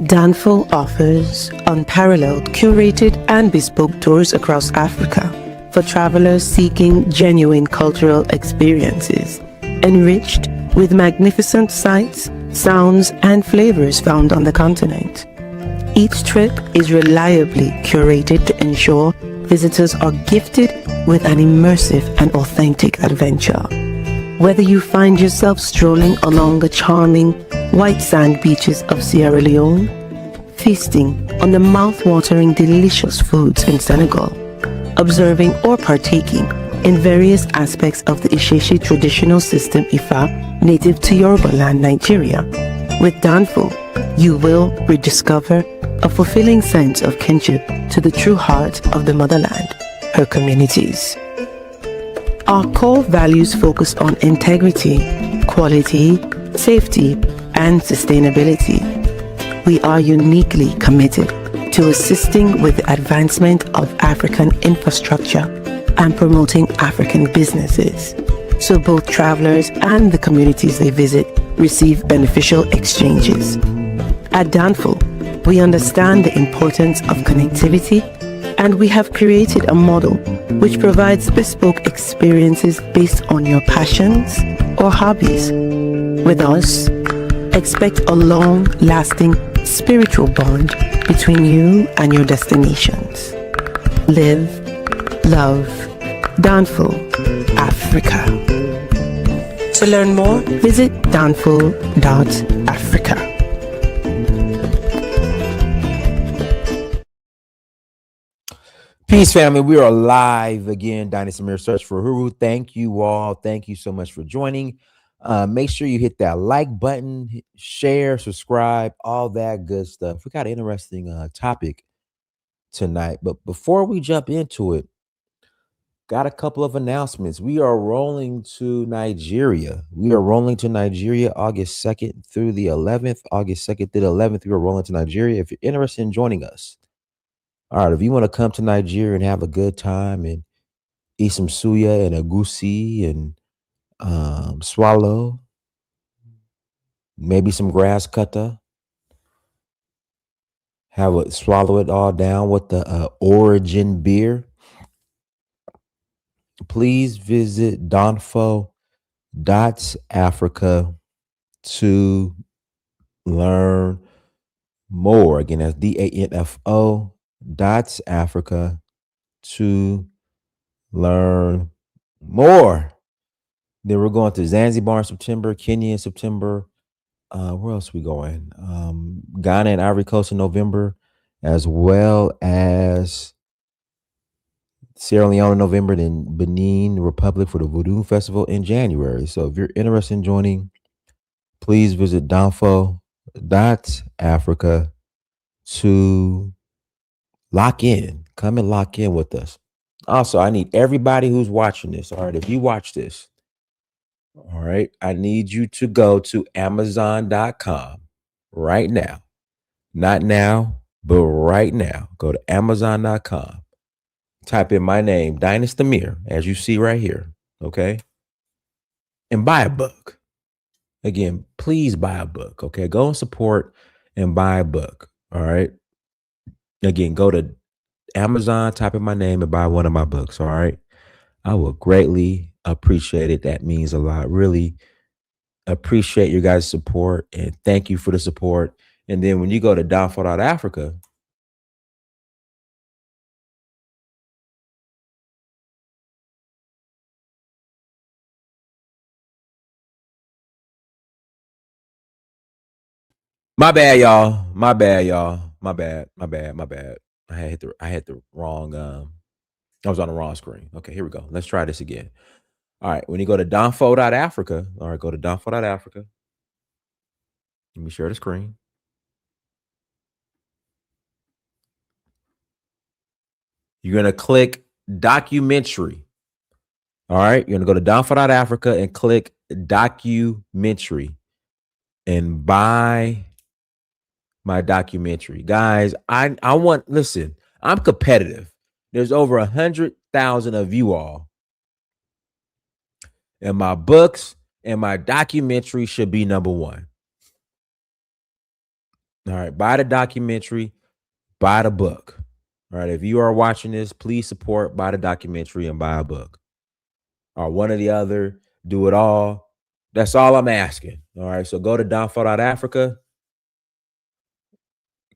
Danfo offers unparalleled, curated, and bespoke tours across Africa for travelers seeking genuine cultural experiences, enriched with magnificent sights, sounds, and flavors found on the continent. Each trip is reliably curated to ensure visitors are gifted with an immersive and authentic adventure. Whether you find yourself strolling along the charming white sand beaches of Sierra Leone, feasting on the mouth-watering delicious foods in Senegal, observing or partaking in various aspects of the Isheshi traditional system Ifa native to Yoruba land, Nigeria, with Danfo, you will rediscover a fulfilling sense of kinship to the true heart of the motherland, her communities. Our core values focus on integrity, quality, safety, and sustainability. We are uniquely committed to assisting with the advancement of African infrastructure and promoting African businesses, so both travelers and the communities they visit receive beneficial exchanges. At Danfo, we understand the importance of connectivity, and we have created a model which provides bespoke experiences based on your passions or hobbies. With us, expect a long-lasting spiritual bond between you and your destinations. Live, love, Danfo, Africa. To learn more, visit danfo.africa. Peace, family. We are live again. Dynasty Search for Uhuru. Thank you all. Thank you so much for joining. Make sure you hit that like button, share, subscribe, all that good stuff. We got an interesting topic tonight. But before we jump into it, got a couple of announcements. We are rolling to Nigeria. August 2nd through the 11th. August 2nd through the 11th, we are rolling to Nigeria. If you're interested in joining us, all right, if you want to come to Nigeria and have a good time and eat some suya and agusi and swallow, maybe some grass cutter, swallow it all down with the Origin beer, please visit Danfo.Africa to learn more. Again, that's DANFO.Africa to learn more. Then we're going to Zanzibar in September, Kenya in September. Where else are we going? Ghana and Ivory Coast in November, as well as Sierra Leone in November, then Benin Republic for the Voodoo Festival in January. So if you're interested in joining, please visit Danfo.Africa to lock in. Come and lock in with us. Also, I need everybody who's watching this. All right, if you watch this, all right, I need you to go to Amazon.com right now. Not now, but right now. Go to Amazon.com. Type in my name, Dynasty Amir, as you see right here. Okay. And buy a book. Again, please buy a book. Okay. Go and support and buy a book. All right. Again, go to Amazon, type in my name and buy one of my books. All right. I will greatly appreciate it. That means a lot. Really appreciate your guys' support and thank you for the support. And then when you go to Danfo.Africa, my bad, y'all. My bad, y'all. My bad. I had the wrong I was on the wrong screen. Okay, here we go. Let's try this again. All right, when you go to Danfo.Africa, all right, go to Danfo.Africa. Let me share the screen. You're gonna click documentary. All right, you're gonna go to Danfo.Africa and click documentary and buy my documentary. Guys, I want, listen, I'm competitive. There's over 100,000 of you all. And my books and my documentary should be number one. All right, buy the documentary, buy the book. All right, if you are watching this, please support, buy the documentary, and buy a book. Or one or the other, do it all. That's all I'm asking. All right, so go to Africa.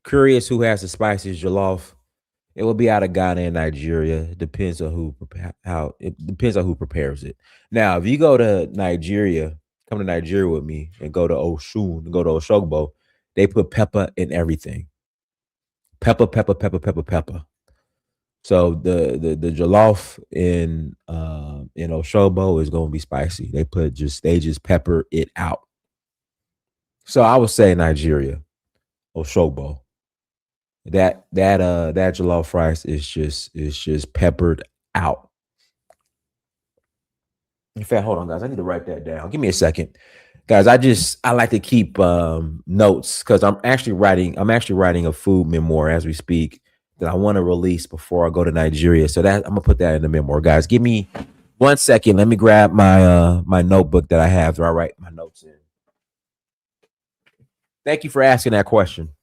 Curious who has the spiciest jollof. It will be out of Ghana and Nigeria. It depends on how it depends on who prepares it. Now, if you go to Nigeria, come to Nigeria with me and go to Oshun, go to Oshogbo, they put pepper in everything. Pepper, pepper, pepper, pepper, pepper. So the jollof in Oshobo is gonna be spicy. They just pepper it out. So I would say Nigeria, Oshobo. That jollof rice is just peppered out. In fact, hold on, guys. I need to write that down. Give me a second. Guys, I like to keep notes because I'm actually writing a food memoir as we speak that I want to release before I go to Nigeria. So that I'm gonna put that in the memoir. Guys, give me 1 second. Let me grab my notebook that I have where I write my notes in. Thank you for asking that question.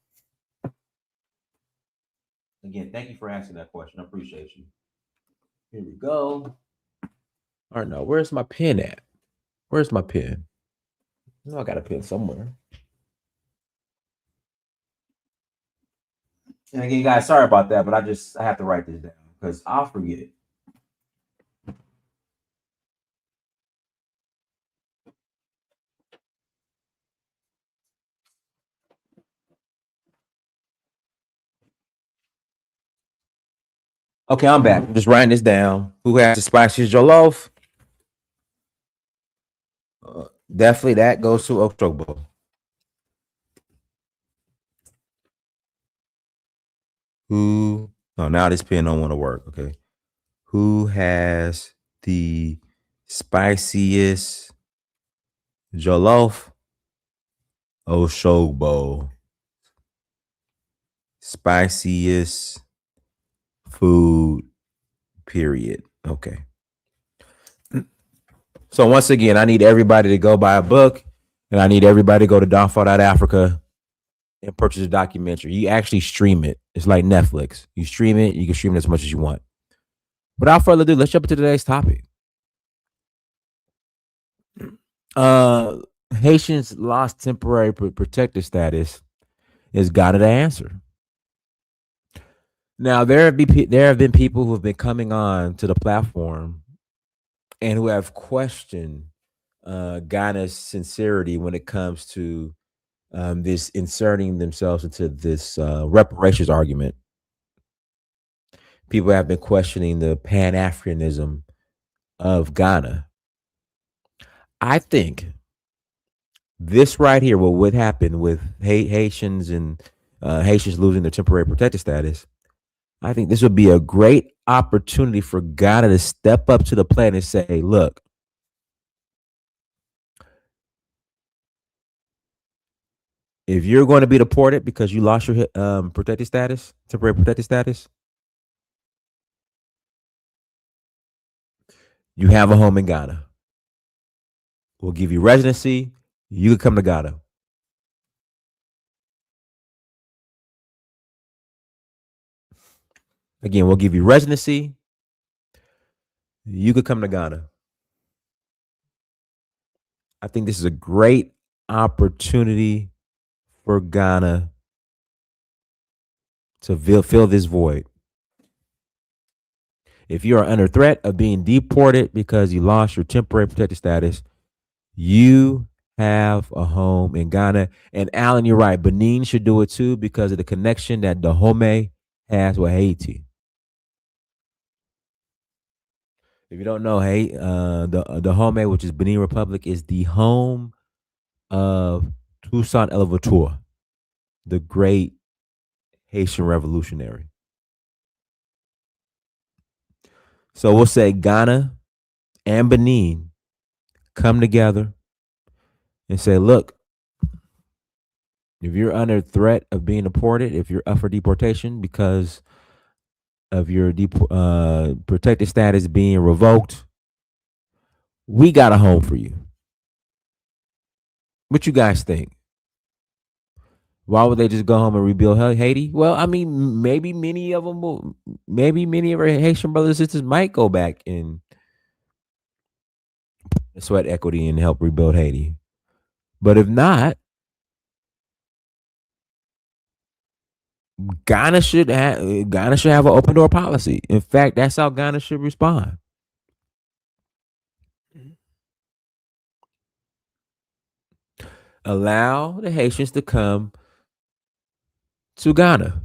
Again, thank you for asking that question. I appreciate you. Here we go. All right, now where's my pen at? Where's my pen? No, I got a pen somewhere. And again, guys, sorry about that, but I have to write this down because I'll forget. Okay, I'm back. I'm just writing this down. Who has the spiciest jollof? Definitely that goes to Oktobo. Who? Oh, now this pen don't want to work. Okay. Who has the spiciest jollof? Oshogbo. Spiciest food, period. Okay. So once again, I need everybody to go buy a book, and I need everybody to go to Africa and purchase a documentary. You actually stream it. It's like Netflix. You stream it, you can stream it as much as you want. Without further ado, let's jump into today's topic. Uh Haitians lost temporary protected status. Is Ghana the answer? Now there have been people who have been coming on to the platform and who have questioned Ghana's sincerity when it comes to this inserting themselves into this reparations argument. People have been questioning the Pan Africanism of Ghana. I think this right here, what would happen with Haitians and Haitians losing their temporary protected status, I think this would be a great opportunity for Ghana to step up to the plate and say, look, if you're going to be deported because you lost your protected status, temporary protected status, you have a home in Ghana. We'll give you residency. You can come to Ghana. Again, we'll give you residency. You could come to Ghana. I think this is a great opportunity for Ghana to fill this void. If you are under threat of being deported because you lost your temporary protected status, you have a home in Ghana. And Alan, you're right. Benin should do it too because of the connection that Dahomey has with Haiti. If you don't know, the Home, which is Benin Republic, is the home of Toussaint Louverture, the great Haitian revolutionary. So we'll say Ghana and Benin come together and say, look, if you're under threat of being deported, if you're up for deportation because of your protected status being revoked, we got a home for you. What you guys think? Why would they just go home and rebuild Haiti? Well, I mean, maybe many of them will. Maybe many of our Haitian brothers and sisters might go back and sweat equity and help rebuild Haiti. But if not, Ghana should have an open door policy. In fact, that's how Ghana should respond. Allow the Haitians to come to Ghana.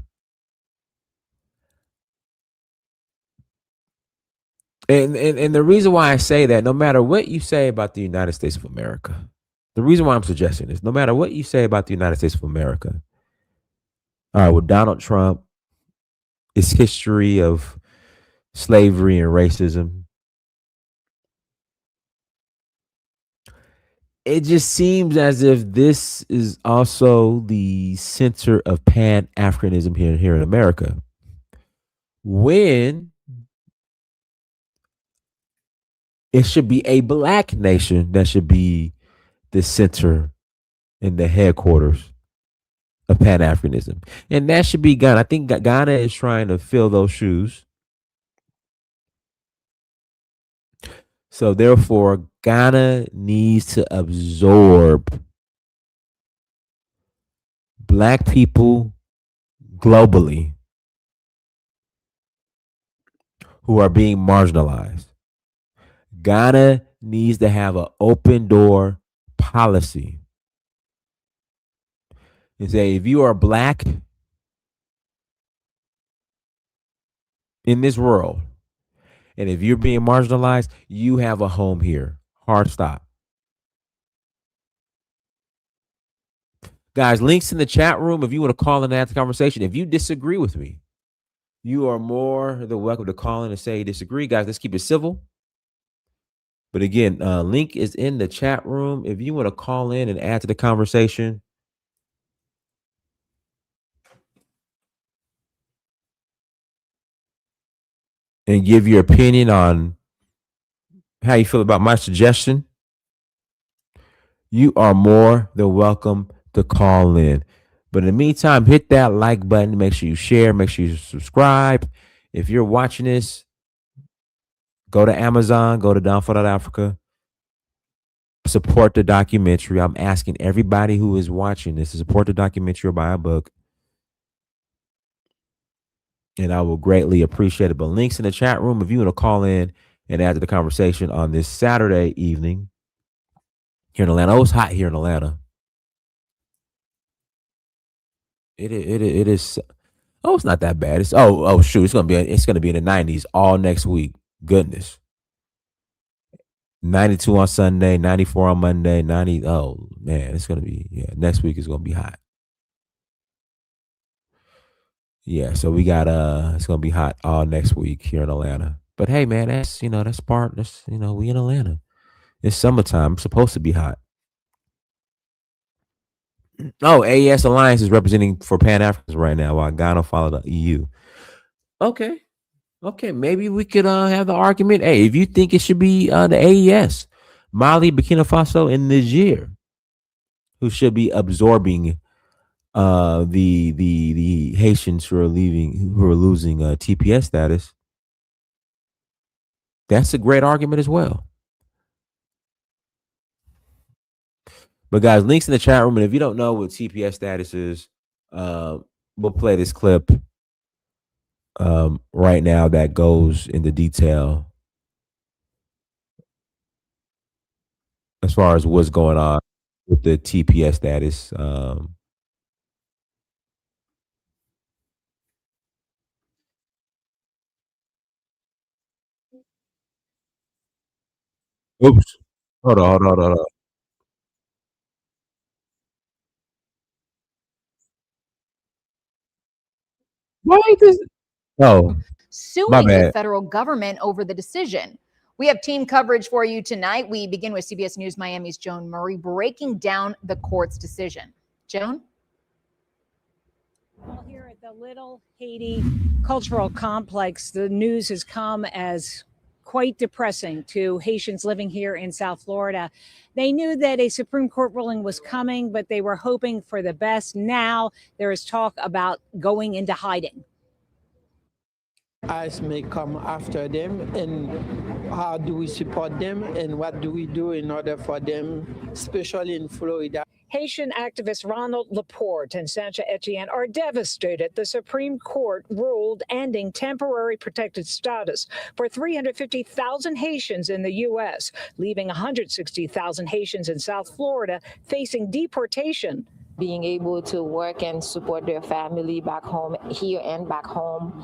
And the reason why I say that, no matter what you say about the United States of America, the reason why I'm suggesting this, no matter what you say about the United States of America, all right, with Donald Trump, his history of slavery and racism, it just seems as if this is also the center of Pan Africanism here in America. When it should be a black nation that should be the center and the headquarters of Pan Africanism. And that should be Ghana. I think Ghana is trying to fill those shoes. So therefore, Ghana needs to absorb black people globally who are being marginalized. Ghana needs to have an open door policy and say, if you are black in this world, and if you're being marginalized, you have a home here. Hard stop. Guys, links in the chat room if you want to call in and ask the conversation. If you disagree with me, you are more than welcome to call in and say you disagree. Guys, let's keep it civil. But again, link is in the chat room. If you want to call in and add to the conversation. And give your opinion on how you feel about my suggestion, you are more than welcome to call in. But in the meantime, hit that like button. Make sure you share. Make sure you subscribe. If you're watching this, go to Amazon, go to Downfall.Africa. Support the documentary. I'm asking everybody who is watching this to support the documentary or buy a book. And I will greatly appreciate it. But links in the chat room if you want to call in and add to the conversation on this Saturday evening here in Atlanta. Oh, it's hot here in Atlanta. It is. Oh, it's not that bad. It's shoot. It's gonna be in the 90s all next week. Goodness. 92 on Sunday, 94 on Monday, 90. Oh man, it's gonna be next week is gonna be hot. Yeah, so we got it's gonna be hot all next week here in Atlanta. But hey man, that's we in Atlanta. It's summertime. It's supposed to be hot. Oh, AES Alliance is representing for Pan Africans right now while Ghana follow the EU. Okay. Okay, maybe we could have the argument. Hey, if you think it should be the AES, Mali, Burkina Faso, and Niger, who should be absorbing the Haitians who are losing TPS status. That's a great argument as well. But guys, links in the chat room, and if you don't know what TPS status is, we'll play this clip right now that goes into detail as far as what's going on with the TPS status. Oops. Hold on. Why ain't this? Oh, suing the federal government over the decision. We have team coverage for you tonight. We begin with CBS News Miami's Joan Murray breaking down the court's decision. Joan? Well, here at the Little Haiti Cultural Complex, the news has come as quite depressing to Haitians living here in South Florida. They knew that a Supreme Court ruling was coming, but they were hoping for the best. Now there is talk about going into hiding. ICE may come after them, and how do we support them, and what do we do in order for them, especially in Florida? Haitian activist Ronald Laporte and Sancha Etienne are devastated the Supreme Court ruled ending temporary protected status for 350,000 Haitians in the U.S., leaving 160,000 Haitians in South Florida facing deportation. Being able to work and support their family back home, here and back home.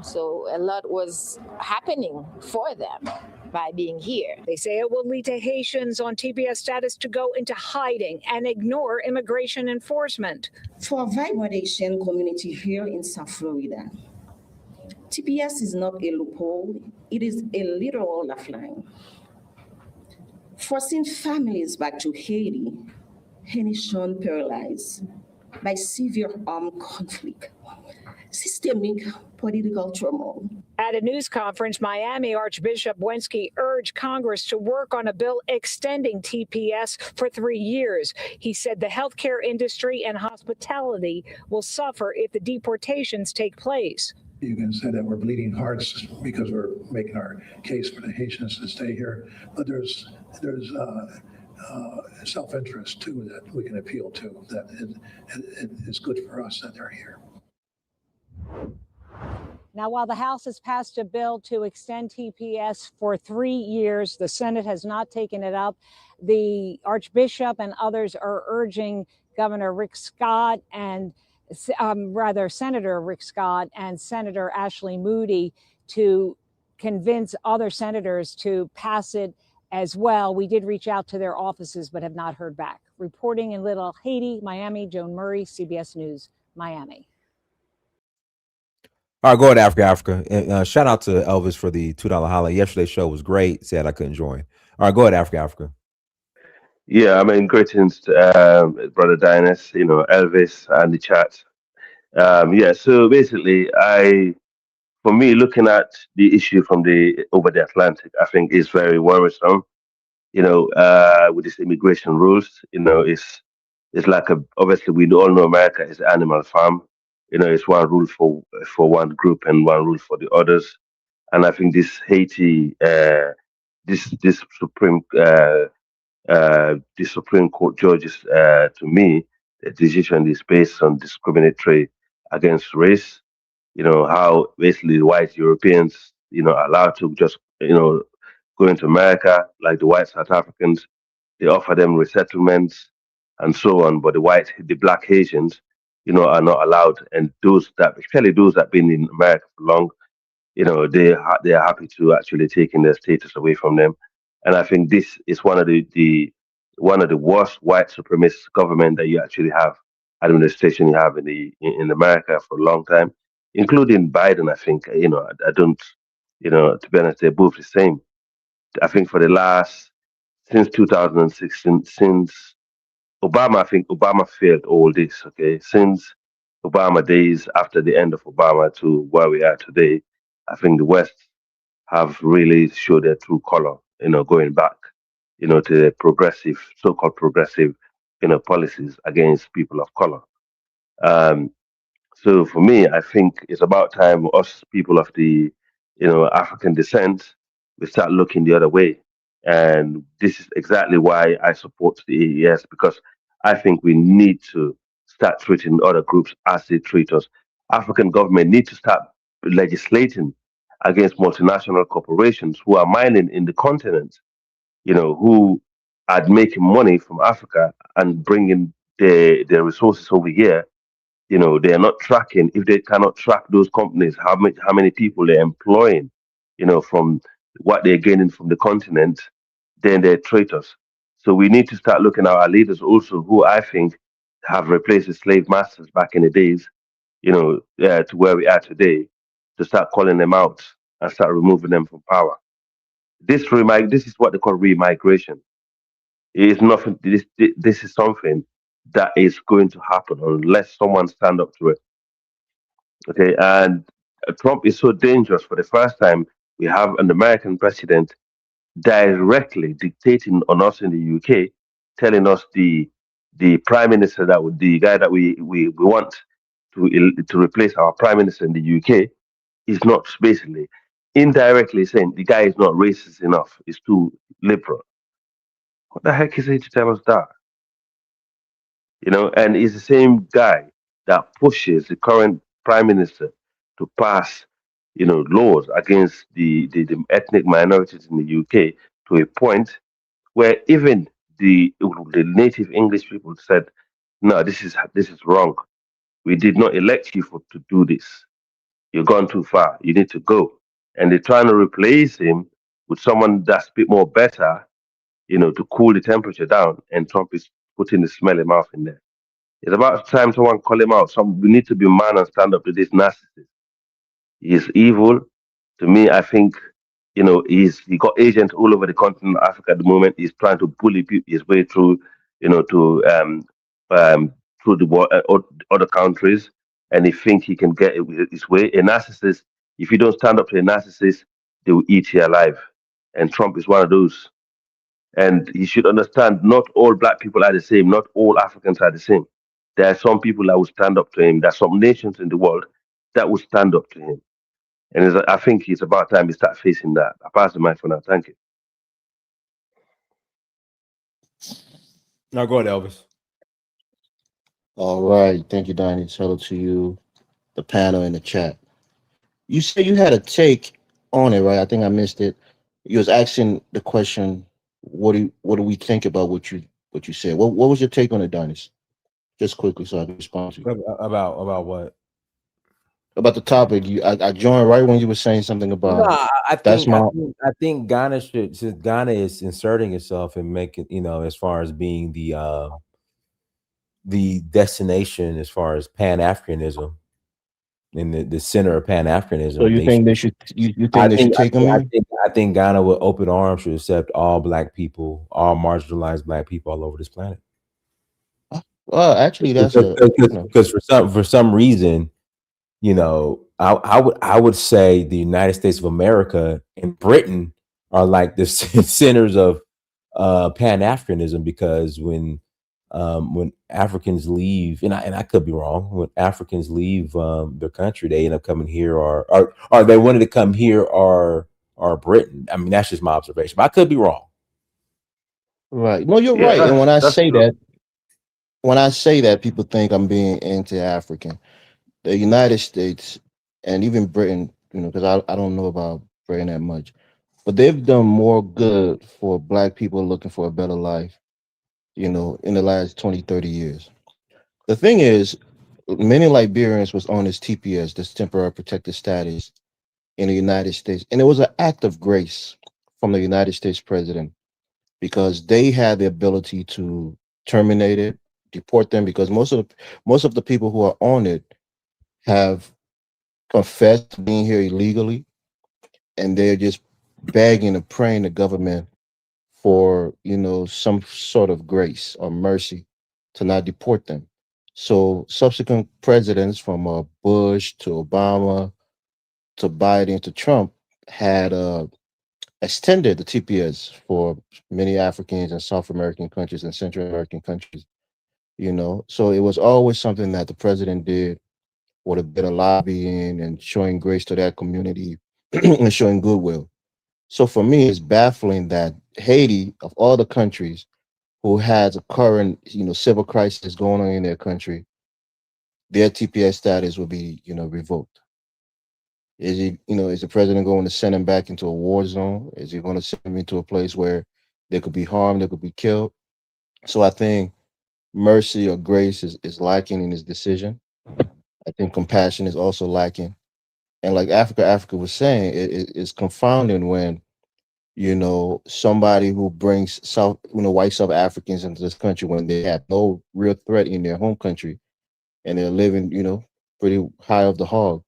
So a lot was happening for them by being here. They say it will lead to Haitians on TPS status to go into hiding and ignore immigration enforcement. For a vibrant Haitian community here in South Florida, TPS is not a loophole, it is a literal lifeline. Forcing families back to Haiti, Haitian paralyzed by severe armed conflict, systemic political turmoil. At a news conference, Miami Archbishop Wensky urged Congress to work on a bill extending TPS for 3 years. He said the healthcare industry and hospitality will suffer if the deportations take place. You can say that we're bleeding hearts because we're making our case for the Haitians to stay here, but there's self-interest too that we can appeal to, that it's good for us that they're here. Now, while the House has passed a bill to extend TPS for 3 years, the Senate has not taken it up. The Archbishop and others are urging Governor Rick Scott and Senator Rick Scott and Senator Ashley Moody to convince other senators to pass it as well. We did reach out to their offices, but have not heard back. Reporting in Little Haiti, Miami, Joan Murray, CBS News, Miami. All right, go ahead, Africa. And, shout out to Elvis for the $2 holla. Yesterday's show was great. Sad I couldn't join. All right, go ahead, Africa. Yeah, I mean, greetings to Brother Dinus, Elvis and the chat. Yeah, so basically, for me, looking at the issue from over the Atlantic, I think is very worrisome. With these immigration rules, it's like obviously we all know America is an animal farm. It's one rule for one group and one rule for the others. And I think this Haiti, this Supreme Court judges, to me, the decision is based on discriminatory against race. How basically white Europeans, are allowed to just, go into America, like the white South Africans, they offer them resettlements and so on. But the black Haitians, are not allowed. And especially those that have been in America for long, they are happy to actually taking their status away from them. And I think this is one of the worst white supremacist government that you actually have, administration you have in America for a long time, including Biden. I think I don't, to be honest, they're both the same. I think since 2016, since Obama, I think Obama failed all this. Okay, since Obama days, after the end of Obama to where we are today, I think the West have really showed their true color. Going back, to the progressive, so-called progressive, policies against people of color. So for me, I think it's about time us people of the, African descent, we start looking the other way. And this is exactly why I support the AES, because I think we need to start treating other groups as they treat us. African government need to start legislating against multinational corporations who are mining in the continent, who are making money from Africa and bringing their resources over here. They are not tracking. If they cannot track those companies, how many people they're employing, from what they're gaining from the continent, then they're traitors. So we need to start looking at our leaders also, who I think have replaced the slave masters back in the days, to where we are today, to start calling them out and start removing them from power. This is what they call remigration. It is nothing. This is something that is going to happen unless someone stand up to it. Okay, and Trump is so dangerous. For the first time, we have an American president directly dictating on us in the UK, telling us the prime minister the guy that we want to replace our prime minister in the UK is not basically indirectly saying the guy is not racist enough, is too liberal. What the heck is he to tell us that? And he's the same guy that pushes the current prime minister to pass, laws against the ethnic minorities in the UK to a point where even the native English people said, "No, this is wrong. We did not elect you to do this. You've gone too far. You need to go." And they're trying to replace him with someone that's a bit more better, to cool the temperature down. And Trump is putting the smelly mouth in there. It's about time someone call him out. We need to be man and stand up to this narcissist. He is evil. To me, I think, he got agents all over the continent of Africa at the moment. He's trying to bully his way through, to um, through other countries, and he think he can get his way. A narcissist, if you don't stand up to a narcissist, they will eat you alive. And Trump is one of those. And he should understand not all black people are the same, not all Africans are the same. There are some people that will stand up to him. There are some nations in the world that will stand up to him. And I think it's about time we start facing that. I pass the mic for now. Thank you. Now go ahead, Elvis. All right. Thank you, Donnie. Hello to you, the panel in the chat. You said you had a take on it, right? I think I missed it. You was asking the question, what do we think about what you said? What was your take on it, Donnie? Just quickly so I can respond to you. About what? About the topic. I joined right when you were saying something No, about I that's think my I think Ghana should, since Ghana is inserting itself and making, as far as being the destination as far as Pan-Africanism and the center of so Pan-Africanism. you They think should, they should you I think they think should I take them think I in? think I think Ghana with open arms should accept all black people, all marginalized black people all over this planet. Well, actually that's a Because for some reason, I would say the United States of America and Britain are like the centers of Pan-Africanism, because when Africans leave, and I could be wrong, when Africans leave their country, they end up coming here, or they wanted to come here, or Britain. I mean, that's just my observation, but I could be wrong. right. No, you're Yeah, right. And that's true. when I say that, people think I'm being anti-African. The United States and even Britain, because I don't know about Britain that much, but they've done more good for black people looking for a better life, in the last 20, 30 years. The thing is, many Liberians was on this TPS, this temporary protected status in the United States. And it was an act of grace from the United States president because they had the ability to terminate it, deport them, because most of the people who are on it have confessed to being here illegally, and they're just begging and praying the government for some sort of grace or mercy to not deport them. So subsequent presidents from Bush to Obama to Biden to Trump had extended the TPS for many Africans and South American countries and Central American countries. So it was always something that the president did with a bit of lobbying and showing grace to that community and showing goodwill. So for me, it's baffling that Haiti, of all the countries who has a current, civil crisis going on in their country, their TPS status will be, revoked. Is the president going to send him back into a war zone? Is he going to send him into a place where they could be harmed, they could be killed? So I think mercy or grace is lacking in his decision. I think compassion is also lacking. And like Africa was saying, it's confounding when somebody who brings white South Africans into this country when they have no real threat in their home country and they're living, pretty high off the hog,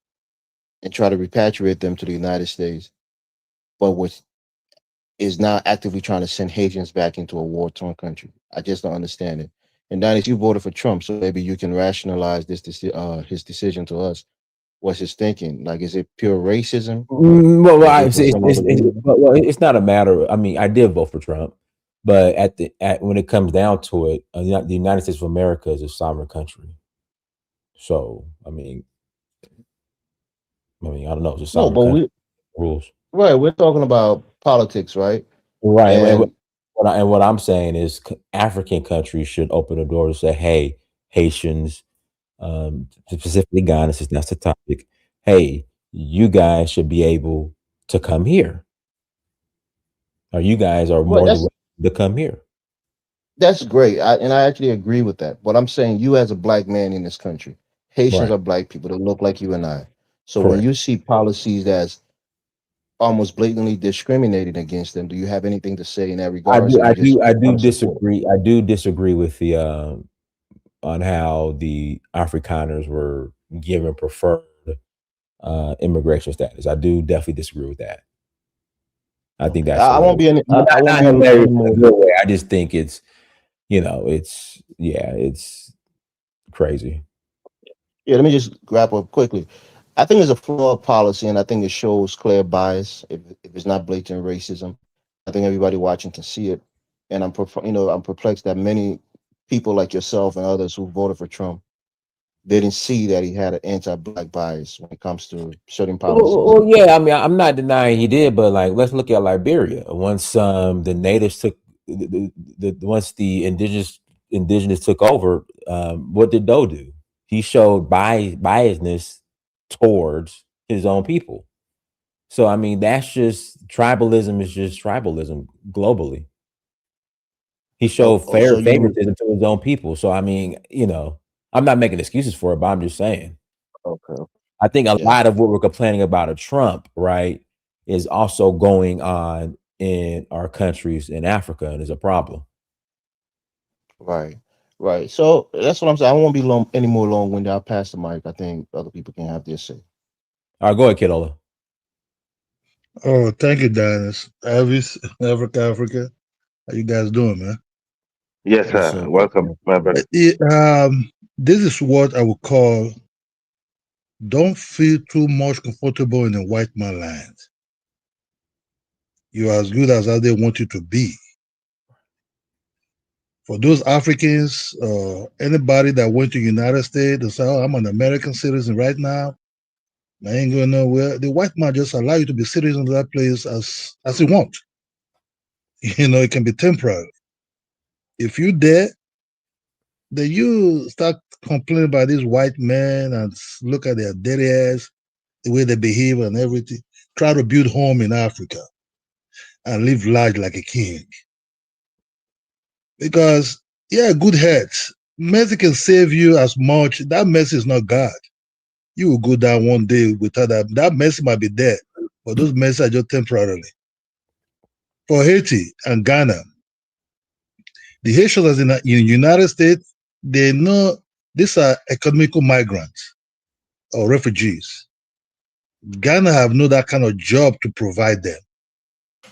and try to repatriate them to the United States, but which is now actively trying to send Haitians back into a war-torn country. I just don't understand it. And Dennis, you voted for Trump, so maybe you can rationalize his decision to us. what's his thinking? Like, is it pure racism? Well, Or is it for some other reason? it's not a matter. I mean, I did vote for Trump, but when it comes down to it, the United States of America is a sovereign country. So, I mean, I don't know. It's a No, sovereign but country. Rules. right, we're talking about politics, right? Right. And What I'm saying is African countries should open the door to say, hey, Haitians, specifically Ghana, since that's the topic, hey, you guys should be able to come here. Or you guys are well, more than welcome to come here. that's great. And I actually agree with that. But I'm saying, you as a black man in this country, Haitians Right. are black people. They look like you and I. So when Correct. you see policies that's almost blatantly discriminating against them, do you have anything to say in that regard? I do Support? disagree. I do disagree with the on how the Afrikaners were given preferred immigration status. I do definitely disagree with that. I think Okay. that's I won't be any. not I won't be hilarious any in a more. good way. I just think it's it's crazy. Yeah, let me just wrap up quickly. I think it's a flawed policy, and I think it shows clear bias. If it's not blatant racism, I think everybody watching can see it. And I'm perplexed that many people like yourself and others who voted for Trump didn't see that he had an anti-black bias when it comes to certain policies. Well, yeah, I mean, I'm not denying he did, but like, let's look at Liberia. Once the natives took once the indigenous took over, what did Doe do? He showed biasness towards his own people. So I mean, that's just tribalism. Is just tribalism globally. He showed So you favoritism to his own people. So I mean, I'm not making excuses for it, but I'm just saying. okay? I think a Yeah, lot of what we're complaining about a Trump, right, is also going on in our countries in Africa, and is a problem. right, right. So that's what I'm saying. I won't be any more long-winded. I'll pass the mic. I think other people can have their say. All right, go ahead, Kidola. Oh, thank you, Dennis. Avis, Africa. How you guys doing, man? Yes, What's sir. up? Welcome, my brother. This is what I would call don't feel too much comfortable in a white man land. You're as good as how they want you to be. For those Africans, anybody that went to the United States and say, oh, I'm an American citizen right now, I ain't going nowhere. The white man just allow you to be citizen of that place as you want. It can be temporary. If you there, then you start complaining about these white men and look at their dirty ass, the way they behave and everything. Try to build home in Africa and live large like a king. Because, yeah, good heads. Mercy can save you as much. That mercy is not God. You will go down one day without that. That mercy might be there, but those mercy are just temporarily. For Haiti and Ghana, the Haitians in the United States, they know these are economical migrants or refugees. Ghana have no that kind of job to provide them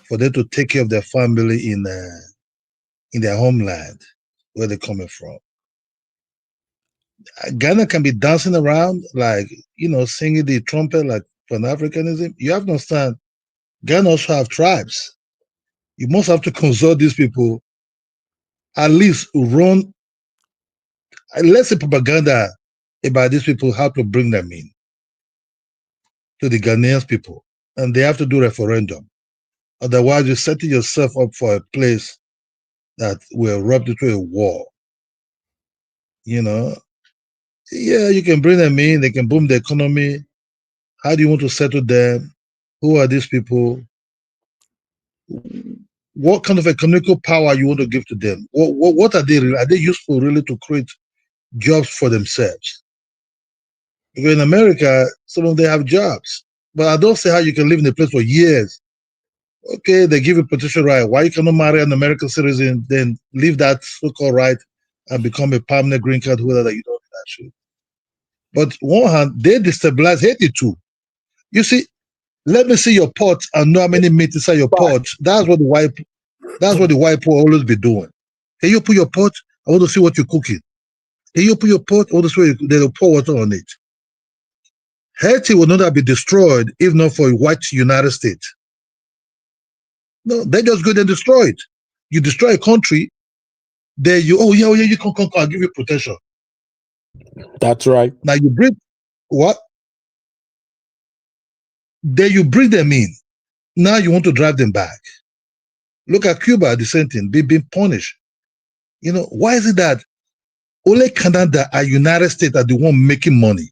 for them to take care of their family in their homeland where they're coming from. Ghana can be dancing around like singing the trumpet like Pan Africanism. You have to understand, Ghana also have tribes. You must have to consult these people, at least run let's say propaganda about these people, how to bring them in to the Ghanaian people, and they have to do referendum. Otherwise, you're setting yourself up for a place that will erupt into a war. Yeah, you can bring them in, they can boom the economy. How do you want to settle them? Who are these people? What kind of economical power you want to give to them? What are they? Are they useful really to create jobs for themselves? Because in America, some of them have jobs, but I don't see how you can live in a place for years. Okay, they give you petition right. Why you cannot marry an American citizen, then leave that so-called right and become a permanent green card holder that you don't actually. But one hand, they destabilize Haiti too. You see, let me see your pot and know how many meat inside your pot. That's what the white people always be doing. Hey, you put your pot, I want to see what you're cooking. Hey, you put your pot, I want to see they'll pour water on it. Haiti would not have been destroyed if not for a white United States. No, they just go there and destroy it. You destroy a country, there you, oh yeah, you come, I'll give you protection. That's right. Now you bring, what? There you bring them in. Now you want to drive them back. Look at Cuba, the same thing, they've been punished. You know, why is it that only Canada and United States are the one making money?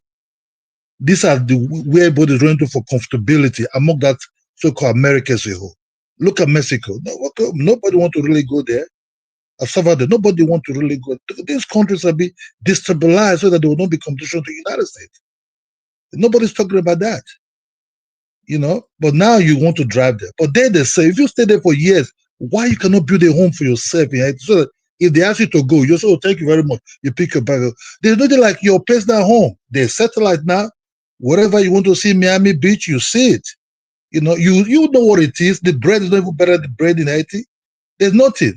These are the where everybody's running to for comfortability among that so-called America as a whole. Look at Mexico. Nobody want to really go there. El Salvador, nobody want to really go. These countries are being destabilized so that there will not be competition to the United States. Nobody's talking about that. You know, but now you want to drive there. But then they say, if you stay there for years, why you cannot build a home for yourself? So that if they ask you to go, you say, oh, thank you very much. You pick your bag. There's nothing like your personal home. There's satellite now. Wherever you want to see Miami Beach, you see it. You know, you know what it is. The bread is not even better than the bread in Haiti. There's nothing.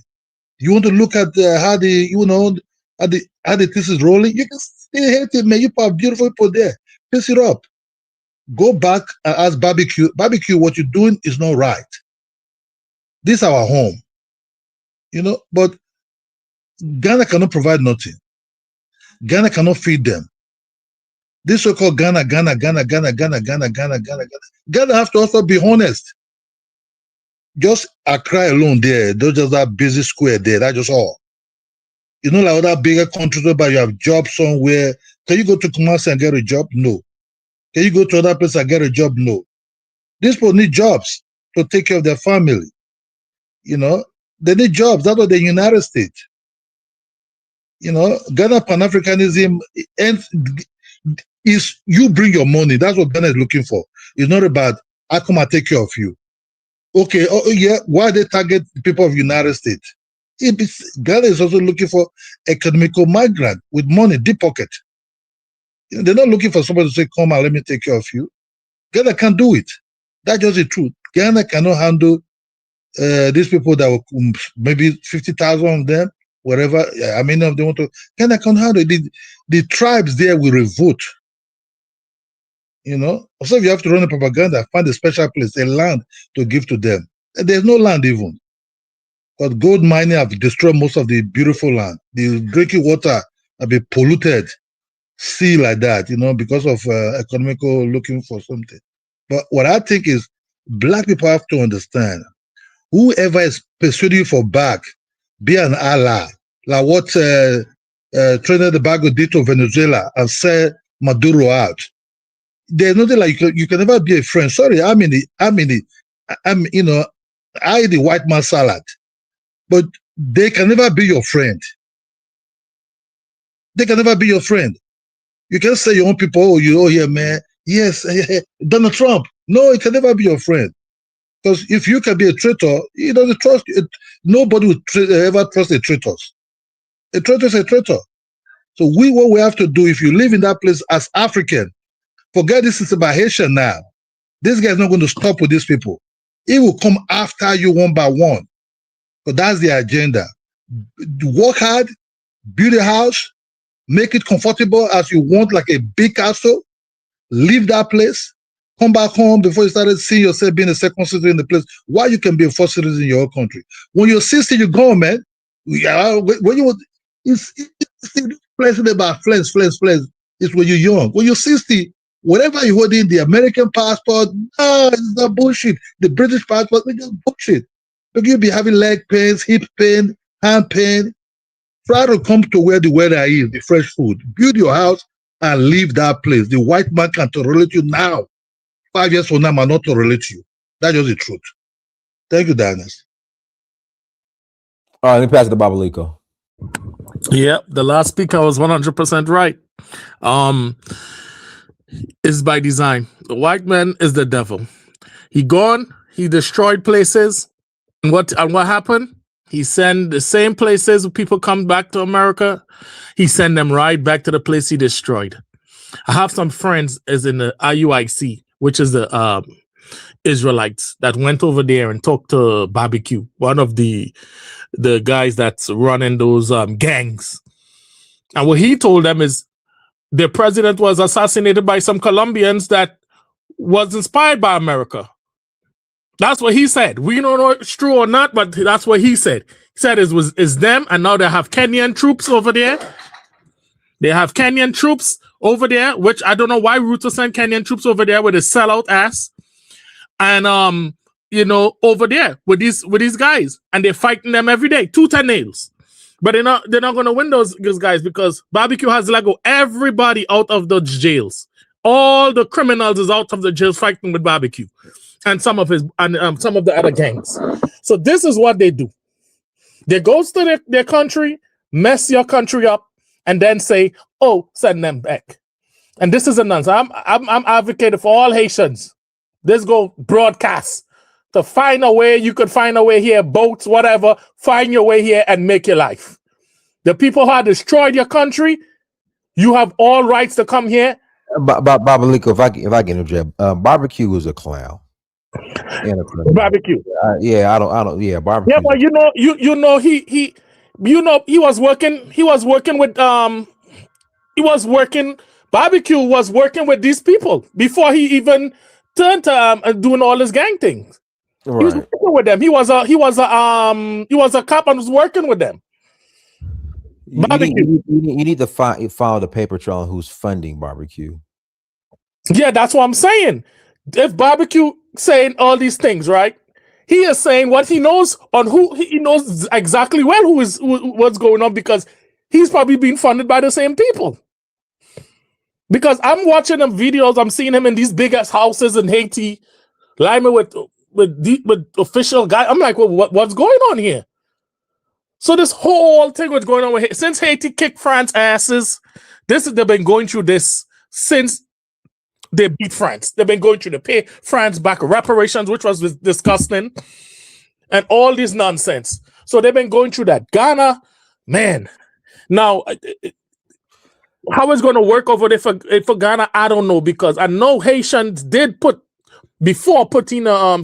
You want to look at how the, you know, how the things is rolling. You can stay Haiti, man. You have beautiful people there. Piss it up. Go back and ask barbecue. Barbecue, what you're doing is not right. This is our home. You know, but Ghana cannot provide nothing. Ghana cannot feed them. This so-called Ghana have to also be honest. Just Accra alone there, those just that busy square there, that's just all. You know, like other bigger countries where you have jobs somewhere. Can you go to Kumasi and get a job? No. Can you go to other place and get a job? No. These people need jobs to take care of their family. You know, they need jobs. That's what the United States. You know, Ghana Pan-Africanism is you bring your money. That's what Ghana is looking for. It's not about I come and take care of you. Okay, oh yeah, why they target the people of the United States? Ghana is also looking for economical migrant with money, deep pocket. You know, they're not looking for somebody to say, come on, let me take care of you. Ghana can't do it. That's just the truth. Ghana cannot handle these people that were maybe 50,000 of them, wherever, I mean, if they want to, Ghana can't handle it. The tribes there will revolt. You know, so if you have to run a propaganda, find a special place, a land to give to them. There's no land even. But gold mining have destroyed most of the beautiful land. The drinking water have been polluted, sea like that, you know, because of economical looking for something. But what I think is black people have to understand, whoever is persuading you for back, be an ally. Like what Trinidad and Tobago did to Venezuela and set Maduro out. There's nothing like you can never be a friend. Sorry, I'm you know, I eat the white man salad, but they can never be your friend. They can never be your friend. You can say your own people, oh yeah, man, yes, Donald Trump. No, it can never be your friend. Because if you can be a traitor, he doesn't trust you. Nobody would ever trust a traitor. A traitor is a traitor. So what we have to do, if you live in that place as African, forget this is about Haitian now. This guy is not going to stop with these people. He will come after you one by one. But that's the agenda. Work hard, build a house, make it comfortable as you want, like a big castle. Leave that place. Come back home before you started seeing yourself being a second citizen in the place. Why you can be a first citizen in your own country? When you're 60, you're gone, man. When you it's playing about friends. It's when you're young. When you're 60, whatever you hold in the American passport, no, it's not bullshit. The British passport, it's just bullshit. Look, you'll be having leg pains, hip pain, hand pain. Try to come to where the weather is, the fresh food. Build your house and leave that place. The white man can tolerate you now. 5 years from now, might not tolerate you. That's just the truth. Thank you, Dennis. All right, let me pass it to Babaliko. Yep, the last speaker was 100% right. It's by design. The white man is the devil. He gone, he destroyed places. And what happened? He sent the same places people come back to America. He sent them right back to the place he destroyed. I have some friends as in the IUIC, which is the Israelites that went over there and talked to Barbecue, one of the guys that's running those gangs. And what he told them is, their president was assassinated by some Colombians that was inspired by America. That's what he said. We don't know if it's true or not, but that's what he said. He said it's them, and now they have Kenyan troops over there. They have Kenyan troops over there, which I don't know why Ruto sent Kenyan troops over there with his sellout ass. And you know, over there with these guys, and they're fighting them every day, tooth and nails. But they're not gonna win those guys because Barbecue has let go everybody out of the jails. All the criminals is out of the jails fighting with Barbecue and some of the other gangs. So this is what they do. They go to their country, mess your country up, and then say, "Oh, send them back." And this is a nonsense. I'm advocating for all Haitians. Let's go broadcast to find a way. You could find a way here, boats, whatever. Find your way here and make your life. The people who have destroyed your country, you have all rights to come here. Babaliko, if I can interject, Barbecue was a clown. Barbecue. Yeah, I don't. Yeah, Barbecue. Yeah, but he was working with Barbecue was working with these people before he even turned to doing all his gang things. Right. He was working with them. He was a cop and was working with them. You need to follow the paper trail on who's funding Barbecue. Yeah, that's what I'm saying. If Barbecue saying all these things, right? He is saying what he knows on who he knows exactly well what's going on because he's probably being funded by the same people. Because I'm watching them videos, I'm seeing him in these big ass houses in Haiti, lying with official guy. I'm like, well, what's going on here? So this whole thing was going on with Haiti. Since Haiti kicked France asses. They've been going through this since they beat France. They've been going through the pay France back reparations, which was disgusting, and all this nonsense. So they've been going through that. Ghana, man. Now, how it's going to work over there for Ghana, I don't know, because I know Haitians did putting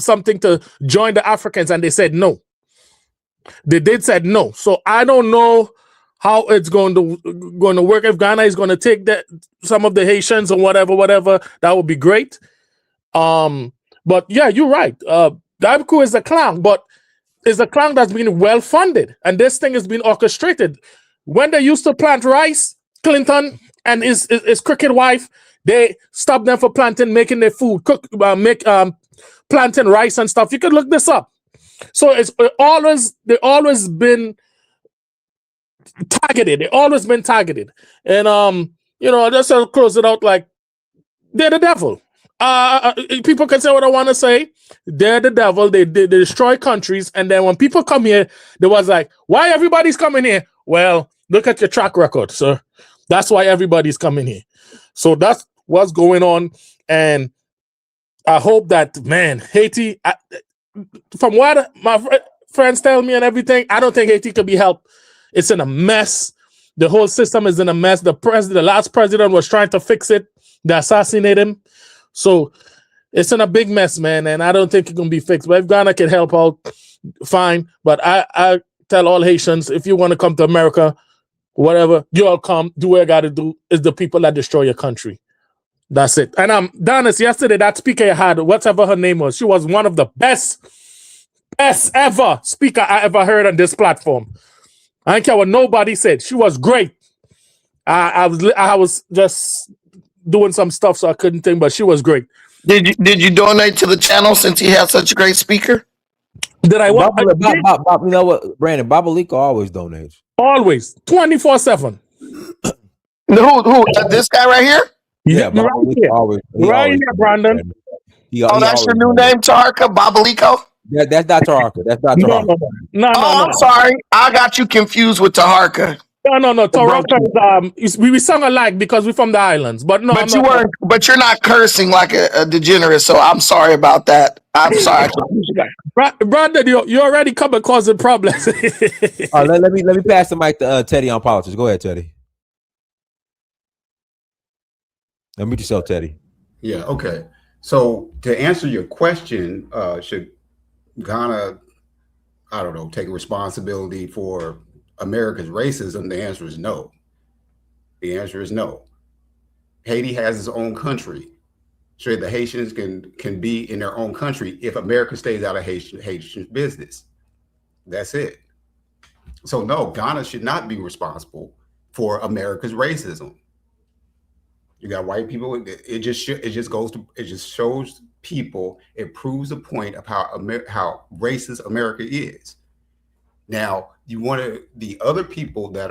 something to join the Africans, and they said no. They did said no. So I don't know how it's going to work. If Ghana is going to take some of the Haitians or whatever, that would be great. But yeah, you're right. Dabiku is a clown, but it's a clown that's been well funded, and this thing has been orchestrated. When they used to plant rice, Clinton and his cricket wife, they stopped them for making their food, planting rice and stuff. You could look this up. So they always been targeted. They always been targeted. And just to close it out, like they're the devil. People can say what I want to say. They're the devil. They destroy countries, and then when people come here, they was like, why everybody's coming here? Well, look at your track record, sir. That's why everybody's coming here. So that's what's going on, and I hope that, man, Haiti, from what my friends tell me and everything, I don't think Haiti could be helped. It's in a mess. The whole system is in a mess. The last president was trying to fix it. They assassinated him. So it's in a big mess, man, and I don't think it can be fixed. But if Ghana can help out, fine. But I tell all Haitians, if you want to come to America, whatever, you all come, do what you got to do. It's the people that destroy your country. That's it. And Donis, yesterday, that speaker you had, whatever her name was, she was one of the best ever speaker I ever heard on this platform. I don't care what nobody said. She was great. I was just doing some stuff, so I couldn't think, but she was great. Did you donate to the channel since he had such a great speaker? Did I? Bob, you know what, Brandon? Babaliko always donates. Always, 24/7. Who? This guy right here? Yeah, right here. Always, right here, Brandon. That's your new name, Tarka Babaliko? That's not Tarka. That's not Tarka. No. I'm sorry. I got you confused with Taharka. No. Toronto is we sound alike because we're from the islands, but no. But you're not cursing like a degenerate, so I'm sorry about that. I'm sorry. Brandon, you already come and causing problems. All right, let me pass the mic to Teddy on politics. Go ahead, Teddy. Mute yourself, Teddy. Yeah. Okay. So to answer your question, should Ghana, I don't know, take responsibility for America's racism? The answer is no. The answer is no. Haiti has its own country. So the Haitians can be in their own country if America stays out of Haitian business. That's it. So no, Ghana should not be responsible for America's racism. You got white people. It just shows people. It proves the point of how racist America is. Now you want the other people that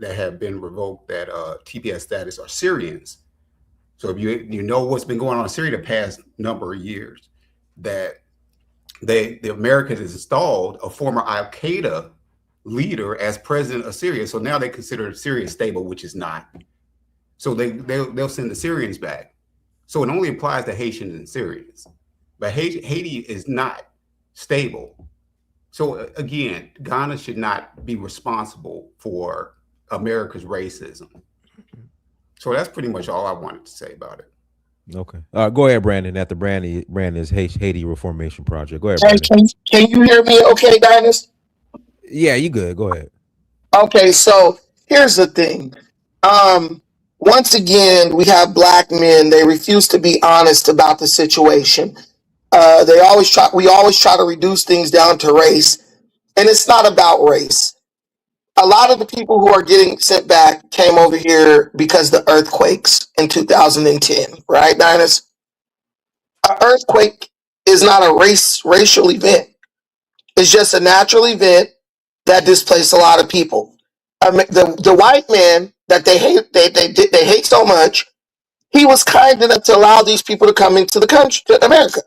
have been revoked that TPS status are Syrians. So if you know what's been going on in Syria the past number of years, that the Americans has installed a former Al Qaeda leader as president of Syria. So now they consider Syria stable, which is not. So they'll send the Syrians back. So it only applies to Haitians and Syrians, but Haiti is not stable. So again, Ghana should not be responsible for America's racism. So that's pretty much all I wanted to say about it. Okay. Go ahead, Brandon. At the Brandon's Haiti Reformation Project. Go ahead, Hey, Brandon. can you hear me okay, Dinus? Yeah, you good. Go ahead. Okay, so here's the thing. Once again, we have black men. They refuse to be honest about the situation. We always try to reduce things down to race, and it's not about race. A lot of the people who are getting sent back came over here because of the earthquakes in 2010, right, Dinus? An earthquake is not a racial event. It's just a natural event that displaced a lot of people. The white man that they hate so much, he was kind enough to allow these people to come into the country, to America.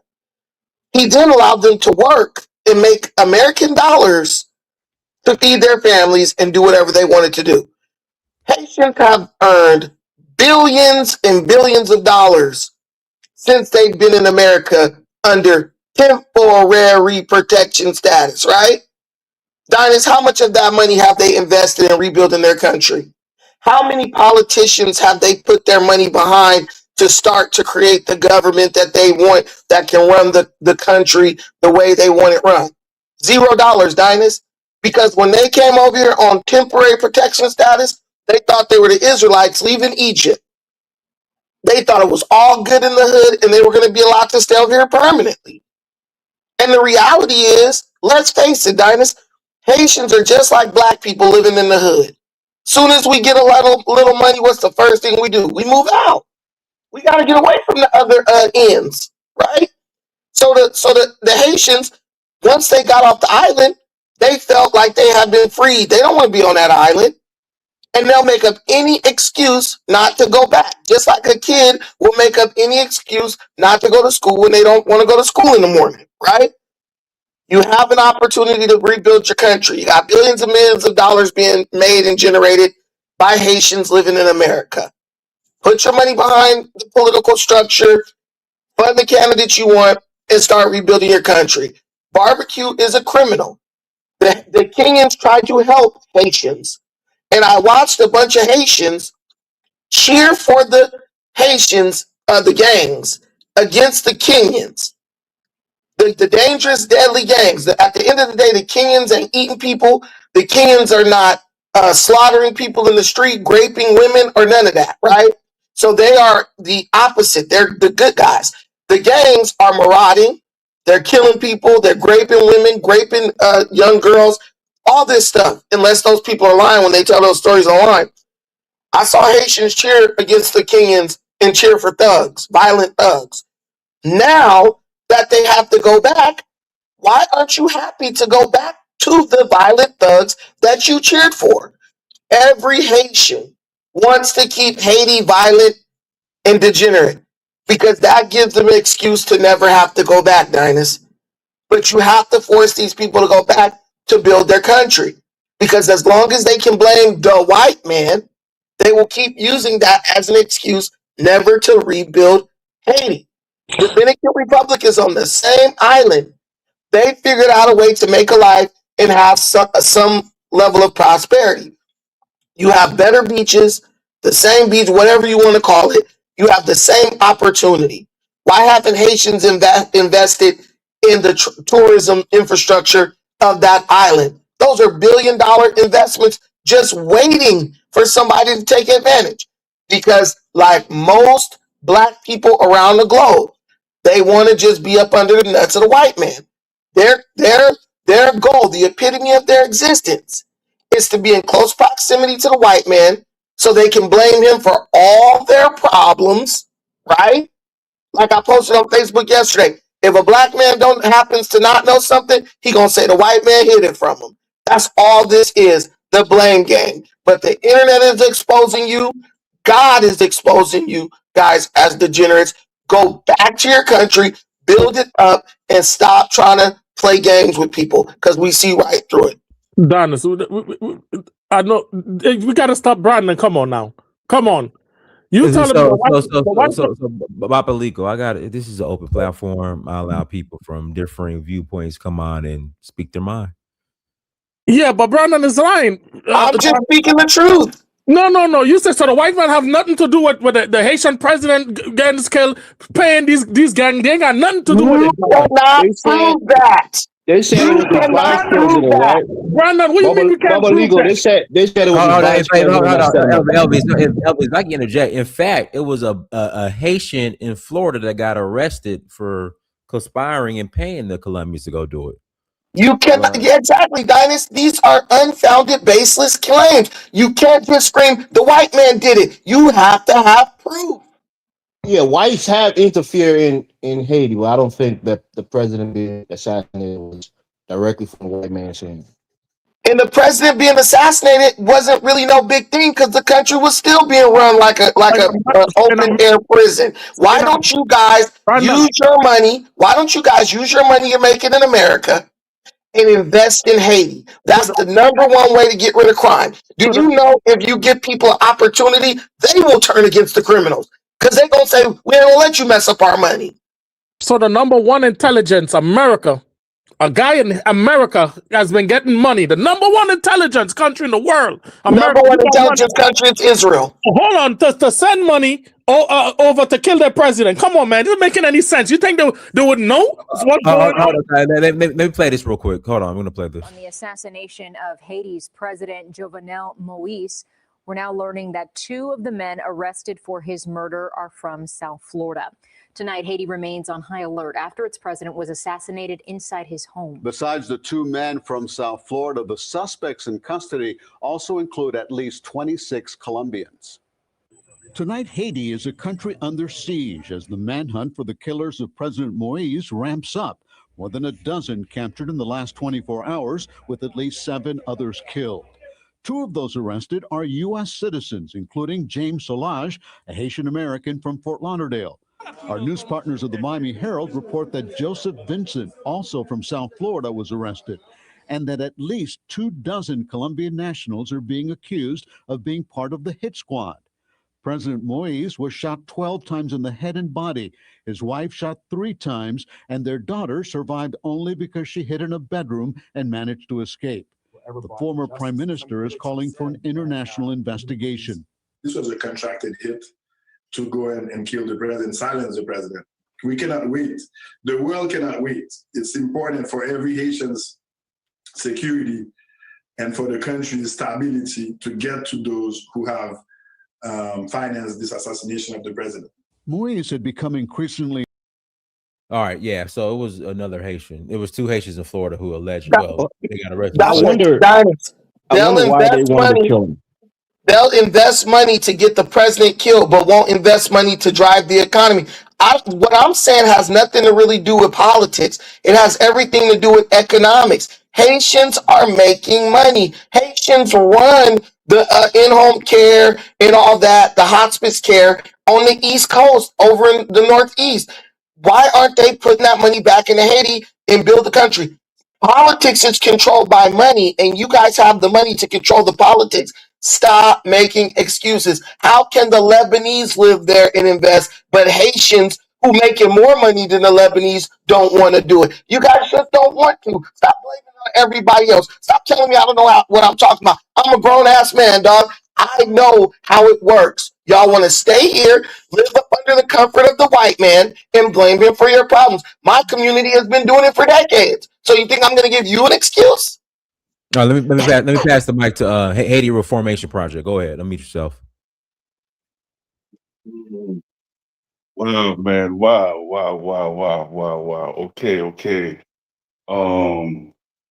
He then allowed them to work and make American dollars to feed their families and do whatever they wanted to do. Haitians have earned billions and billions of dollars since they've been in America under temporary protection status, right? Dinus, how much of that money have they invested in rebuilding their country? How many politicians have they put their money behind to start to create the government that they want, that can run the country the way they want it run? $0, Dinus. Because when they came over here on temporary protection status, they thought they were the Israelites leaving Egypt. They thought it was all good in the hood and they were going to be allowed to stay over here permanently. And the reality is, let's face it, Dinus, Haitians are just like black people living in the hood. Soon as we get a little money, what's the first thing we do? We move out. We got to get away from the other ends, right? So the Haitians, once they got off the island, they felt like they had been freed. They don't want to be on that island. And they'll make up any excuse not to go back. Just like a kid will make up any excuse not to go to school when they don't want to go to school in the morning, right? You have an opportunity to rebuild your country. You got billions and millions of dollars being made and generated by Haitians living in America. Put your money behind the political structure, fund the candidates you want, and start rebuilding your country. Barbecue is a criminal. The Kenyans tried to help Haitians. And I watched a bunch of Haitians cheer for the Haitians, the gangs, against the Kenyans. The dangerous, deadly gangs. At the end of the day, the Kenyans ain't eating people. The Kenyans are not slaughtering people in the street, raping women, or none of that, right? So they are the opposite. They're the good guys. The gangs are marauding. They're killing people. They're raping women, raping young girls, all this stuff, unless those people are lying when they tell those stories online. I saw Haitians cheer against the Kenyans and cheer for thugs, violent thugs. Now that they have to go back, why aren't you happy to go back to the violent thugs that you cheered for? Every Haitian wants to keep Haiti violent and degenerate because that gives them an excuse to never have to go back, Dinus. But you have to force these people to go back to build their country, because as long as they can blame the white man, they will keep using that as an excuse never to rebuild Haiti. The Dominican Republic is on the same island. They figured out a way to make a life and have some level of prosperity. You have better beaches, the same beach, whatever you want to call it. You have the same opportunity. Why haven't Haitians invested in the tourism infrastructure of that island? Those are billion-dollar investments just waiting for somebody to take advantage, because like most black people around the globe. They want to just be up under the nuts of the white man. Their goal, the epitome of their existence, is to be in close proximity to the white man so they can blame him for all their problems, right? Like I posted on Facebook yesterday. If a black man don't happens to not know something, he gonna say the white man hid it from him. That's all this is, the blame game. But the internet is exposing you. God is exposing you guys as degenerates. Go back to your country, build it up, and stop trying to play games with people because we see right through it. Donna, so I know we gotta stop Brandon. Come on now. Come on. You tell him Bapalico, I got it. This is an open platform. I allow people from differing viewpoints come on and speak their mind. Yeah, but Brandon is lying. I'm just speaking the truth. No. You said so the white man have nothing to do with the Haitian president getting killed, paying these gang. They ain't got nothing to do with it. You cannot prove that. They said it was the vice president, right? Brandon, what do you mean you can't prove that? They said it was the vice president. Elvis, I can interject. In fact, it was a Haitian in Florida that got arrested for conspiring and paying the Colombians to go do it. You cannot, exactly, Dinus. These are unfounded, baseless claims. You can't just scream, the white man did it. You have to have proof. Yeah, whites have interfered in Haiti, but I don't think that the president being assassinated was directly from the white man's hand. And the president being assassinated wasn't really no big thing because the country was still being run like a open air prison. Why don't you guys use your money? Why don't you guys use your money you're making in America and invest in Haiti? That's the number one way to get rid of crime. Do you know if you give people an opportunity, they will turn against the criminals because they're going to say, we don't let you mess up our money. So the number one intelligence, America, a guy in America has been getting money. The number one intelligence country in the world. Number one intelligence country is Israel. Hold on, to send money over to kill their president. Come on, man. It isn't making any sense. You think they would know what's going on? Let me play this real quick. Hold on, I'm going to play this. On the assassination of Haiti's President Jovenel Moïse, we're now learning that 2 of the men arrested for his murder are from South Florida. Tonight, Haiti remains on high alert after its president was assassinated inside his home. Besides the 2 men from South Florida, the suspects in custody also include at least 26 Colombians. Tonight, Haiti is a country under siege as the manhunt for the killers of President Moïse ramps up. More than a dozen captured in the last 24 hours, with at least 7 others killed. 2 of those arrested are U.S. citizens, including James Solage, a Haitian American from Fort Lauderdale. Our news partners of the Miami Herald report that Joseph Vincent, also from South Florida, was arrested, and that at least 24 Colombian nationals are being accused of being part of the hit squad. President Moïse was shot 12 times in the head and body. His wife shot 3 times, and their daughter survived only because she hid in a bedroom and managed to escape. The former prime minister is calling for an international investigation. This was a contracted hit to go and kill the president, silence the president. We cannot wait. The world cannot wait. It's important for every Haitian's security and for the country's stability to get to those who have financed this assassination of the president. Moïse had become increasingly... All right, yeah. So it was another Haitian. It was 2 Haitians in Florida who alleged, they got arrested. I wonder why they wanted to kill him. They'll invest money to get the president killed, but won't invest money to drive the economy. What I'm saying has nothing to really do with politics. It has everything to do with economics. Haitians are making money. Haitians run the in-home care and all that, the hospice care on the East Coast, over in the Northeast. Why aren't they putting that money back into Haiti and build the country? Politics is controlled by money, and you guys have the money to control the politics. Stop making excuses. How can the Lebanese live there and invest, but Haitians who making more money than the Lebanese don't want to do it? You guys just don't want to. Stop blaming on everybody else. Stop telling me I don't know what I'm talking about. I'm a grown-ass man, dog. I know how it works. Y'all want to stay here, live up under the comfort of the white man, and blame him for your problems. My community has been doing it for decades. So you think I'm going to give you an excuse? All right, let me pass the mic to Haiti Reformation Project. Go ahead, unmute yourself. Wow, man. Wow. Okay.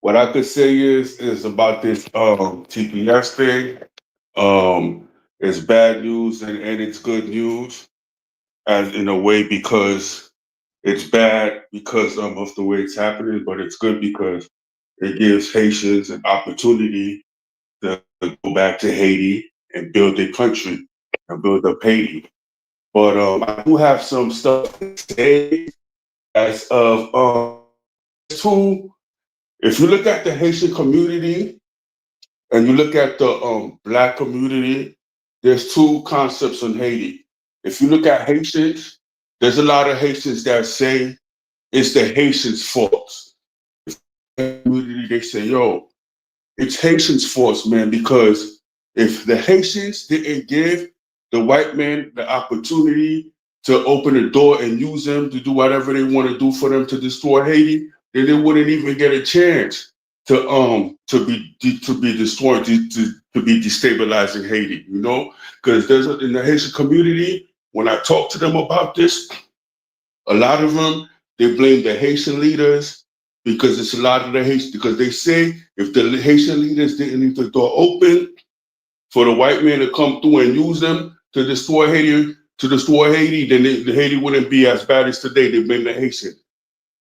What I could say is about this TPS thing. It's bad news and it's good news, as in a way, because it's bad because of the way it's happening, but it's good because it gives Haitians an opportunity to go back to Haiti and build their country and build up Haiti. But I do have some stuff to say as of two. If you look at the Haitian community and you look at the Black community, there's two concepts in Haiti. If you look at Haitians, there's a lot of Haitians that say it's the Haitians' fault. The community, they say, yo, it's Haitians' fault, man, because if the Haitians didn't give the white man the opportunity to open the door and use them to do whatever they want to do for them to destroy Haiti, then they wouldn't even get a chance to be destroyed, to be destabilizing Haiti, you know? Because in the Haitian community, when I talk to them about this, a lot of them, they blame the Haitian leaders because it's a lot of the Haitian, because they say if the Haitian leaders didn't leave the door open for the white man to come through and use them to destroy Haiti, then the Haiti wouldn't be as bad as today. They blame the Haitian.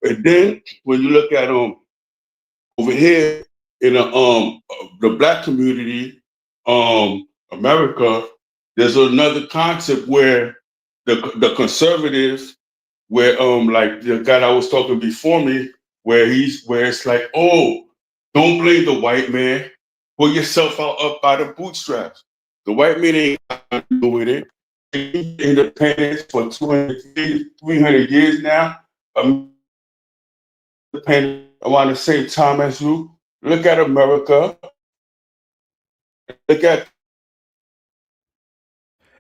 And then when you look at over here in the Black community, America, there's another concept where the conservatives, where like the guy that was talking before me, where it's like, oh, don't blame the white man, pull yourself up by the bootstraps. The white man ain't got nothing to do with it. Independence for 200 years, 300 years now. Independent around the same time as you. Look at America. Look at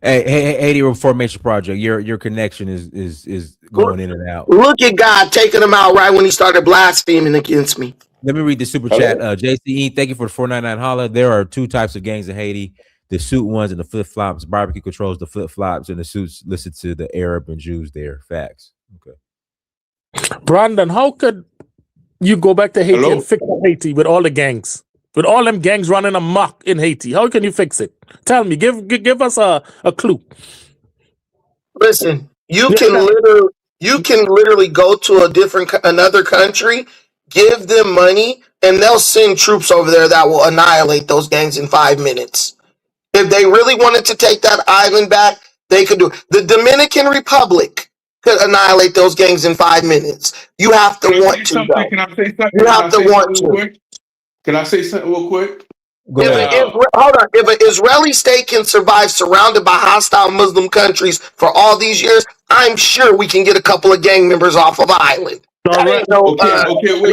Hey, Haiti Reformation Project. Your connection is going in and out. Look at God taking him out right when he started blaspheming against me. Let me read the super chat. JCE, thank you for the 499 holla. There are two types of gangs in Haiti: the suit ones and the flip flops. Barbecue controls the flip flops, and the suits listen to the Arab and Jews there. Facts. Okay. Brandon, how could you go back to Haiti and fix Haiti with all the gangs? With all them gangs running amok in Haiti, how can you fix it? Tell me, give us a clue. Listen, you can literally go to another country, give them money, and they'll send troops over there that will annihilate those gangs in 5 minutes. If they really wanted to take that island back, they could do it. The Dominican Republic could annihilate those gangs in 5 minutes. You have to want to, though. Can I say something? You have to want to. Can I say something real quick? If an Israeli state can survive surrounded by hostile Muslim countries for all these years, I'm sure we can get a couple of gang members off of an island. Wait. Let me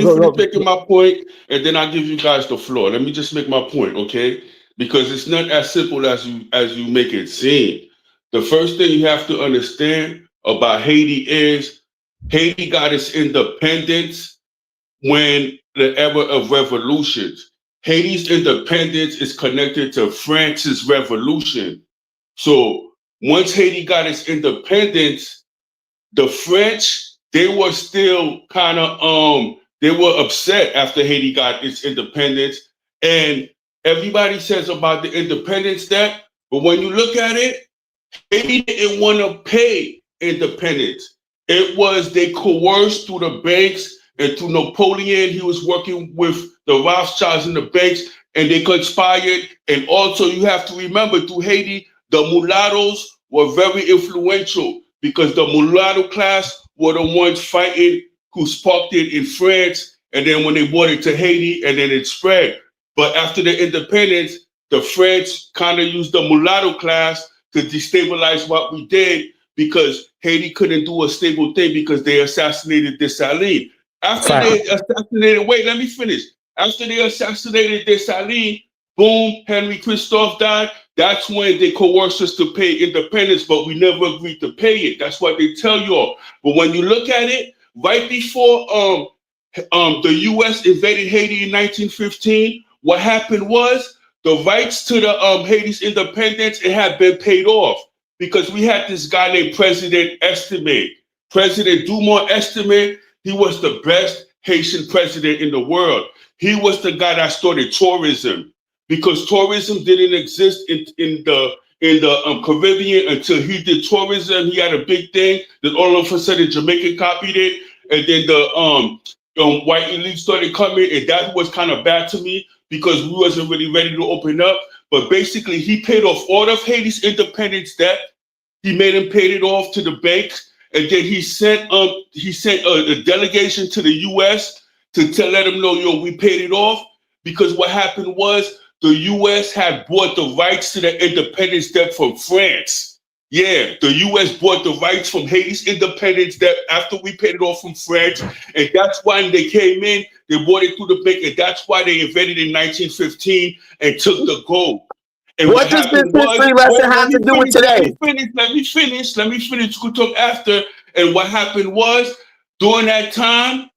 finish making my point, and then I'll give you guys the floor. Let me just make my point, okay? Because it's not as simple as you make it seem. The first thing you have to understand about Haiti is Haiti got its independence when the era of revolutions. Haiti's independence is connected to France's revolution. So once Haiti got its independence, the French, they were still kind of they were upset after Haiti got its independence. And everybody says about the independence debt, but when you look at it, Haiti didn't want to pay independence. It was they coerced through the banks and through Napoleon. He was working with the Rothschilds and the banks, and they conspired. And also, you have to remember, through Haiti, the mulattoes were very influential because the mulatto class were the ones fighting who sparked it in France. And then when they brought it to Haiti, and then it spread. But after the independence, the French kind of used the mulatto class to destabilize what we did, because Haiti couldn't do a stable thing because they assassinated Dessalines. After they assassinated, wait, let me finish. After they assassinated Dessalines, boom, Henry Christophe died. That's when they coerced us to pay independence, but we never agreed to pay it. That's what they tell y'all. But when you look at it, right before the U.S. invaded Haiti in 1915, what happened was the rights to the Haiti's independence, it had been paid off because we had this guy named President Dumont Estimate. He was the best Haitian president in the world. He was the guy that started tourism because tourism didn't exist in the Caribbean until he did tourism. He had a big thing. Then all of a sudden, Jamaica copied it, and then the white elite started coming, and that was kind of bad to me because we wasn't really ready to open up. But basically, he paid off all of Haiti's independence debt. He made him pay it off to the banks, and then he sent a delegation to the U.S. to let him know, yo, we paid it off. Because what happened was the U.S. had bought the rights to the independence debt from France. Yeah, the U.S. bought the rights from Haiti's independence debt after we paid it off from France, and that's why they came in. They bought it through the bank, and that's why they invaded in 1915 and took the gold. And what does this history lesson have to do with today? Let me finish. We'll talk after. And what happened was, during that time,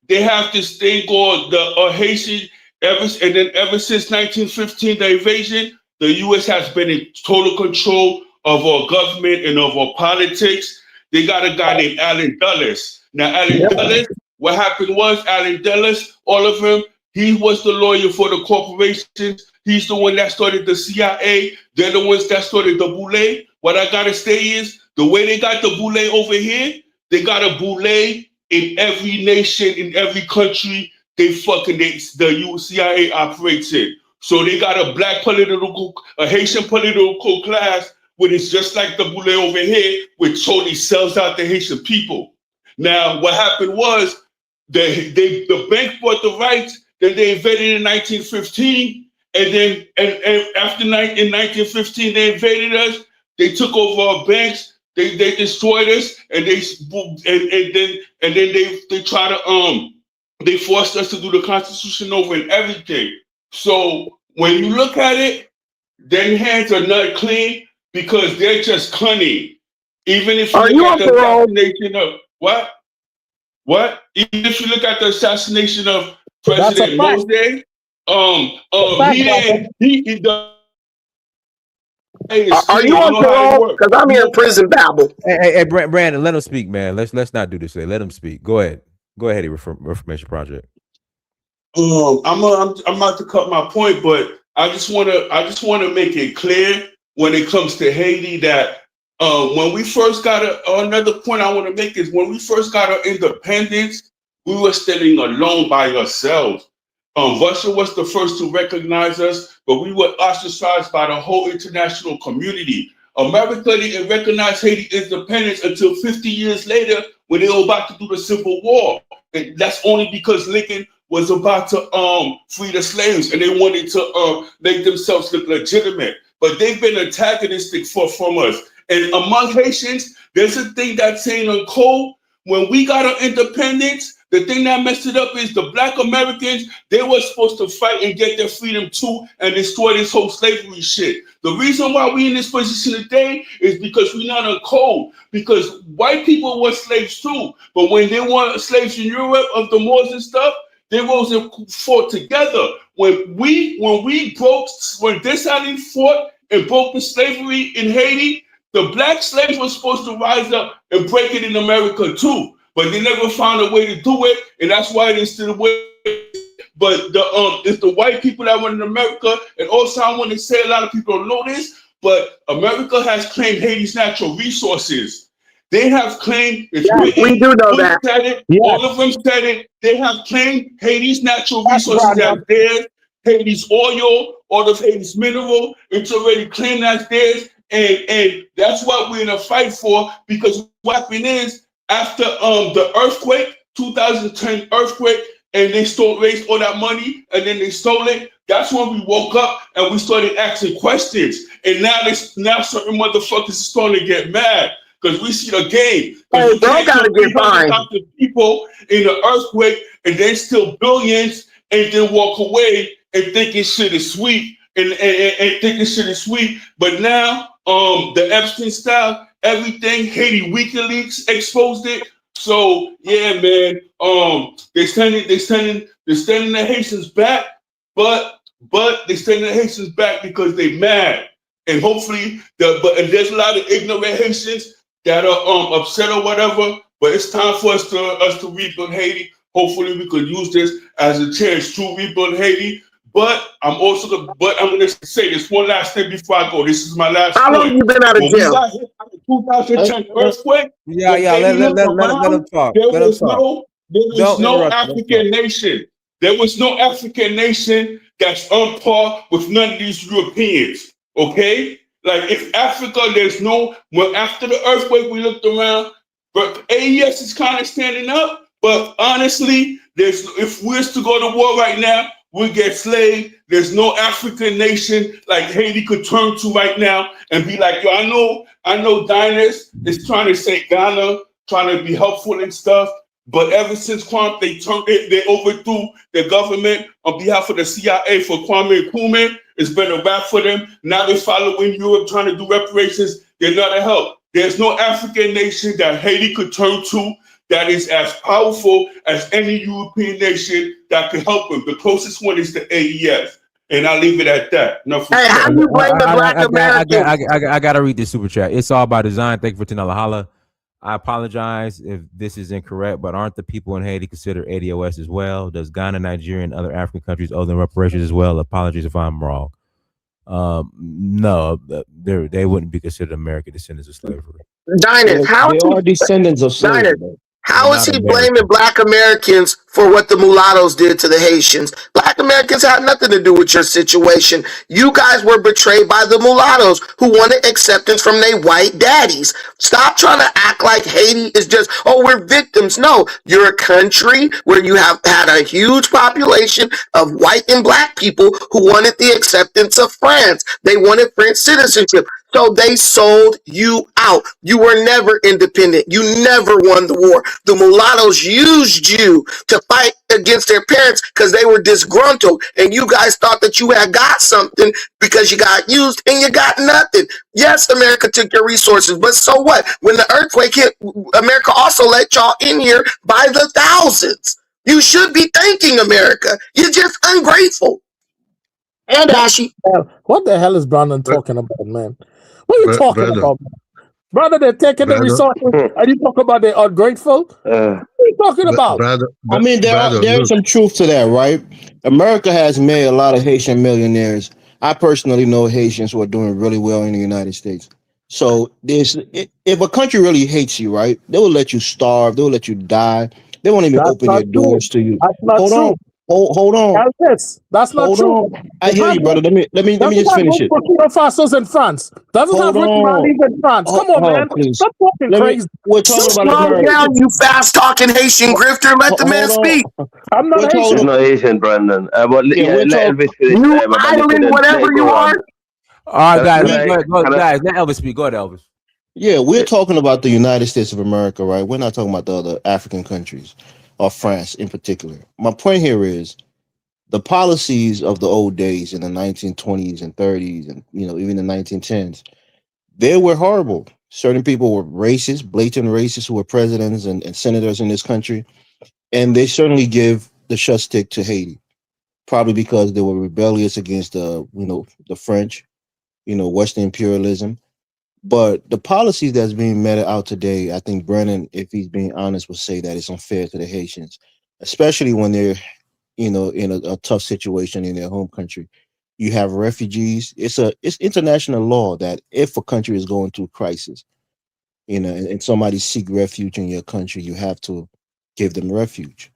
they have this thing called the Haitian, ever since 1915, the invasion, the U.S. has been in total control of our government and of our politics. They got a guy named Allen Dulles. Now, Dulles, what happened was, Allen Dulles, all of them, he was the lawyer for the corporations. He's the one that started the CIA. They're the ones that started the boule. What I gotta say is, the way they got the boule over here, they got a boule in every nation, in every country the CIA operates in. So they got a Haitian political class, which is just like the boule over here, which totally sells out the Haitian people. Now, what happened was, the bank bought the rights. Then they invaded in 1915, and then after in 1915 they invaded us. They took over our banks. They destroyed us, and then they try to they forced us to do the Constitution over and everything. So when you look at it, their hands are not clean because they're just cunning. Even if you look at the assassination of what? Even if you look at the assassination of President Mose, Are you on parole? Because I'm here in prison babble. Hey, Brandon, let him speak, man. Let's not do this today. Let him speak. Go ahead, Reformation Project. I'm about to cut my point, but I just want to make it clear when it comes to Haiti that when we first got another point I want to make is when we first got our independence, we were standing alone by ourselves. Russia was the first to recognize us, but we were ostracized by the whole international community. America didn't recognize Haiti's independence until 50 years later when they were about to do the Civil War. And that's only because Lincoln was about to free the slaves and they wanted to make themselves look legitimate. But they've been antagonistic from us. And among Haitians, there's a thing that's saying on code. When we got our independence, the thing that messed it up is the Black Americans, they were supposed to fight and get their freedom too and destroy this whole slavery shit. The reason why we in this position today is because we're not on code. Because white people were slaves too. But when they were slaves in Europe of the Moors and stuff, they rose and fought together. When this island fought and broke the slavery in Haiti, the Black slaves were supposed to rise up and break it in America too, but they never found a way to do it, and that's why they still away. But it's the white people that went in America, and also I want to say a lot of people don't know this, but America has claimed Haiti's natural resources. They have claimed, we do know that. All of them said it. They have claimed Haiti's natural resources as theirs. Haiti's oil, all of Haiti's mineral, it's already claimed as theirs. And that's what we're in a fight for, because what happened is after the earthquake, 2010 earthquake, and they raised all that money and then they stole it. That's when we woke up and we started asking questions. And now certain motherfuckers are starting to get mad because we see the game. Oh, bro, gotta get fined. People in the earthquake and then steal billions and then walk away and thinking shit is sweet and thinking shit is sweet. But now the Epstein style, everything, Haiti WikiLeaks exposed it. So yeah, man, they're sending the Haitians back, but but they sending the Haitians back because they mad. And hopefully, and there's a lot of ignorant Haitians that are upset or whatever. But it's time for us to rebuild Haiti. Hopefully, we could use this as a chance to rebuild Haiti. But I'm gonna say this one last thing before I go. This is my last How long point. you been out of When we jail? got hit by the 2010 earthquake, Yeah, when yeah. Haiti hit the Let him ground, talk. there Let him was talk. no Don't interrupt. African nation. There was no African nation that's on par with none of these Europeans. Okay? Like if Africa, after the earthquake, we looked around, but AES is kind of standing up. But honestly, if we're to go to war right now, we get slaved. There's no African nation like Haiti could turn to right now and be like, yo, I know Diners is trying to say Ghana, trying to be helpful and stuff. But ever since they overthrew the government on behalf of the CIA for Kwame Nkrumah. It's been a wrap for them. Now they're following Europe, trying to do reparations. They're not a help. There's no African nation that Haiti could turn to that is as powerful as any European nation that could help them. The closest one is the AES. And I'll leave it at that. Hey, how you blame the Black Americans? I gotta read this super chat. It's all by design. Thank you for $10 holla. I apologize if this is incorrect, but aren't the people in Haiti considered ADOS as well? Does Ghana, Nigeria, and other African countries owe them reparations as well? Apologies if I'm wrong. No, they wouldn't be considered American descendants of slavery. Diners, They are descendants of slavery. How is he blaming Black Americans for what the mulattoes did to the Haitians? Black Americans had nothing to do with your situation. You guys were betrayed by the mulattoes who wanted acceptance from their white daddies. Stop trying to act like Haiti is just, we're victims. No, you're a country where you have had a huge population of white and Black people who wanted the acceptance of France. They wanted French citizenship. So they sold you out. You were never independent. You never won the war. The mulattoes used you to fight against their parents because they were disgruntled. And you guys thought that you had got something because you got used and you got nothing. Yes, America took your resources, but so what? When the earthquake hit, America also let y'all in here by the thousands. You should be thanking America. You're just ungrateful. And ashy. What the hell is Brandon talking about, man? What are you talking about, man? Brother, they're taking the resources and you talk about they're ungrateful? What are you talking about? I mean, there's some truth to that, right? America has made a lot of Haitian millionaires. I personally know Haitians who are doing really well in the United States. So if a country really hates you, right, they will let you starve. They will let you die. They won't even open their doors to you. That's not true. Hold on. That's not true. I hear you, brother. Let me just finish it. Burkina Faso's in France. Doesn't have Rick Mali's in France. Come on, man. Please. Stop talking crazy. We're talking about Slow America. down, you fast talking Haitian grifter. Let the man speak. I'm not Haitian. He's not Asian, Brandon. But let Elvis finish. You island, whatever you are. All right, guys. Let Elvis speak. Go ahead, Elvis. Yeah, we're talking about the United States of America, right? We're not talking about the other African countries or France in particular. My point here is the policies of the old days in the 1920s and 30s and even the 1910s, they were horrible. Certain people were racist, blatant racists who were presidents and senators in this country. And they certainly give the shut stick to Haiti, probably because they were rebellious against the French, Western imperialism. But the policies that's being meted out today, I think Brennan, if he's being honest, would say that it's unfair to the Haitians, especially when they're in a tough situation in their home country. You have refugees. It's international law that if a country is going through crisis, and somebody seek refuge in your country, you have to give them refuge.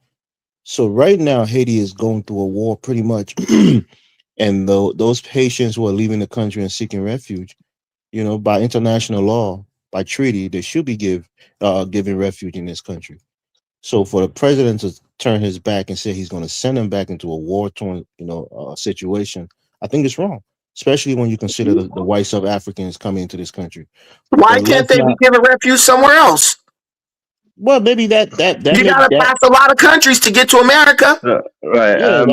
So right now, Haiti is going through a war pretty much. And those Haitians who are leaving the country and seeking refuge, by international law, by treaty, they should be giving refuge in this country. So for the president to turn his back and say he's going to send them back into a war-torn, situation, I think it's wrong, especially when you consider the white South Africans coming into this country. Why can't they be given refuge somewhere else? Well, maybe that you got to pass a lot of countries to get to America. Right. Yeah,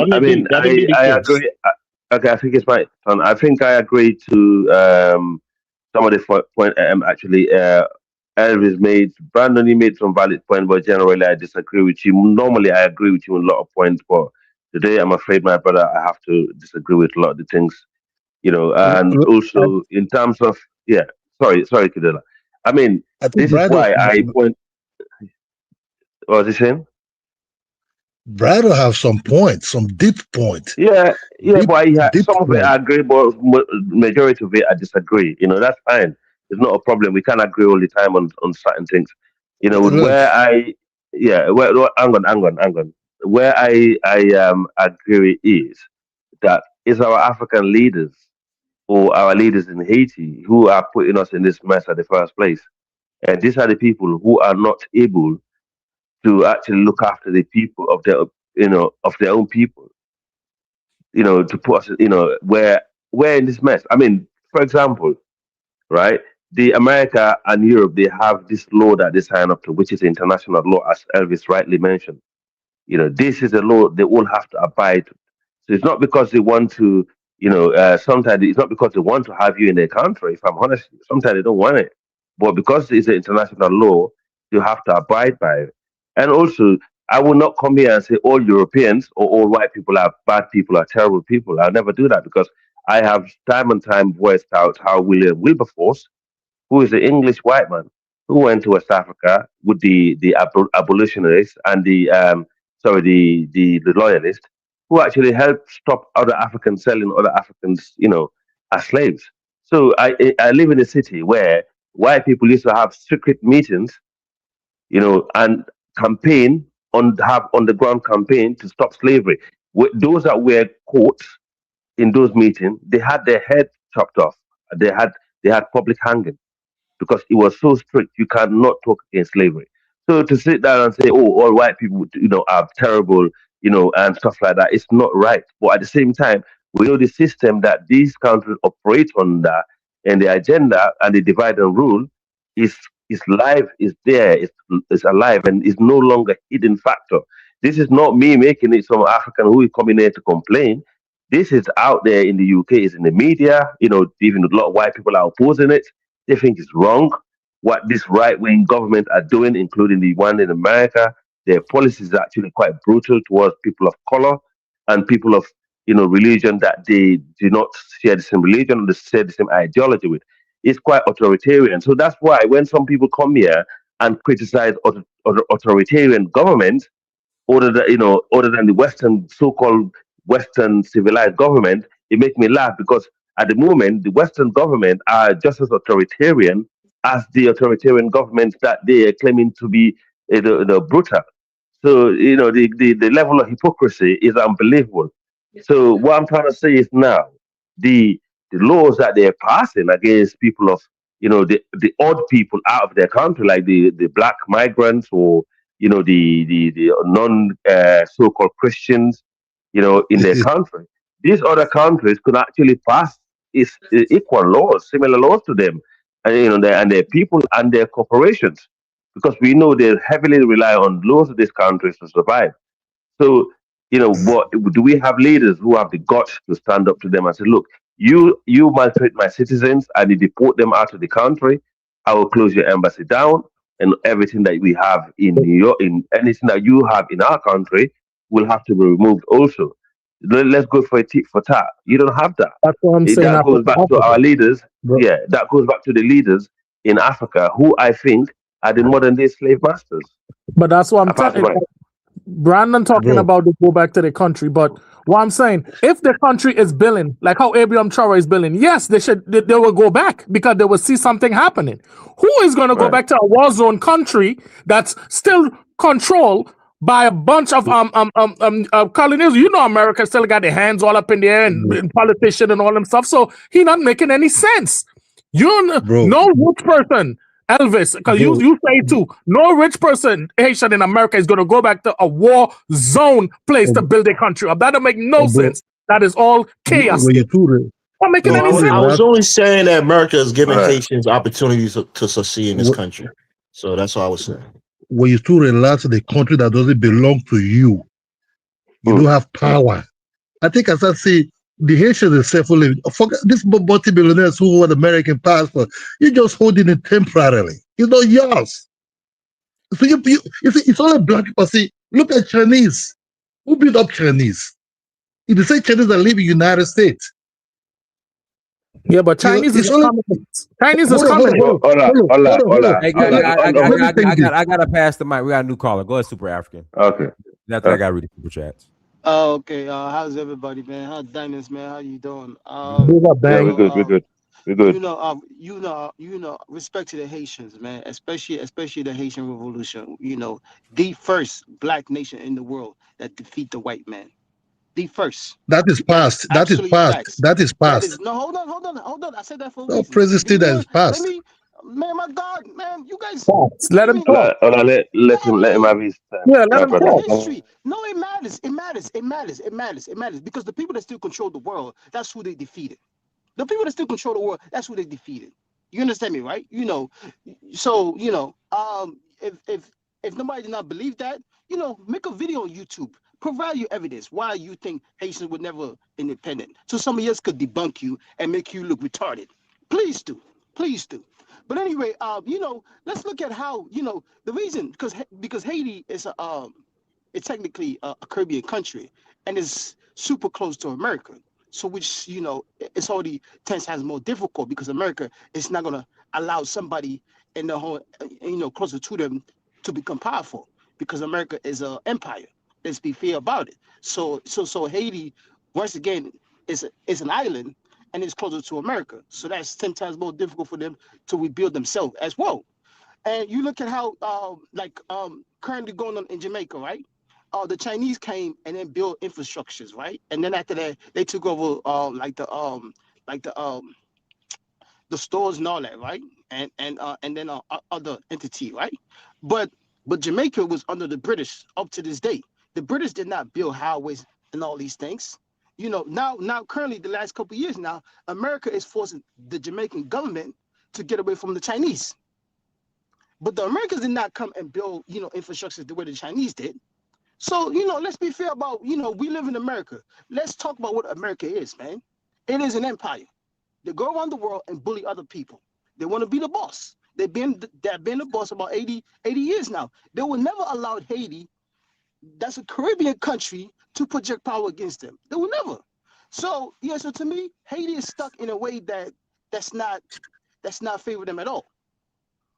I agree. Okay, I think it's my turn. I think I agree to some of the point actually Elvis made. Brandon, he made some valid point, but generally I disagree with you. Normally I agree with you on a lot of points, but today, I'm afraid, my brother, I have to disagree with a lot of the things, and also in terms of, yeah, sorry, Kidela. I mean, I think this is why I point, what was he saying? Brad have some points, some deep point. Yeah, Deep, but deep some of it point. I agree, but majority of it I disagree. That's fine. It's not a problem. We can't agree all the time on certain things. Look, Where I, yeah, hang on. Where I agree is that it's our African leaders or our leaders in Haiti who are putting us in this mess at the first place. And these are the people who are not able to actually look after the people of their own people. To put us, where we're in this mess. I mean, for example, right? The America and Europe, they have this law that they sign up to, which is international law, as Elvis rightly mentioned. This is a law they all have to abide. So it's not because they want to, sometimes it's not because they want to have you in their country. If I'm honest, sometimes they don't want it. But because it's an international law, you have to abide by it. And also, I will not come here and say all Europeans or all white people are bad people, are terrible people. I'll never do that because I have time and time voiced out how William Wilberforce, who is an English white man who went to West Africa with the abolitionists and the loyalists, who actually helped stop other Africans selling other Africans, as slaves. So I live in a city where white people used to have secret meetings, and campaign have on the ground campaign to stop slavery. Those that were caught in those meetings, they had their head chopped off. They had public hanging because it was so strict. You cannot talk against slavery. So to sit down and say, "Oh, all white people, are terrible," and stuff like that, it's not right. But at the same time, we know the system that these countries operate under and the agenda and the divide and rule is live, is there, is alive, and is no longer hidden factor. This is not me making it some African who is coming here to complain. This is out there in the UK, it's in the media, even a lot of white people are opposing it. They think it's wrong what this right wing government are doing, including the one in America. Their policies are actually quite brutal towards people of color and people of religion that they do not share the same religion or they share the same ideology with. It's quite authoritarian. So that's why when some people come here and criticize authoritarian governments, other than the Western so-called Western civilized government, it makes me laugh because at the moment the Western government are just as authoritarian as the authoritarian governments that they are claiming to be brutal. So the level of hypocrisy is unbelievable. So what I'm trying to say is now the laws that they're passing against people of the odd people out of their country, like the black migrants or the non so-called Christians, in their country. These other countries could actually pass equal laws, similar laws to them, and their people and their corporations, because we know they heavily rely on laws of these countries to survive. So, what do we have leaders who have the guts to stand up to them and say, look, you maltreat my citizens and you deport them out of the country, I will close your embassy down and everything that we have in New York, in anything that you have in our country will have to be removed also. Let's go for a tit for tat. You don't have that. That's what I'm saying. That goes back to our leaders. Bro. Yeah, that goes back to the leaders in Africa who I think are the modern day slave masters. But that's what I'm telling. Brandon talking about to go back to the country, but what I'm saying, if the country is billing like how Abraham Traore is billing, yes, they will go back because they will see something happening. Who is going to go back to a war zone country that's still controlled by a bunch of colonials? America still got their hands all up in the air and politicians and all them stuff. So he not making any sense. No rich person. Elvis, because you say too, no rich person, Haitian in America, is going to go back to a war zone place to build a country up. That don't make no sense. That is all chaos. Not making any sense. I was only saying that America is giving Haitians opportunities to succeed in this country. So that's all I was saying. When you too relax to the country that doesn't belong to you, you don't have power. I think as I say, the Haitians is self-living. Forget this multi-billionaires who hold American passport. You're just holding it temporarily. It's not yours. So it's all a black people. See, look at Chinese. Who built up Chinese? It's the same Chinese that live in the United States. Yeah, but You know, Chinese is it's only coming. Chinese is hold on, hold coming. on, Hola, hold on, hola, hold on. Hey, hola. Let me say this. I gotta pass the mic. We got a new caller. Go ahead, Super African. Okay. After I gotta read the super chats. Okay. How's everybody, man? How's Diamonds, man? How you doing? Those are Yeah, we're bang. good. We're good. We're good. Respect to the Haitians, man. Especially the Haitian Revolution. The first black nation in the world that defeat the white man. The first. That is That's past. That is absolute past. facts. That is That past. is no. Hold on. I said that for a No reason. present Give state me that one. is Let past. me, man. My God, man. You guys, Facts. Let give him me. talk. Hola, let him Hey, have his time, Yeah, let my him look at the brother. talk. history. No, it matters. It matters. It matters. It matters. It matters because the people that still control the world, that's who they defeated. The people that still control the world, that's who they defeated. You understand me, right? So if nobody did not believe that, make a video on YouTube. Provide your evidence why you think Haitians were never independent, so somebody else could debunk you and make you look retarded. Please do, please do. But anyway, let's look at how the reason because Haiti is it's technically a Caribbean country and is super close to America. So which it's already tense has more difficult because America is not gonna allow somebody in the whole closer to them to become powerful because America is an empire. Let's be fair about it. So Haiti once again is an island and it's closer to America. So that's 10 times more difficult for them to rebuild themselves as well. And you look at how currently going on in Jamaica, right? The Chinese came and then built infrastructures, right? And then after that, they took over like the stores and all that, right? And then other entity, right? But Jamaica was under the British up to this day. The British did not build highways and all these things. Now currently the last couple of years now, America is forcing the Jamaican government to get away from the Chinese. But the Americans did not come and build, infrastructure the way the Chinese did. So, let's be fair about, we live in America. Let's talk about what America is, man. It is an empire. They go around the world and bully other people. They want to be the boss. They've been the boss about 80 years now. They will never allow Haiti, that's a Caribbean country, to project power against them. They will never. So, so to me, Haiti is stuck in a way that's not favor them at all.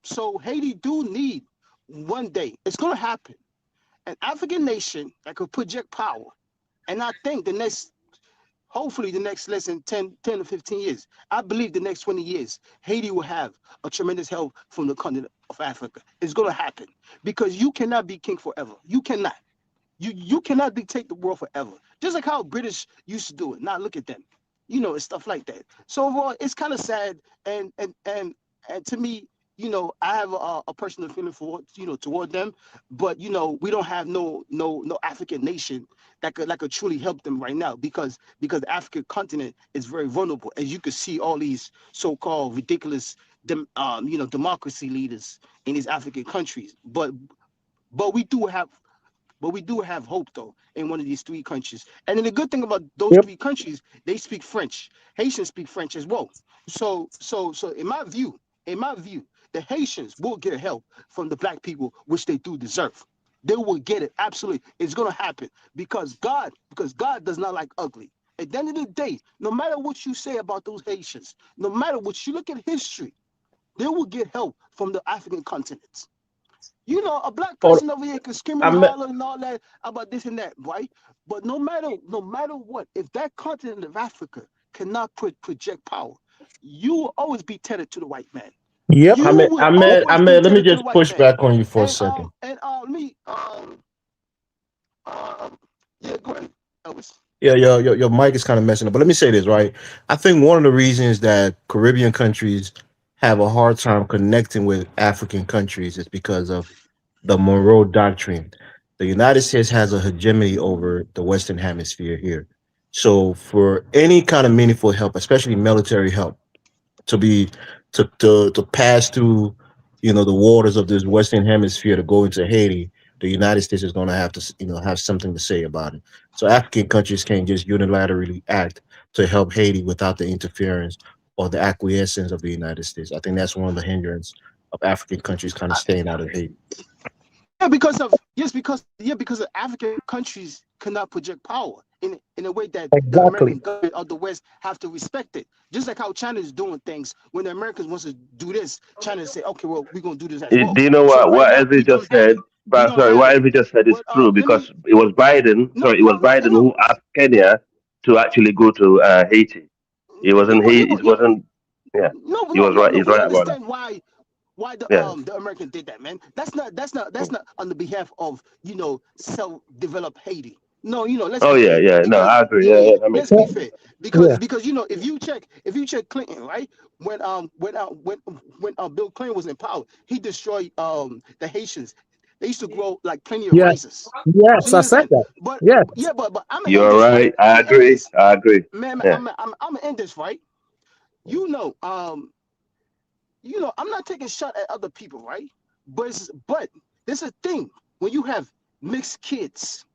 So Haiti do need one day, it's gonna happen, an African nation that could project power. And I think hopefully the next less than 10 to 15 years, I believe the next 20 years, Haiti will have a tremendous help from the continent of Africa. It's gonna happen because you cannot be king forever. You cannot. You cannot dictate the world forever. Just like how British used to do it. Now look at them. And stuff like that. So overall, it's kind of sad and to me, I have a personal feeling for toward them, but we don't have no African nation that could truly help them right now because the African continent is very vulnerable, as you can see all these so-called ridiculous democracy leaders in these African countries, but we do have hope though in one of these three countries. And then the good thing about those three countries, they speak French. Haitians speak French as well. So in my view, the Haitians will get help from the black people, which they do deserve. They will get it. Absolutely. It's gonna happen because God does not like ugly. At the end of the day, no matter what you say about those Haitians, no matter what you look at history, they will get help from the African continents. A black person over here can scream and holler and all that about this and that, right? But no matter what, if that continent of Africa cannot project power, you will always be tethered to the white man. Yep. You will Ahmed, always be let me tethered to the just white push man. back on you for a And second. yeah, go ahead, Elvis. Yeah, your mic is kind of messing up. But let me say this, right? I think one of the reasons that Caribbean countries have a hard time connecting with African countries is because of the Monroe Doctrine. The United States has a hegemony over the Western Hemisphere here. So for any kind of meaningful help, especially military help, to be to pass through, the waters of this Western Hemisphere to go into Haiti, the United States is going to have to, have something to say about it. So African countries can't just unilaterally act to help Haiti without the interference or the acquiescence of the United States. I think that's one of the hindrance of African countries kind of staying out of Haiti. because of African countries cannot project power in a way that the Exactly. American government of the West have to respect it. Just like how China is doing things. When the Americans wants to do this, China say, okay, well, we're gonna do this as well. Do you know So what? right What now Ezra we don't just have said? it. We But don't sorry, have what it. Ezra just said is But true let me because it was Biden. no Sorry, it was no no Biden no who asked Kenya to actually go to Haiti. It wasn't no he. yeah, It wasn't. Yeah, he was right. no. He's We right about that. understand why Yeah. the American did that, man. That's not on the behalf of self-developed Haiti. No, let's Oh be yeah, fair. yeah. No, Because I agree. Yeah, yeah, that makes let's be sense. fair. Yeah. Because if you check Clinton, right? When Bill Clinton was in power, he destroyed the Haitians. They used to grow like plenty of Yeah. rices. So Yes, you I said understand? that. But Yes. yeah, but I'm gonna end You're this, right? right. I'm I gonna end agree. this. I agree. Man, Yeah. I'm gonna end this, right? I'm not taking shot at other people, right? But there's a thing when you have mixed kids,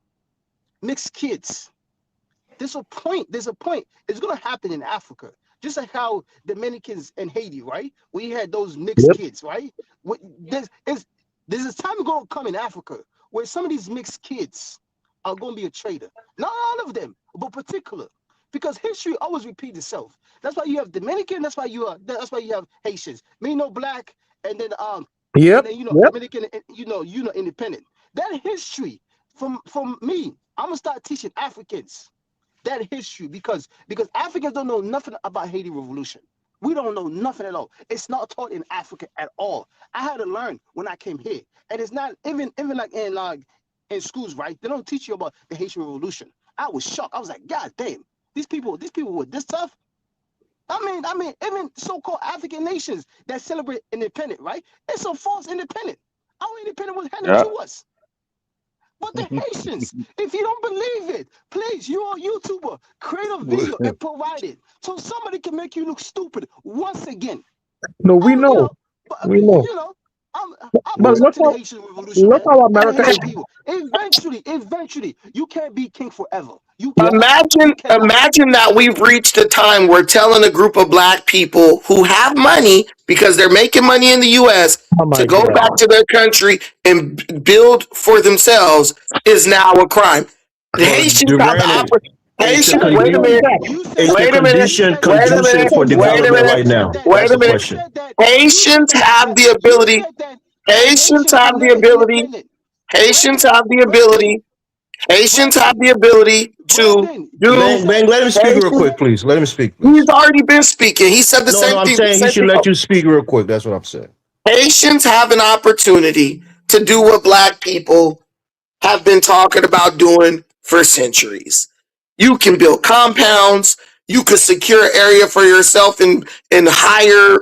there's a point. It's gonna happen in Africa, just like how Dominicans and Haiti, right? We had those mixed Yep. kids, right? There's a time gonna come in Africa where some of these mixed kids are gonna be a traitor. Not all of them, but particular. Because history always repeats itself. That's why you have Dominican. That's why you have Haitians. Me no black, and then Yep. Yep. Dominican, and independent. That history from me, I'm gonna start teaching Africans that history because Africans don't know nothing about Haiti Revolution. We don't know nothing at all. It's not taught in Africa at all. I had to learn when I came here, and it's not even like in schools, right? They don't teach you about the Haitian Revolution. I was shocked. I was like, God damn, these people were this tough. I mean, even so-called African nations that celebrate independence, right? It's a false independence. Our independence was handed Yeah. to us. But the Haitians, if you don't believe it, please, you're a YouTuber, create a video and provide it so somebody can make you look stupid once again. No, we know. We know. I But belong to the Haitian Revolution, look man. how I'm a America Haitian is. people. Eventually, you can't be king forever. You cannot. Imagine that we've reached a time where telling a group of black people who have money because they're making money in the US Oh to my go God. back to their country and build for themselves is now a crime. The But Haitians have the Granny, is the Haitians, Wait, wait a who condition is minute, that? is the wait a minute, You condition said wait a that. conducive minute, for wait a development minute, right now? wait That's a the minute. You question. said that. You Haitians said have that. the You ability, said that. Haitians Haitians are have the never ability, independent. Haitians Brandon, have the Brandon, ability, Haitians have Brandon, the ability to Brandon. You do, Bang, said. bang. Let him speak real You Haitians, quick, said. please. Let him speak, he's please. already been speaking. He said the No, no, same I'm thing. saying he should let you speak real quick. That's what I'm saying. Haitians have an opportunity to do what black people have been talking about doing for centuries. You can build compounds. You could secure an area for yourself and hire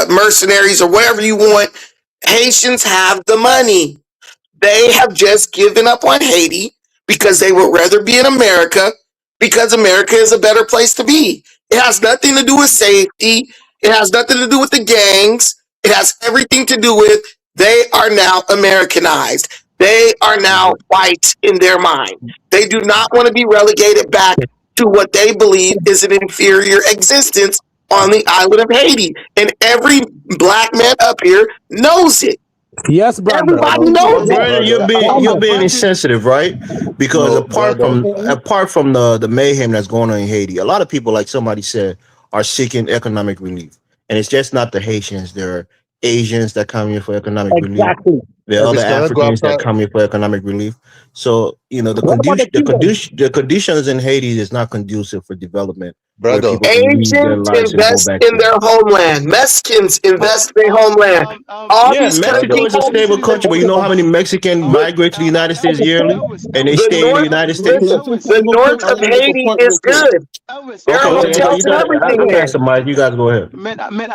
mercenaries or whatever you want. Haitians have the money. They have just given up on Haiti because they would rather be in America because America is a better place to be. It has nothing to do with safety. It has nothing to do with the gangs. It has everything to do with they are now Americanized. They are now white in their mind. They do not want to be relegated back to what they believe is an inferior existence on the island of Haiti. And every black man up here knows it. Yes, brother. Everybody Brother, knows it. Brandon, you're Brother. being insensitive, right? Because No, brother. apart from the mayhem that's going on in Haiti, a lot of people, like somebody said, are seeking economic relief, and it's just not the Haitians. There are Asians that come here for economic relief. Exactly. There are other Elvis, can I go Africans that after come here for economic relief. So the What about the Cubans? conditions in Haiti is not conducive for development, where brother? people can leave their Asians lives and go invest back in there. their homeland. Mexicans invest Um, in their um, homeland. um, um, All Yeah, these Elvis, Mexico countries, is a let me say stable this real country, but quick. you know how many Mexicans migrate to the United States yearly, and they the stay in the north, United listen, States? Elvis, the north of Haiti is good. There Okay, are okay, okay. hotels You and got it. everything Let me there. pass the mic. You guys go ahead.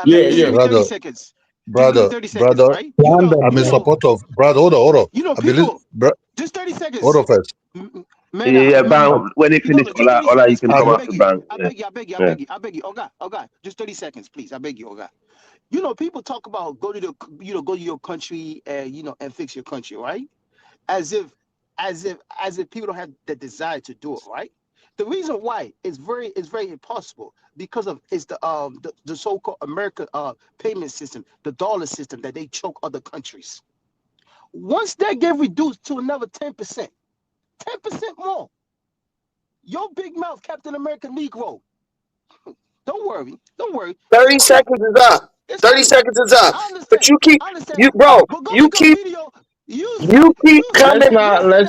Yeah, just give yeah. me 30 Brother, seconds. Just give me brother, 30 seconds, brother. right? London, I'm in man. support of brother. Hold on. I believe, People, just 30 hold seconds. on first. Yeah, Bang. When they finish, Just 30 Ola, you seconds, can please. come I I'm, beg after you. Bang. I Yeah, beg you. I beg you. I yeah. beg you. I beg you. Oga, just 30 seconds, please. I beg you, Oga. People talk about go to your country and and fix your country, right? As if people don't have the desire to do it, right? The reason why it's very impossible because of it's the so-called American payment system, the dollar system that they choke other countries. once that get reduced to another 10%, 10% more, your big mouth Captain America Negro, don't worry, 30 seconds is up. It's 30 coming. seconds is up. I But understand. you keep, I understand. you bro, But go you make a keep, video. you keep Let's coming.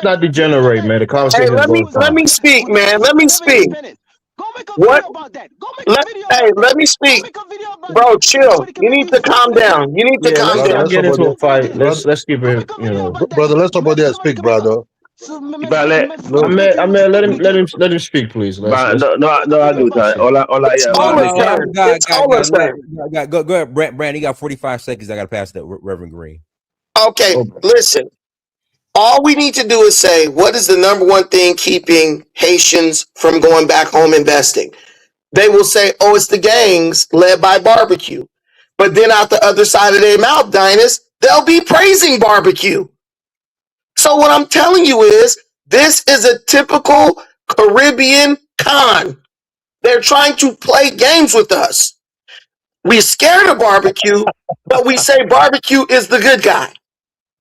not degenerate, man. The Hey, conversation is going let fine. me speak, With the man. Haitians Let me were never speak. independent. Go make a What? video about that. Go make a video Hey, about that. let me Go speak. make a video about Bro, that. So chill. everybody can You make need you to see calm what it is. down. You need to Yeah, calm let's Brother, down. not let get into somebody, a fight. brother, Let's keep Go it. make a video about that. brother, let somebody else Everybody speak, can make a. brother. So But let, so I make mean, it let him speak, please. but Let's no, I agree with that. All I It's hear about Ola's this. No, turn. God, It's God, Ola's God, turn. go ahead, Brand. You got 45 seconds. I got to pass that, Reverend Green. Okay, listen. All we need to do is say, what is the number one thing keeping Haitians from going back home investing? They will say, oh, it's the gangs led by barbecue. But then out the other side of their mouth, Dinus, they'll be praising barbecue. So what I'm telling you is, this is a typical Caribbean con. They're trying to play games with us. We're scared of barbecue, but we say barbecue is the good guy.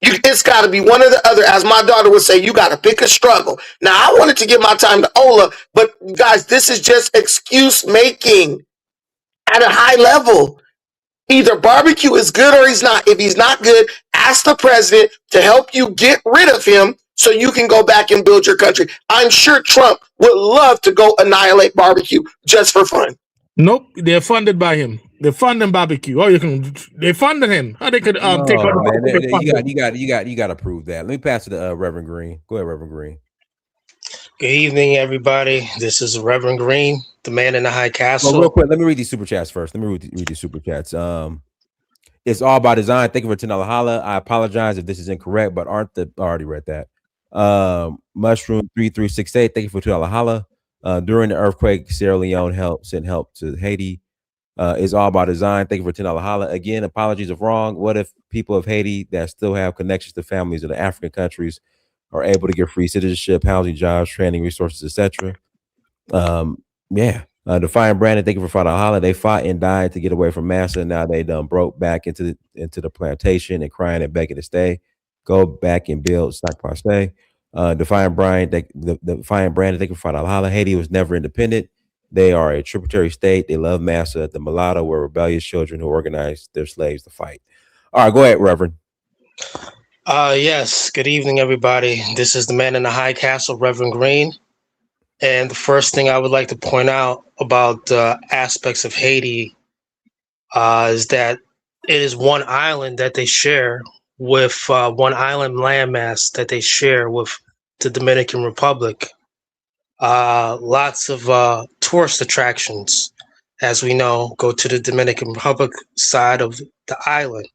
It's got to be one or the other. As my daughter would say, you got to pick a struggle. Now, I wanted to give my time to Ola, but guys, this is just excuse making at a high level. Either barbecue is good or he's not. If he's not good, ask the president to help you get rid of him so you can go back and build your country. I'm sure Trump would love to go annihilate barbecue just for fun. Nope, they're funded by him. They fund him barbecue. Oh, they funded him. How they could take No, on man, the funding. you got to prove that. Let me pass it to Reverend Green. Go ahead, Reverend Green. Good evening, everybody. This is Reverend Green, the man in the high Well, real castle. quick, let me read these super chats first. Let me read these super chats. It's all by design. Thank you for $10 holla. I apologize if this is incorrect, but I already read that. Mushroom 3368. Thank you for $2 holla. During the earthquake, Sierra Leone sent help to Haiti. It's all by design. Thank you for $10 holla. Again, apologies if wrong. What if people of Haiti that still have connections to families in the African countries are able to get free citizenship, housing, jobs, training, resources, etc.? Yeah. Defiant Brandon, thank you for $5 holla. They fought and died to get away from Massa. Now they done broke back into the plantation and crying and begging to stay. Go back and build Stock Passe. Defiant Brandon, thank you for $5 holla. Haiti was never independent. They are a tributary state. They love Massa. The mulatto were rebellious children who organized their slaves to fight. All right, go ahead, Reverend. Yes, good evening, everybody. This is the man in the high castle, Reverend Green. And the first thing I would like to point out about aspects of Haiti is that it is one island that they share with one island landmass that they share with the Dominican Republic. Lots of tourist attractions, as we know, go to the Dominican Republic side of the island.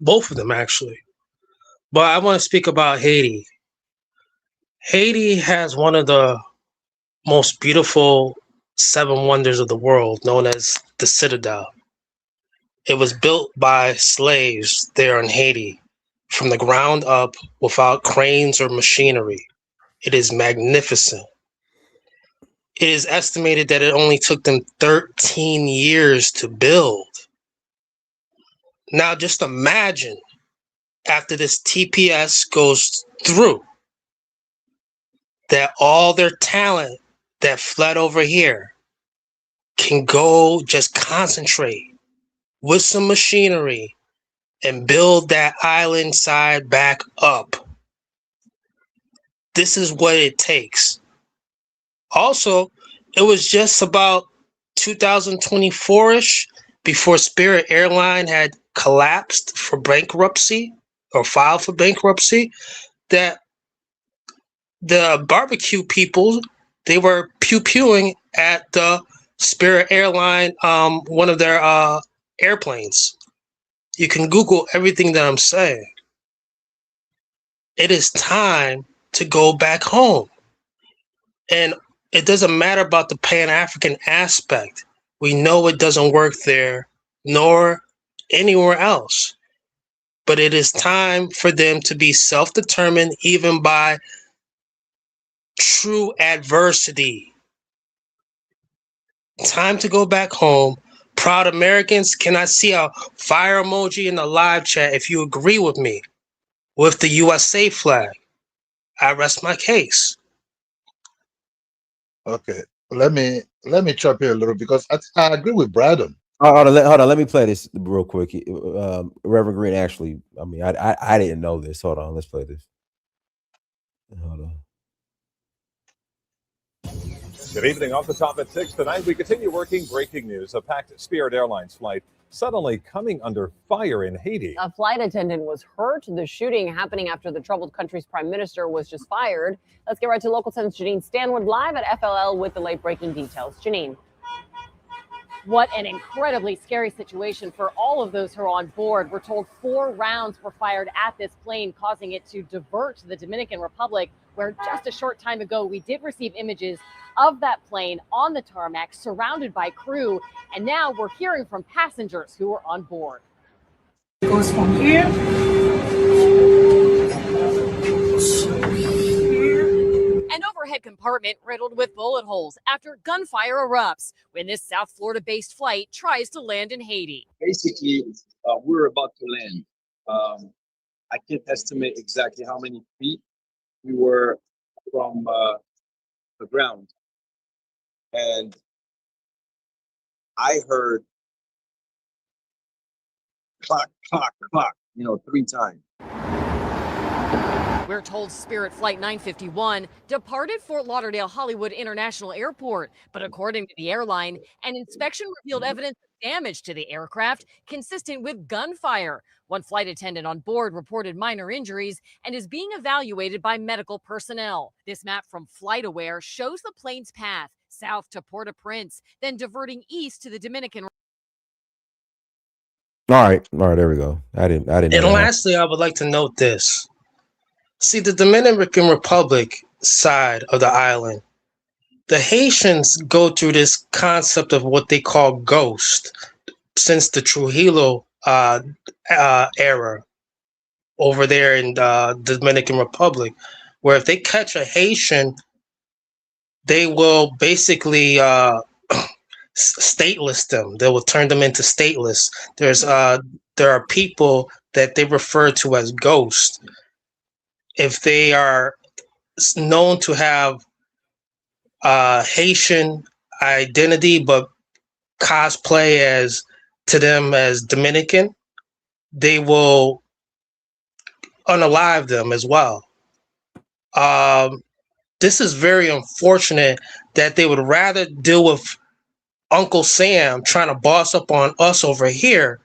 Both of them, actually. But I want to speak about Haiti. Haiti has one of the most beautiful seven wonders of the world, known as the Citadel. It was built by slaves there in Haiti from the ground up without cranes or machinery. It is magnificent. It is estimated that it only took them 13 years to build. Now, just imagine after this TPS goes through, that all their talent that fled over here can go just concentrate with some machinery and build that island side back up. This is what it takes. Also, it was just about 2024-ish before Spirit Airline had collapsed for bankruptcy or filed for bankruptcy that the barbecue people, they were pew-pewing at the Spirit Airline, one of their airplanes. You can Google everything that I'm saying. It is time to go back home. And it doesn't matter about the Pan-African aspect. We know it doesn't work there, nor anywhere else. But it is time for them to be self-determined, even by true adversity. Time to go back home. Proud Americans, can I see a fire emoji in the live chat if you agree with me? with the USA flag. I rest my case. Okay, let me chop here a little because I agree with Braden. Hold on. Let me play this real quick. Reverend Green, actually, I mean, I didn't know this. Hold on, let's play this. Hold on. Good evening. Off the top at 6 tonight, we continue working breaking news. A packed Spirit Airlines flight suddenly coming under fire in Haiti. A flight attendant was hurt. The shooting happening after the troubled country's prime minister was just fired. Let's get right to Local 10's Janine Stanwood live at FLL with the late breaking details. Janine. What an incredibly scary situation for all of those who are on board. We're told 4 rounds were fired at this plane, causing it to divert to the Dominican Republic, where just a short time ago we did receive images of that plane on the tarmac surrounded by crew. And now we're hearing from passengers who were on board. It goes from here. An overhead compartment riddled with bullet holes after gunfire erupts when this South Florida-based flight tries to land in Haiti. Basically, we're about to land. I can't estimate exactly how many feet we were from the ground. And I heard clock, clock, clock, 3 times. We're told Spirit Flight 951 departed Fort Lauderdale Hollywood International Airport, but according to the airline, an inspection revealed evidence of damage to the aircraft consistent with gunfire. One flight attendant on board reported minor injuries and is being evaluated by medical personnel. This map from FlightAware shows the plane's path south to Port-au-Prince, then diverting east to the Dominican. All right, there we go. I didn't. And know that. lastly, I would like to note this. See, the Dominican Republic side of the island, the Haitians go through this concept of what they call ghost since the Trujillo era over there in the Dominican Republic, where if they catch a Haitian, they will basically stateless them. They will turn them into stateless. There are people that they refer to as ghosts. If they are known to have Haitian identity but cosplay as to them as Dominican, they will unalive them as well. This is very unfortunate that they would rather deal with Uncle Sam trying to boss up on us over here,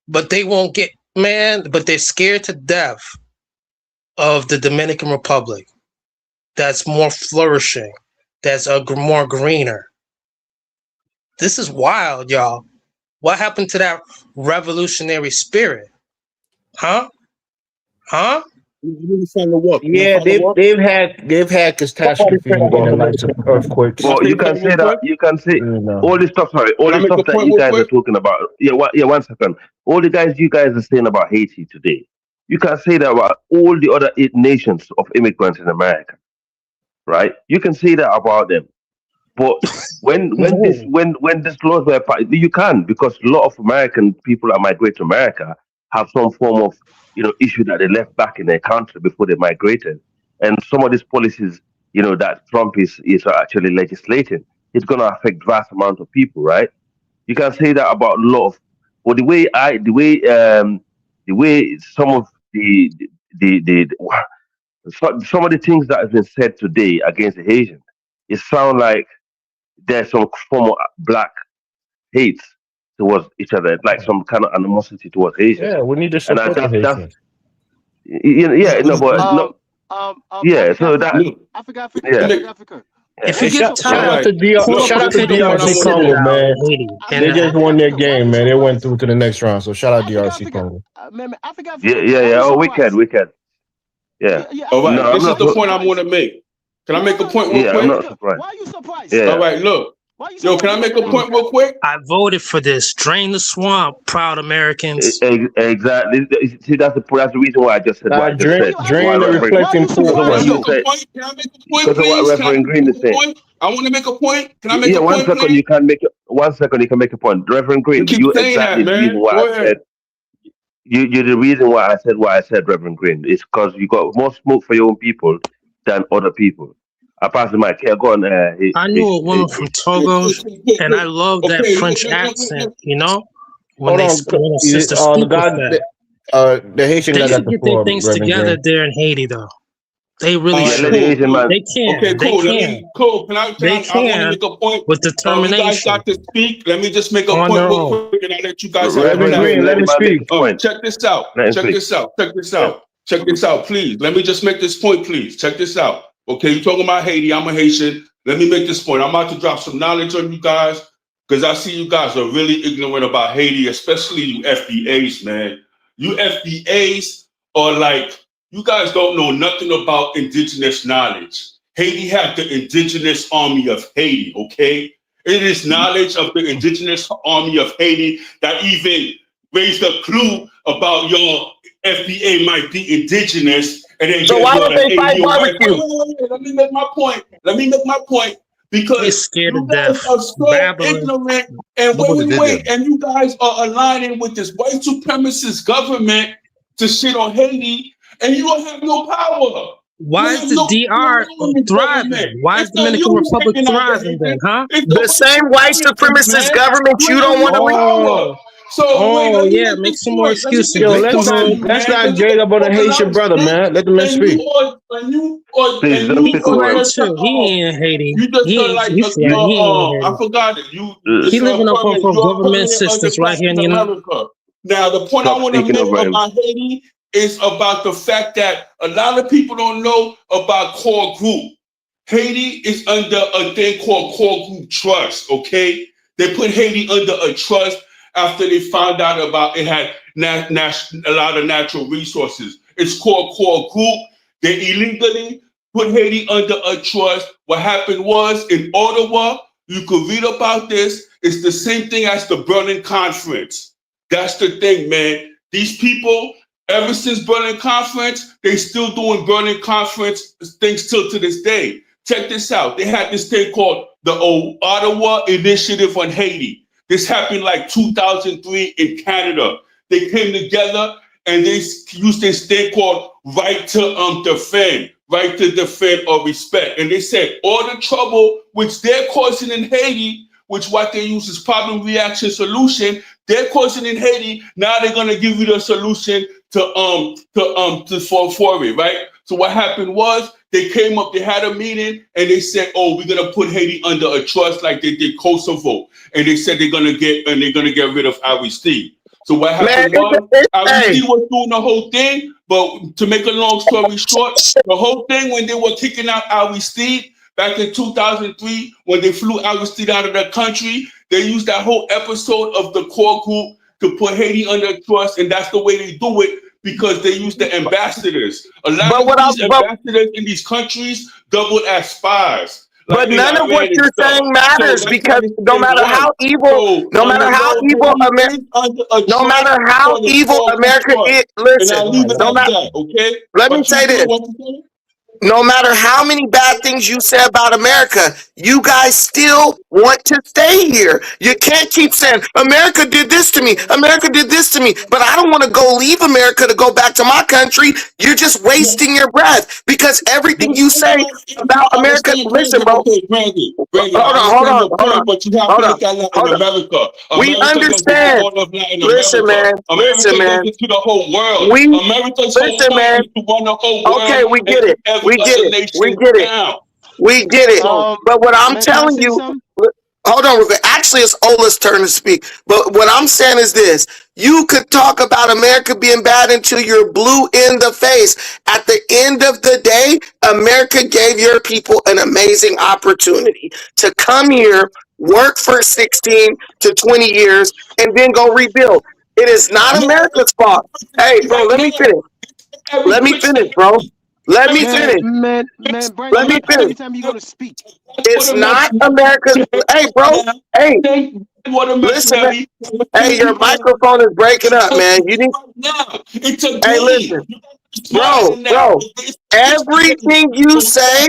but they won't get, but they're scared to death of the Dominican Republic. That's more flourishing. That's more greener. This is wild, y'all. What happened to that revolutionary spirit? Huh? Yeah, they've had catastrophes and like some earthquakes. Well, you can say that. You can say all this stuff. Sorry, all this stuff that you guys are talking about. Yeah, 1 second. All the guys you guys are saying about Haiti today, you can say that about all the other 8 nations of immigrants in America, right? You can say that about them. But when this laws were passed, you can, because a lot of American people that migrate to America have some form of issue that they left back in their country before they migrated, and some of these policies that Trump is actually legislating, it's going to affect vast amount of people, right? You can say that about a lot of, but the way some of some of the things that have been said today against the Haitians, it sounds like there's some form of black hate towards each other, like some kind of animosity towards Haitians. Yeah, we need to support the Haitians. So that Africa. If you get shout out to DRC Congo, man. They just won their game, man. They went through to the next round. So shout out DRC Congo. Oh, wicked. Yeah. All right. This is the point I want to make. Can I make a point real quick? I'm not surprised. Why are you surprised? Yeah. All right, look. Yo, can I make a point real quick? I voted for this. Drain the swamp, proud Americans. Exactly. See, that's the reason why I just said what I just said. Drain the reflecting pool. Can I make a point, please? Reverend Green is saying. I want to make a point. Can I make a point, 1 second, please? you can make 1 second, you can make a point. Reverend Green, You keep saying that, man. the reason why I said. you're the reason why I said Reverend Green. It's because you got more smoke for your own people than other people. I pass the mic. Here, go on. I knew a woman from Togo, and I love that French accent. You know, when Hold they on, when a sister the speak with guy, that. the Haitian They guy got should the get their floor, things Reverend together Green. there in Haiti, though. They really All right, let the should. Asian man. They can. Okay, They cool. Let can. me cool. Can They I want to can make a point. with You guys determination got to speak. Let me just make a on point their real own. quick, and I'll let you guys have the Reverend Reverend platform. Green, Green, let let him him make speak. his point. Check this out. Let him Check speak. this out. Check this Yeah. out. Check this out, please. Let me just make this point, please. Check this out. Okay, you're talking about Haiti. I'm a Haitian. Let me make this point. I'm about to drop some knowledge on you guys because I see you guys are really ignorant about Haiti, especially you FBAs, man. You FBAs are like, you guys don't know nothing about indigenous knowledge. Haiti had the indigenous army of Haiti, okay? It is knowledge of the indigenous army of Haiti that even raised a clue about your FBA might be indigenous, and then So guess why what? don't An they fight 80-year white barbecue? wait. Let me make my point. Let me make my point. They Because scared to you guys death, are so babbling. ignorant, and Nobody did wait, that. and you guys are aligning with this white supremacist government to shit on Haiti, and you don't have no power. Why You is have the no power DR in this government. thriving? Why is It's not Dominican you Republic taking out the thriving then, Haitians. huh? It's The the same white white supremacists, supremacist man. government You you have don't want to no read. power. Oh, So wait, let me yeah, make make this some more point. Let me excuses. make Yo, this Make some point to more. you, let's man. not Because you jade up on the don't allow Haitian to brother, speak, man. Let the man and speak. Please don't He speak over him. fled too. He ain't in Haiti. you just He fled. He ain't in I Haiti. forgot it. You Uh, He it's living up off permanent. of You are government permanent assistance right underclass here in in the United. America. Now the point I Stop want to speaking make over him. about Haiti is about the fact that a lot of people don't know about core group. Haiti is under a thing called core group trust. Okay, they put Haiti under a trust after they found out about it had a lot of natural resources. It's called core group. They illegally put Haiti under a trust. What happened was in Ottawa, you could read about this. It's the same thing as the Berlin Conference. That's the thing, man. These people, ever since Berlin Conference, they still doing Berlin Conference things till to this day. Check this out. They had this thing called the Ottawa Initiative on Haiti. This happened like 2003 in Canada. They came together and they used this thing called right to defend or respect. And they said all the trouble which they're causing in Haiti, which what they use is problem reaction solution, they're causing in Haiti. Now they're gonna give you the solution for it, right? So what happened was they came up, they had a meeting, and they said, "Oh, we're gonna put Haiti under a trust like they did Kosovo," and they said they're gonna get rid of Aristide. So what Man, happened was hey, Aristide was doing the whole thing, but to make a long story short, the whole thing when they were kicking out Aristide back in 2003, when they flew Aristide out of the country, they used that whole episode of the core group to put Haiti under trust, and that's the way they do it because they use the ambassadors. A lot of these ambassadors in these countries doubled as spies, like but in none of what Iran and you're stuff. saying So matters that's how because this thing runs. So no on matter the how low, evil Haiti is under a no trust matter how called the evil core group America trust, is, and listen, I'll leave it no at matter, that. Okay, let me but you say this. good? What you saying? No matter how many bad things you say about America, you guys still want to stay here. You can't keep saying, America did this to me, America did this to me, but I don't want to go leave America to go back to my country. You're just wasting your breath because everything you say about I America, understand, listen, Brandon. bro. Okay, Brandon, I Hold understand on, your point, but you have to look at Latin hold on. America. We America doesn't do understand. all of Latin Listen, America. man. Listen, America does man. it to the whole world. We America's whole listen, point man. is to run the whole Okay, world we and get it. keep every We get other it. We nation get it. down. We get it. So But what I'm Man, can I telling say you, something? hold on, real quick. Actually, it's Ola's turn to speak. But what I'm saying is this: you could talk about America being bad until you're blue in the face. At the end of the day, America gave your people an amazing opportunity to come here, work for 16 to 20 years, and then go rebuild. It is not America's fault. Hey, bro, right let me now, finish. every Let me bricks finish, bro. Let me Man, finish. man, man, Brandon, Let you me got finish. plenty time you're gonna speak. It's not America's. Hey, bro. Hey, what a listen, man. mercenary. Hey, your microphone is breaking up, man. You need. Now it's a Hey, game. listen, You gotta be smarter bro, than that. bro. Everything you say,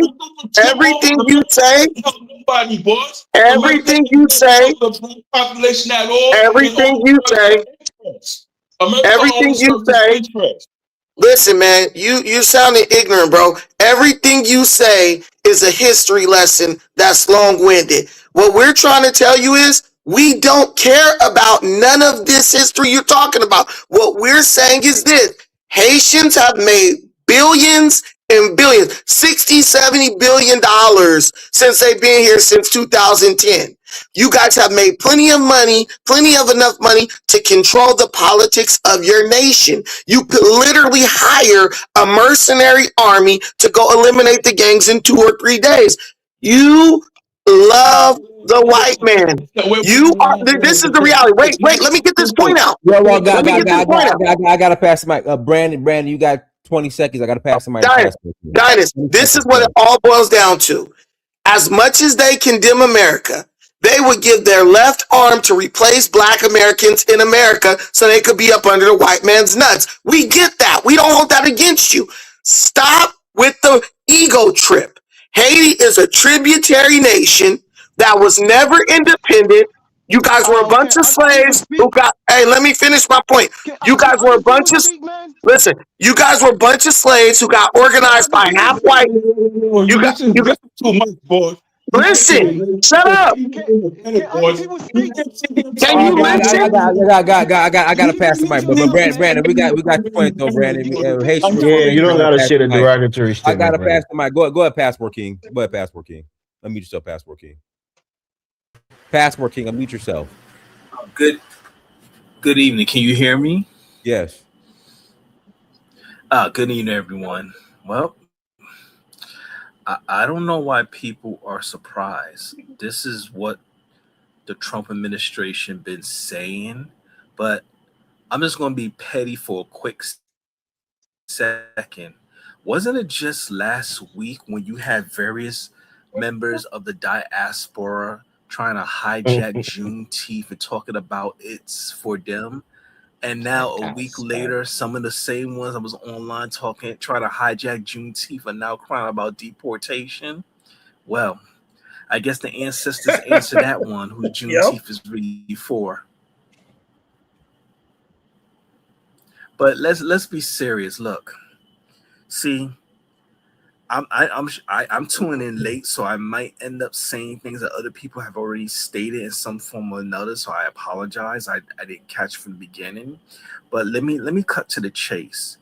everything you say, Help nobody, boss. America everything ain't you gonna say, help the black population at all. It everything only you serves say. their interests. America Everything only you serves its say, interest. listen, man, you sounding ignorant, bro. Everything you say is a history lesson that's long-winded. What we're trying to tell you is we don't care about none of this history you're talking about. What we're saying is this: Haitians have made billions and billions, 60, 70 billion dollars since they've been here since 2010. You guys have made plenty of money, plenty of enough money to control the politics of your nation. You could literally hire a mercenary army to go eliminate the gangs in 2 or 3 days. You love the white man. You are. This is the reality. Wait. Let me get this point out. Well, Let me get this point out. I gotta pass the mic. Brandon, you got 20 seconds. I gotta pass the mic to Pastor. This is what it all boils down to. As much as they condemn America, they would give their left arm to replace black Americans in America so they could be up under the white man's nuts. We get that. We don't hold that against you. Stop with the ego trip. Haiti is a tributary nation that was never independent. You guys were a bunch of slaves who got, hey, let me finish my point. You guys were a bunch of, listen, you guys were a bunch of slaves who got organized by half white. You got too much, boy. Listen, shut up. Can you listen? I gotta pass the mic, but Brandon, we got the point though, Brandon. Haitian, Yeah, you don't gotta say the derogatory I statement. gotta pass the mic. Go ahead, Passport King. Go ahead, Passport King. Unmute yourself, Passport King. Passport King, unmute yourself. Good evening. Can you hear me? Yes. Good evening, everyone. Well, I don't know why people are surprised. This is what the Trump administration been saying, but I'm just going to be petty for a quick second. Wasn't it just last week when you had various members of the diaspora trying to hijack Juneteenth and talking about it's for them? And now a week later, some of the same ones I was online trying to hijack Juneteenth are now crying about deportation. Well, I guess the ancestors answer that one, who Juneteenth is really for. But let's be serious. Look, see, I'm tuning in late, so I might end up saying things that other people have already stated in some form or another. So I apologize. I didn't catch from the beginning, but let me cut to the chase.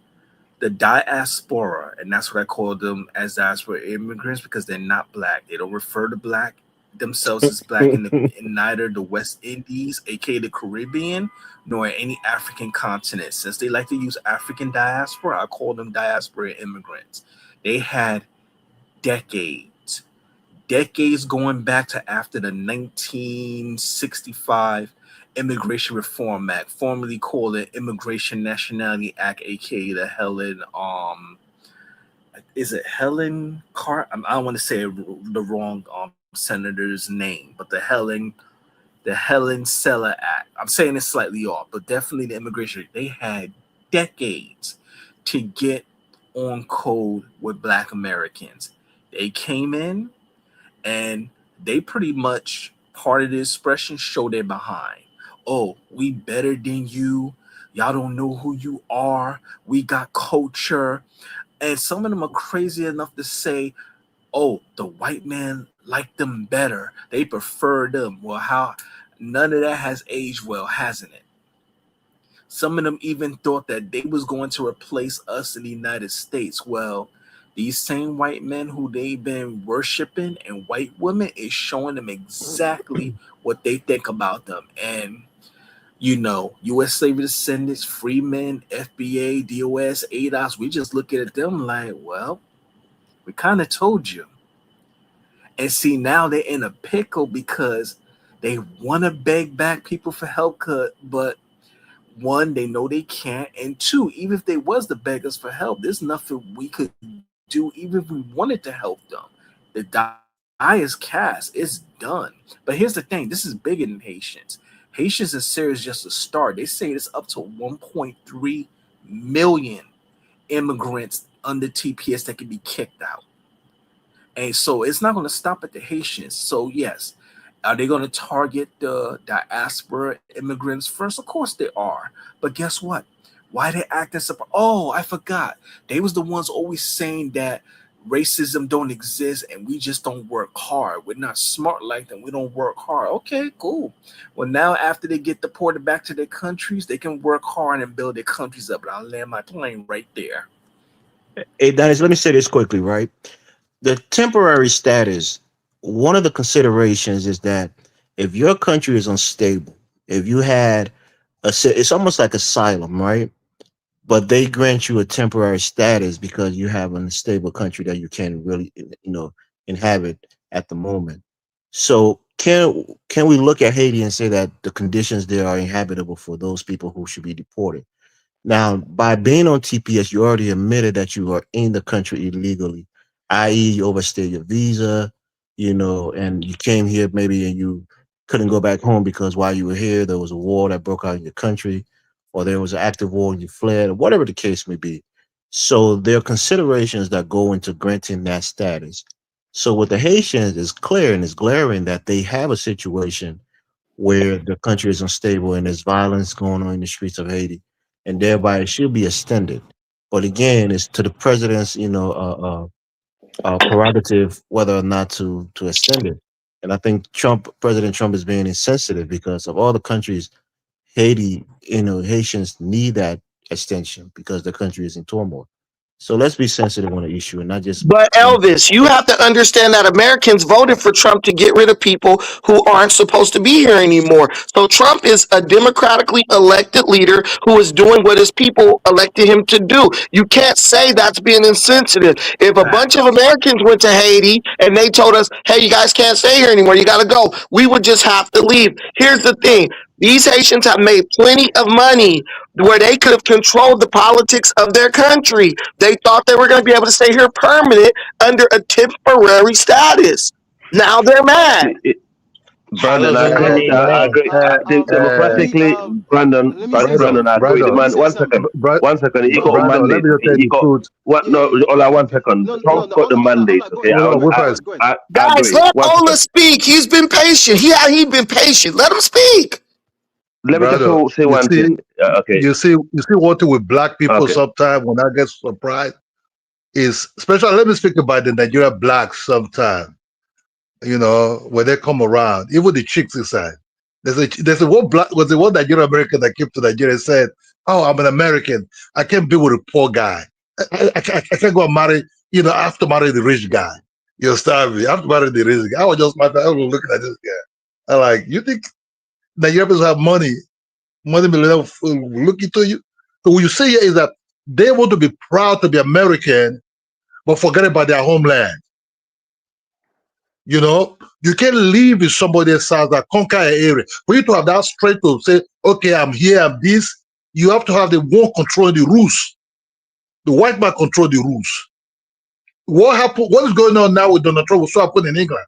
The diaspora, and that's what I call them, as diaspora immigrants, because they're not black. They don't refer to black themselves as black in neither the West Indies, aka the Caribbean, nor any African continent. Since they like to use African diaspora, I call them diaspora immigrants. They had decades going back to after the 1965 Immigration Reform Act, formerly called the Immigration Nationality Act, aka the Helen is it Helen Carter? I don't want to say the wrong senator's name, but the Helen Seller Act. I'm saying it slightly off, but definitely the immigration. They had decades to get on code with Black Americans. They came in and they pretty much, part of the expression, show their behind. Oh, we better than you. Y'all don't know who you are. We got culture. And some of them are crazy enough to say, oh, the white man liked them better. They prefer them. Well, how? None of that has aged well, hasn't it? Some of them even thought that they was going to replace us in the United States. Well, these same white men who they've been worshiping and white women is showing them exactly what they think about them. And, you know, U.S. slavery descendants, freemen, FBA, DOS, ADOS, we just look at them like, well, we kind of told you. And see, now they're in a pickle because they want to beg back people for help, but one, they know they can't, and two, even if they was to beg us for help, there's nothing we could do even if we wanted to help them. The die is cast, it's done. But here's the thing, this is bigger than Haitians. Haitians in Syria is just a start. They say it's up to 1.3 million immigrants under TPS that can be kicked out. And so it's not going to stop at the Haitians. So yes, Are they going to target the diaspora immigrants first? Of course they are. But guess what? Why they acting surprised? Oh, I forgot. They was the ones always saying that racism don't exist and we just don't work hard. We're not smart like them. We don't work hard. Okay, cool. Well, now after they get deported back to their countries, they can work hard and build their countries up. But I'll land my plane right there. Hey, Dennis, let me say this quickly, right? The temporary status, one of the considerations is that if your country is unstable, if you had it's almost like asylum, right? But they grant you a temporary status because you have an unstable country that you can't really, inhabit at the moment. So can we look at Haiti and say that the conditions there are inhabitable for those people who should be deported? Now, by being on TPS, you already admitted that you are in the country illegally, i.e., you overstayed your visa, and you came here maybe and you couldn't go back home because while you were here, there was a war that broke out in your country, or there was an active war and you fled, or whatever the case may be. So there are considerations that go into granting that status. So with the Haitians, it's clear and it's glaring that they have a situation where the country is unstable and there's violence going on in the streets of Haiti, and thereby it should be extended. But again, it's to the president's, prerogative whether or not to extend it. And I think President Trump is being insensitive because of all the countries, Haiti, Haitians need that extension because the country is in turmoil. So let's be sensitive on the issue and not just. But Elvis, you have to understand that Americans voted for Trump to get rid of people who aren't supposed to be here anymore. So Trump is a democratically elected leader who is doing what his people elected him to do. You can't say that's being insensitive. If a bunch of Americans went to Haiti and they told us, hey, you guys can't stay here anymore, you got to go, we would just have to leave. Here's the thing. These Haitians have made plenty of money where they could have controlled the politics of their country. They thought they were going to be able to stay here permanent under a temporary status. Now they're mad. Brandon, I agree. Democratically, Brandon, I agree. Man, 1 second. 1 second. He got a mandate. He got what? No, Ola, 1 second. Trump got the mandate. Okay, I guys, agree. let Ola speak. He's been patient. He's been patient. Let him speak. Let me just say one thing. Okay. You see what with black people sometimes when I get surprised is, especially let me speak about the Nigeria blacks sometimes. When they come around, even the chicks inside. There's a one black was the one Nigerian American that came to Nigeria and said, "Oh, I'm an American. I can't be with a poor guy. I can't go and marry. I have to marry the rich guy. You understand me? I have to marry the rich guy." I was looking at this guy. I'm like, you think Nigerians have money millionaires looking to you? So what you say here is that they want to be proud to be American, but forget about their homeland. You can't live in somebody else's house that conquer an area. For you to have that strength to say, okay, I'm here, I'm this, you have to have the one controlling the rules. The white man control the rules. What happened? What is going on now with Donald Trump? What's happening in England?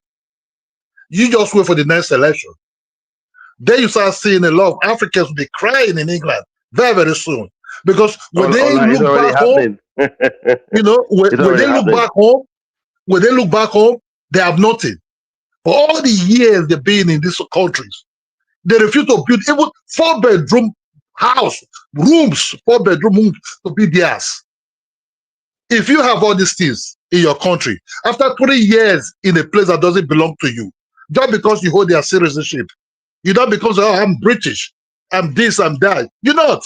You just wait for the next election. Then you start seeing a lot of Africans will be crying in England very, very soon. Because when they look back home, when they look back home, they have nothing. For all the years they've been in these countries, they refuse to build even 4-bedroom house, rooms, 4-bedroom rooms to be theirs. If you have all these things in your country, after 3 years in a place that doesn't belong to you, just because you hold their citizenship, you're not because, oh, I'm British, I'm this, I'm that. You're not.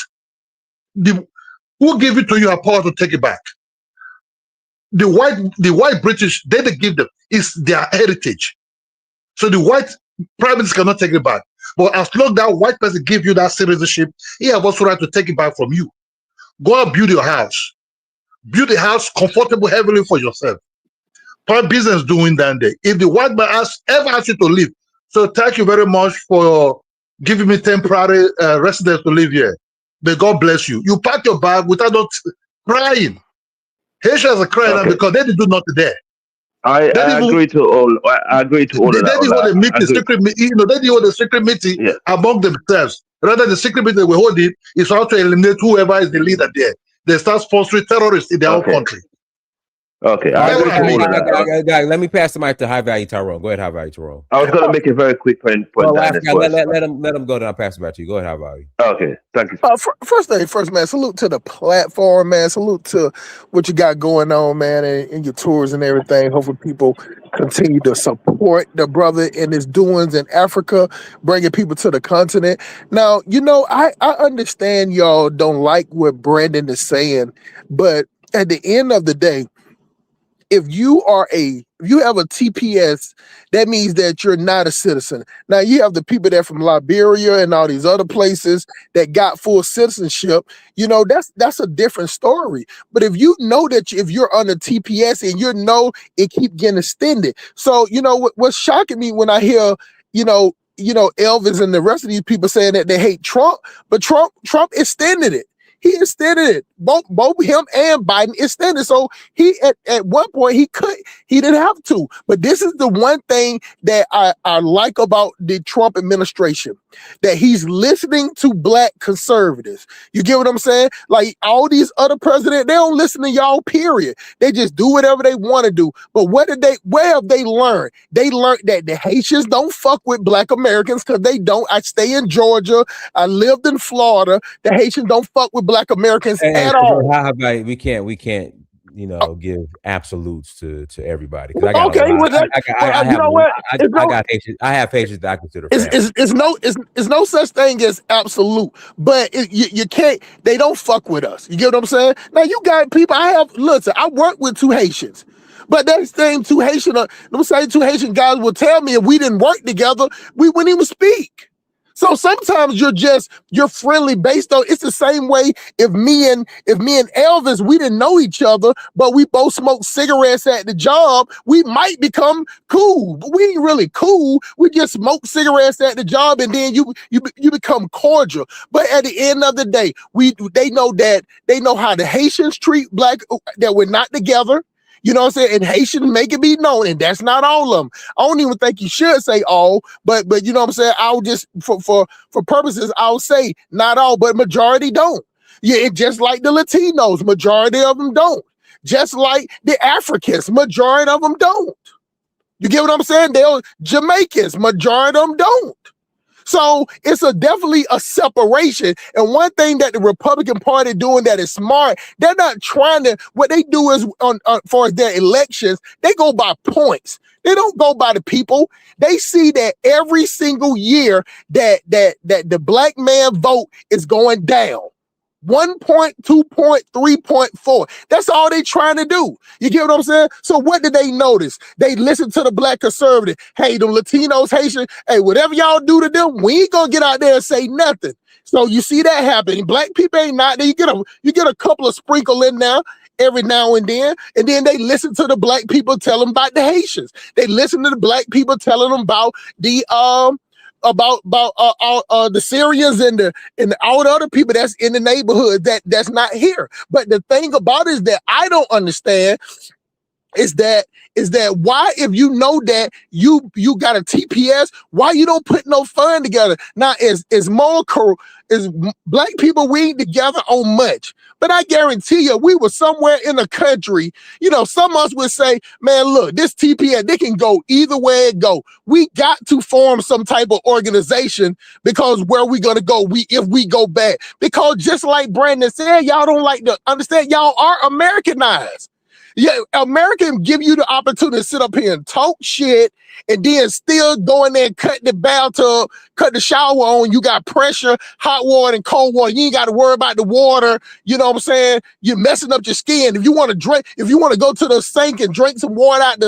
Who gave it to you a power to take it back? The white British, they give them. It's their heritage. So the white prime minister cannot take it back. But as long as that white person gives you that citizenship, he has also right to take it back from you. Go and build your house. Build a house comfortable heavily for yourself. Prime business doing that day. If the white man ever asks you to leave, so thank you very much for giving me temporary residence to live here. May God bless you. You pack your bag without not crying. Haitians are crying because they didn't do nothing there. I agree to all of that. They didn't want to meet the secret meeting. They didn't want the secret meeting among themselves. Rather, the secret meeting we hold it is how to eliminate whoever is the leader there. They start sponsoring terrorists in their own country. Okay, All I right, agree to all of that. let me pass the mic to High Value Tyrone. Go ahead, High Value Tyrone. I was going to make a very quick point Well, down as well. let him go. Then I'll pass it back to you. Go ahead, High Value. Okay, thank you. First thing first, man, salute to the platform, man. Salute to what you got going on, man, and your tours and everything. Hopefully people continue to support the brother in his doings in Africa, bringing people to the continent. Now, I understand y'all don't like what Brandon is saying, but at the end of the day, if you have a TPS, that means that you're not a citizen. Now you have the people that from Liberia and all these other places that got full citizenship. That's a different story. But if you know that if you're on a TPS and it keep getting extended. So what's shocking me when I hear Elvis and the rest of these people saying that they hate Trump, but Trump extended it. He extended it. Both him and Biden extended. So he at one point he didn't have to. But this is the one thing that I like about the Trump administration, that he's listening to black conservatives. You get what I'm saying? Like all these other presidents, they don't listen to y'all, period. They just do whatever they want to do. But where have they learned? They learned that the Haitians don't fuck with black Americans because they don't. I stay in Georgia. I lived in Florida. The Haitians don't fuck with black Americans at all. How about we can't give absolutes to everybody. I have patients that I consider family. It's no such thing as absolute, but you can't. They don't fuck with us. You get what I'm saying? Now you got people. I work with two Haitians. But that same two Haitian guys will tell me if we didn't work together, we wouldn't even speak. So sometimes you're friendly based on, it's the same way if me and Elvis, we didn't know each other, but we both smoked cigarettes at the job, we might become cool. But we ain't really cool. We just smoke cigarettes at the job and then you become cordial. But at the end of the day, they know how the Haitians treat black, that we're not together. You know what I'm saying? And Haitians make it be known, and that's not all of them. I don't even think you should say all, but you know what I'm saying? I'll just, for purposes, I'll say not all, but majority don't. Yeah, just like the Latinos, majority of them don't. Just like the Africans, majority of them don't. You get what I'm saying? They're Jamaicans, majority of them don't. So it's definitely a separation. And one thing that the Republican Party doing that is smart, they're not trying to, what they do is for their elections, they go by points. They don't go by the people. They see that every single year that the black man vote is going down. 1 point, 2 point, 3.4. That's all they trying to do. You get what I'm saying? So what did they notice? They listen to the black conservative. Hey, the Latinos, Haitians, hey, whatever y'all do to them, we ain't gonna get out there and say nothing. So you see that happening. Black people ain't not there. You get a couple of sprinkle in there every now and then they listen to the black people tell them about the Haitians. They listen to the black people telling them about the the Syrians and all the other people that's in the neighborhood that's not here. But the thing about it is that I don't understand is that why, if you know that you got a TPS, why you don't put no fund together? Now is black people, we ain't together on much, but I guarantee you we were somewhere in the country, some of us would say, man, look, this TPS, they can go either way it go. We got to form some type of organization, because where we gonna go if we go back, because just like Brandon said, y'all don't like to understand, y'all are Americanized. Yeah, America give you the opportunity to sit up here and talk shit and then still go in there and cut the bathtub, cut the shower on. You got pressure, hot water and cold water. You ain't got to worry about the water. You know what I'm saying? You're messing up your skin. If you want to go to the sink and drink some water out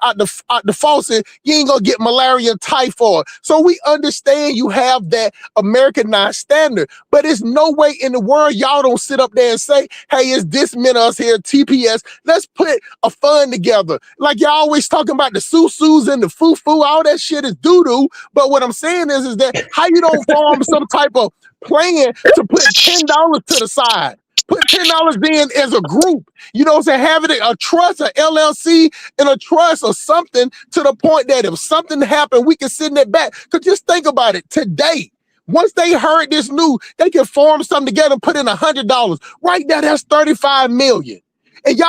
the faucet, you ain't gonna get malaria and typhoid. So we understand you have that Americanized standard, but there's no way in the world y'all don't sit up there and say, hey, it's this many of us here, TPS. Let's put a fund together. Like y'all always talking about the susus and the foo-foo, all that shit is doo-doo. But what I'm saying is that how you don't form some type of plan to put $10 to the side. Put $10 in as a group. You know what I'm saying? Having a trust, a LLC, and a trust or something, to the point that if something happened, we can send it back. Because just think about it. Today, once they heard this news, they can form something together and put in $100. Right now, that's $35 million. And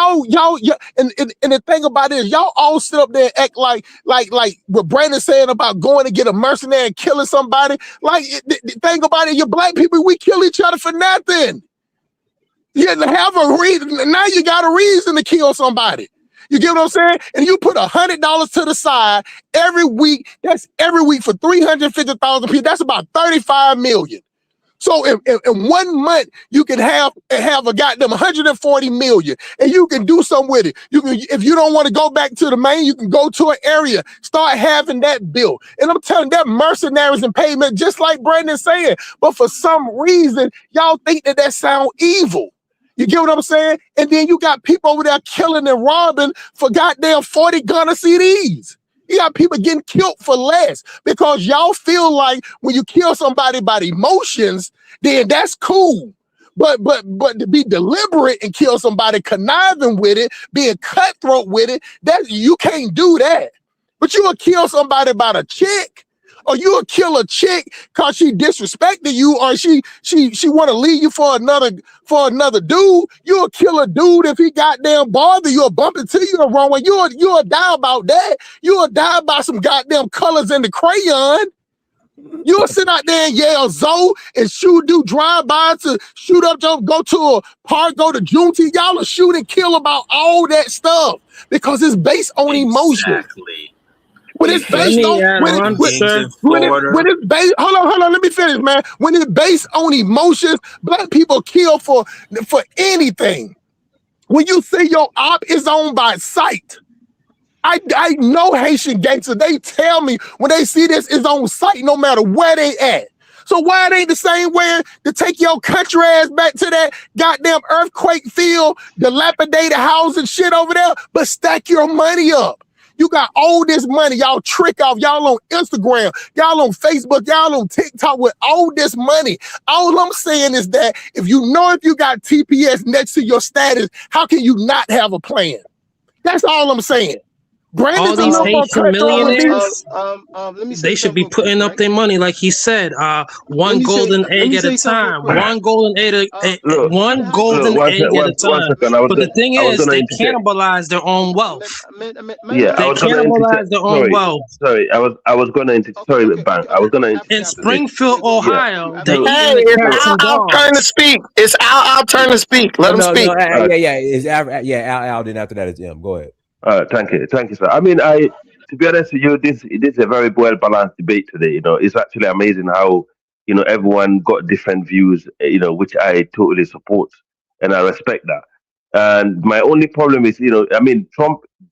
and the thing about it is y'all all sit up there and act like what Brandon's saying about going to get a mercenary and killing somebody. Like the thing about it, you black people, we kill each other for nothing. You have a reason. Now you got a reason to kill somebody. You get what I'm saying? And you put $100 to the side every week. That's every week for 350,000 people. That's about 35 million. So in 1 month, you can have a goddamn 140 million, and you can do something with it. You can, if you don't want to go back to the main, you can go to an area, start having that built. And I'm telling you, that mercenaries and payment, just like Brandon saying. But for some reason, y'all think that sound evil. You get what I'm saying? And then you got people over there killing and robbing for goddamn 40 gunner CDs. You got people getting killed for less because y'all feel like when you kill somebody by the emotions, then that's cool. But to be deliberate and kill somebody, conniving with it, being cutthroat with it, that you can't do that. But you will kill somebody by the chick, or you will kill a chick because she disrespected you, or she want to leave you for another dude. You'll kill a dude if he goddamn bother you or bump into you the wrong way. You'll die about that. You'll die by some goddamn colors in the crayon. You'll sit out there and yell Zoe and do drive-by to shoot up, go to a park, go to Juneteenth. Y'all will shoot and kill about all that stuff because it's based on emotion. Exactly. When it's based on when it's based, hold on, let me finish, man. When it's based on emotions, black people kill for anything. When you say your op is owned by sight, I know Haitian gangsters, they tell me when they see this is on sight no matter where they at. So why it ain't the same way to take your country ass back to that goddamn earthquake field, dilapidated house and shit over there, but stack your money up. You got all this money, y'all trick off, y'all on Instagram, y'all on Facebook, y'all on TikTok with all this money. All I'm saying is that if you got TPS next to your status, how can you not have a plan? That's all I'm saying. All these Haitian millionaires, let me say they should be putting up their money, like he said, one golden egg at a time. One golden egg at a time. But the thing is, they cannibalize their own wealth. Yeah, they cannibalize their own wealth. Sorry, I was going to sorry, Bang. I was going to in Springfield, Ohio. They Hey, it's Al turn to speak. It's Al turn to speak. Let him speak. It's Al. Then after that, it's M. Go ahead. Thank you, sir. I mean, to be honest with you, this is a very well balanced debate today. You know, it's actually amazing how everyone got different views. Which I totally support and I respect that. And my only problem is, I mean,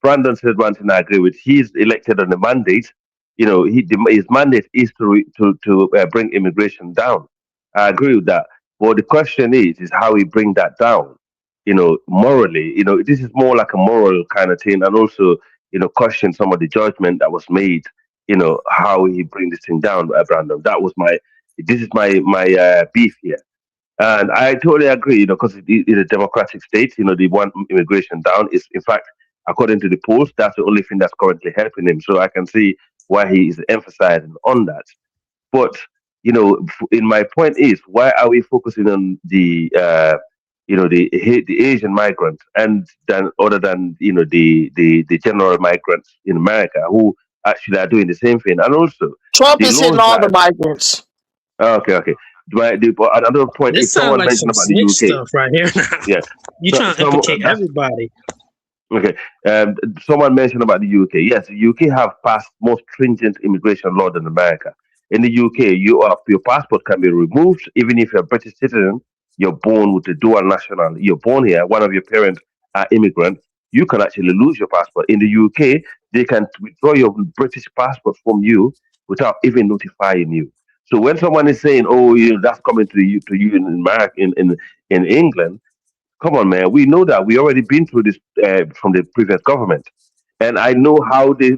Brandon said one thing I agree with. He's elected on the mandate. His mandate is to bring immigration down. I agree with that. But the question is how we bring that down. Morally, this is more like a moral kind of thing, and also, question some of the judgment that was made, how he bring this thing down, Brandon. This is my beef here. And I totally agree, because in a democratic state, they want immigration down. Is in fact, according to the polls, that's the only thing that's currently helping him. So I can see why he is emphasizing on that. But, in my point is, why are we focusing on the Asian migrants, and then other than the general migrants in America who actually are doing the same thing, and also Trump is hitting all the migrants. Okay. Another point This is someone like mentioned some about the UK stuff right here. Yeah, You trying to implicate everybody. Okay. Someone mentioned about the UK. Yes, the UK have passed more stringent immigration law than America. In the UK, your passport can be removed even if you're a British citizen. You're born with a dual nationality. You're born here. One of your parents are immigrant. You can actually lose your passport. In the UK, they can withdraw your British passport from you without even notifying you. So when someone is saying, "Oh, that's coming to you in America, in England," come on, man. We know that. We already been through this from the previous government. And I know how these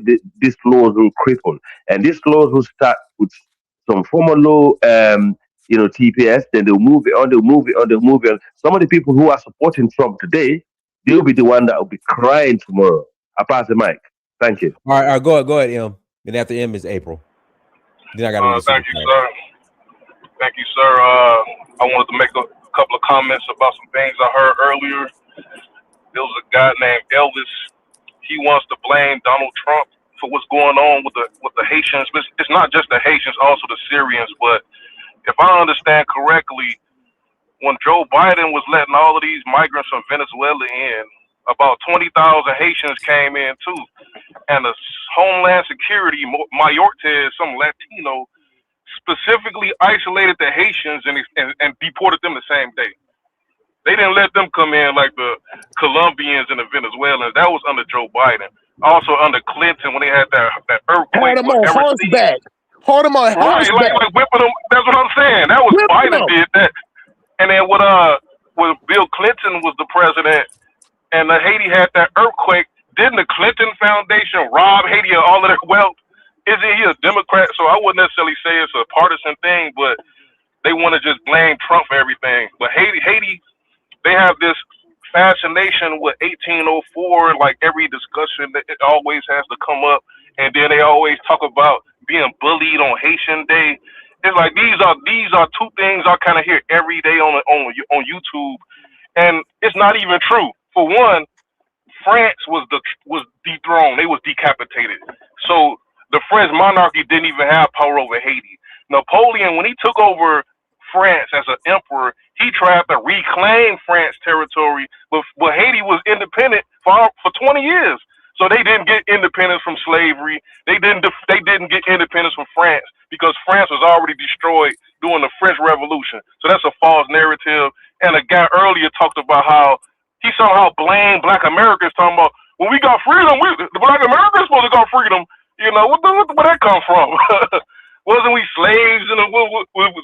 laws will cripple. And these laws will start with some formal law, TPS, then they'll move it on, they'll move it on, they'll move it on. Some of the people who are supporting Trump today, they'll be the one that will be crying tomorrow. I pass the mic. Thank you. All right, go ahead, M. Then after M is April. Then I got thank you, sir. Thank you, sir. I wanted to make a couple of comments about some things I heard earlier. There was a guy named Elvis. He wants to blame Donald Trump for what's going on with the Haitians. But it's not just the Haitians, also the Syrians. But if I understand correctly, when Joe Biden was letting all of these migrants from Venezuela in, about 20,000 Haitians came in too. And the Homeland Security, Mayortes, some Latino, specifically isolated the Haitians and deported them the same day. They didn't let them come in like the Colombians and the Venezuelans. That was under Joe Biden. Also under Clinton when they had that earthquake. Had them on horseback. Hold them on right, horseback. like whipping them. That's what I'm saying. That was Whipping Biden them. did that. And then when Bill Clinton was the president and Haiti had that earthquake, didn't the Clinton Foundation rob Haiti of all of their wealth? Isn't he a Democrat? So I wouldn't necessarily say it's a partisan thing, but they want to just blame Trump for everything. But Haiti, they have this fascination with 1804. Like every discussion, it always has to come up, and then they always talk about being bullied on Haitian Day. It's like these are two things I kind of hear every day on YouTube, and it's not even true. For one, France was dethroned; they was decapitated. So the French monarchy didn't even have power over Haiti. Napoleon, when he took over France as an emperor, he tried to reclaim France territory, but Haiti was independent for 20 years. So they didn't get independence from slavery. They didn't get independence from France because France was already destroyed during the French Revolution. So that's a false narrative. And a guy earlier talked about how he somehow blamed Black Americans, talking about when we got freedom, the Black Americans supposed to got freedom. You know, where that come from? Wasn't we slaves? And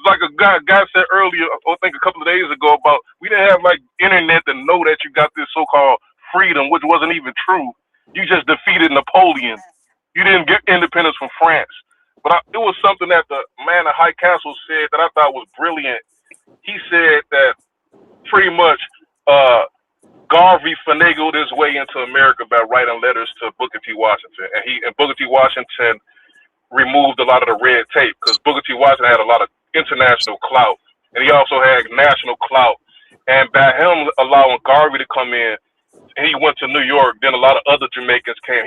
like a guy said earlier, I think a couple of days ago, about we didn't have like internet to know that you got this so-called freedom, which wasn't even true. You just defeated Napoleon. You didn't get independence from France. But it was something that the man at High Castle said that I thought was brilliant. He said that pretty much Garvey finagled his way into America by writing letters to Booker T. Washington, and Booker T. Washington removed a lot of the red tape because Booker T. Washington had a lot of international clout, and he also had national clout. And by him allowing Garvey to come in, and he went to New York, then a lot of other Jamaicans came.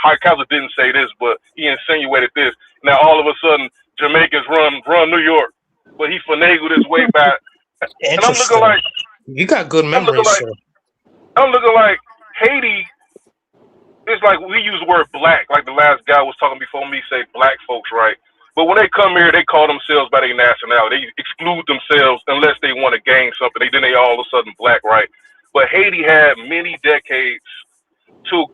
High Castle didn't say this, but he insinuated this. Now all of a sudden, Jamaicans run New York, but he finagled his way back. And I'm looking like you got good memories. I'm looking like Haiti. It's like we use the word black, like the last guy was talking before me, say black folks, right? But when they come here, they call themselves by their nationality. They exclude themselves unless they want to gain something. Then they all of a sudden black, right? But Haiti had many decades to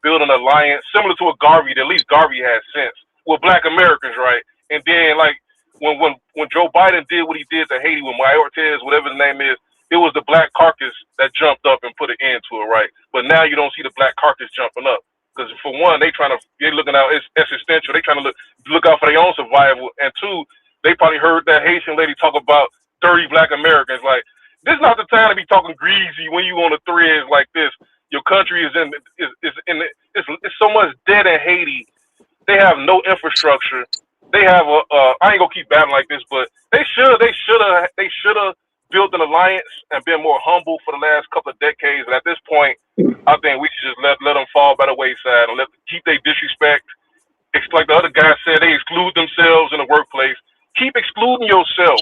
build an alliance similar to what Garvey, at least Garvey had sense, with Black Americans, right? And then like when Joe Biden did what he did to Haiti with Mayortes, whatever his name is, it was the black caucus that jumped up and put an end to it, right? But now you don't see the black caucus jumping up because for one, they're looking out. It's existential. They trying to look out for their own survival, and two, they probably heard that Haitian lady talk about 30 Black Americans. Like this is not the time to be talking greasy when you on the threads like this. Your country is it's so much dead in Haiti. They have no infrastructure. They have I ain't gonna keep battling like this, but they should have built an alliance and been more humble for the last couple of decades. And at this point, I think we should just let them fall by the wayside and keep their disrespect. It's like the other guy said, they exclude themselves in the workplace. Keep excluding yourself.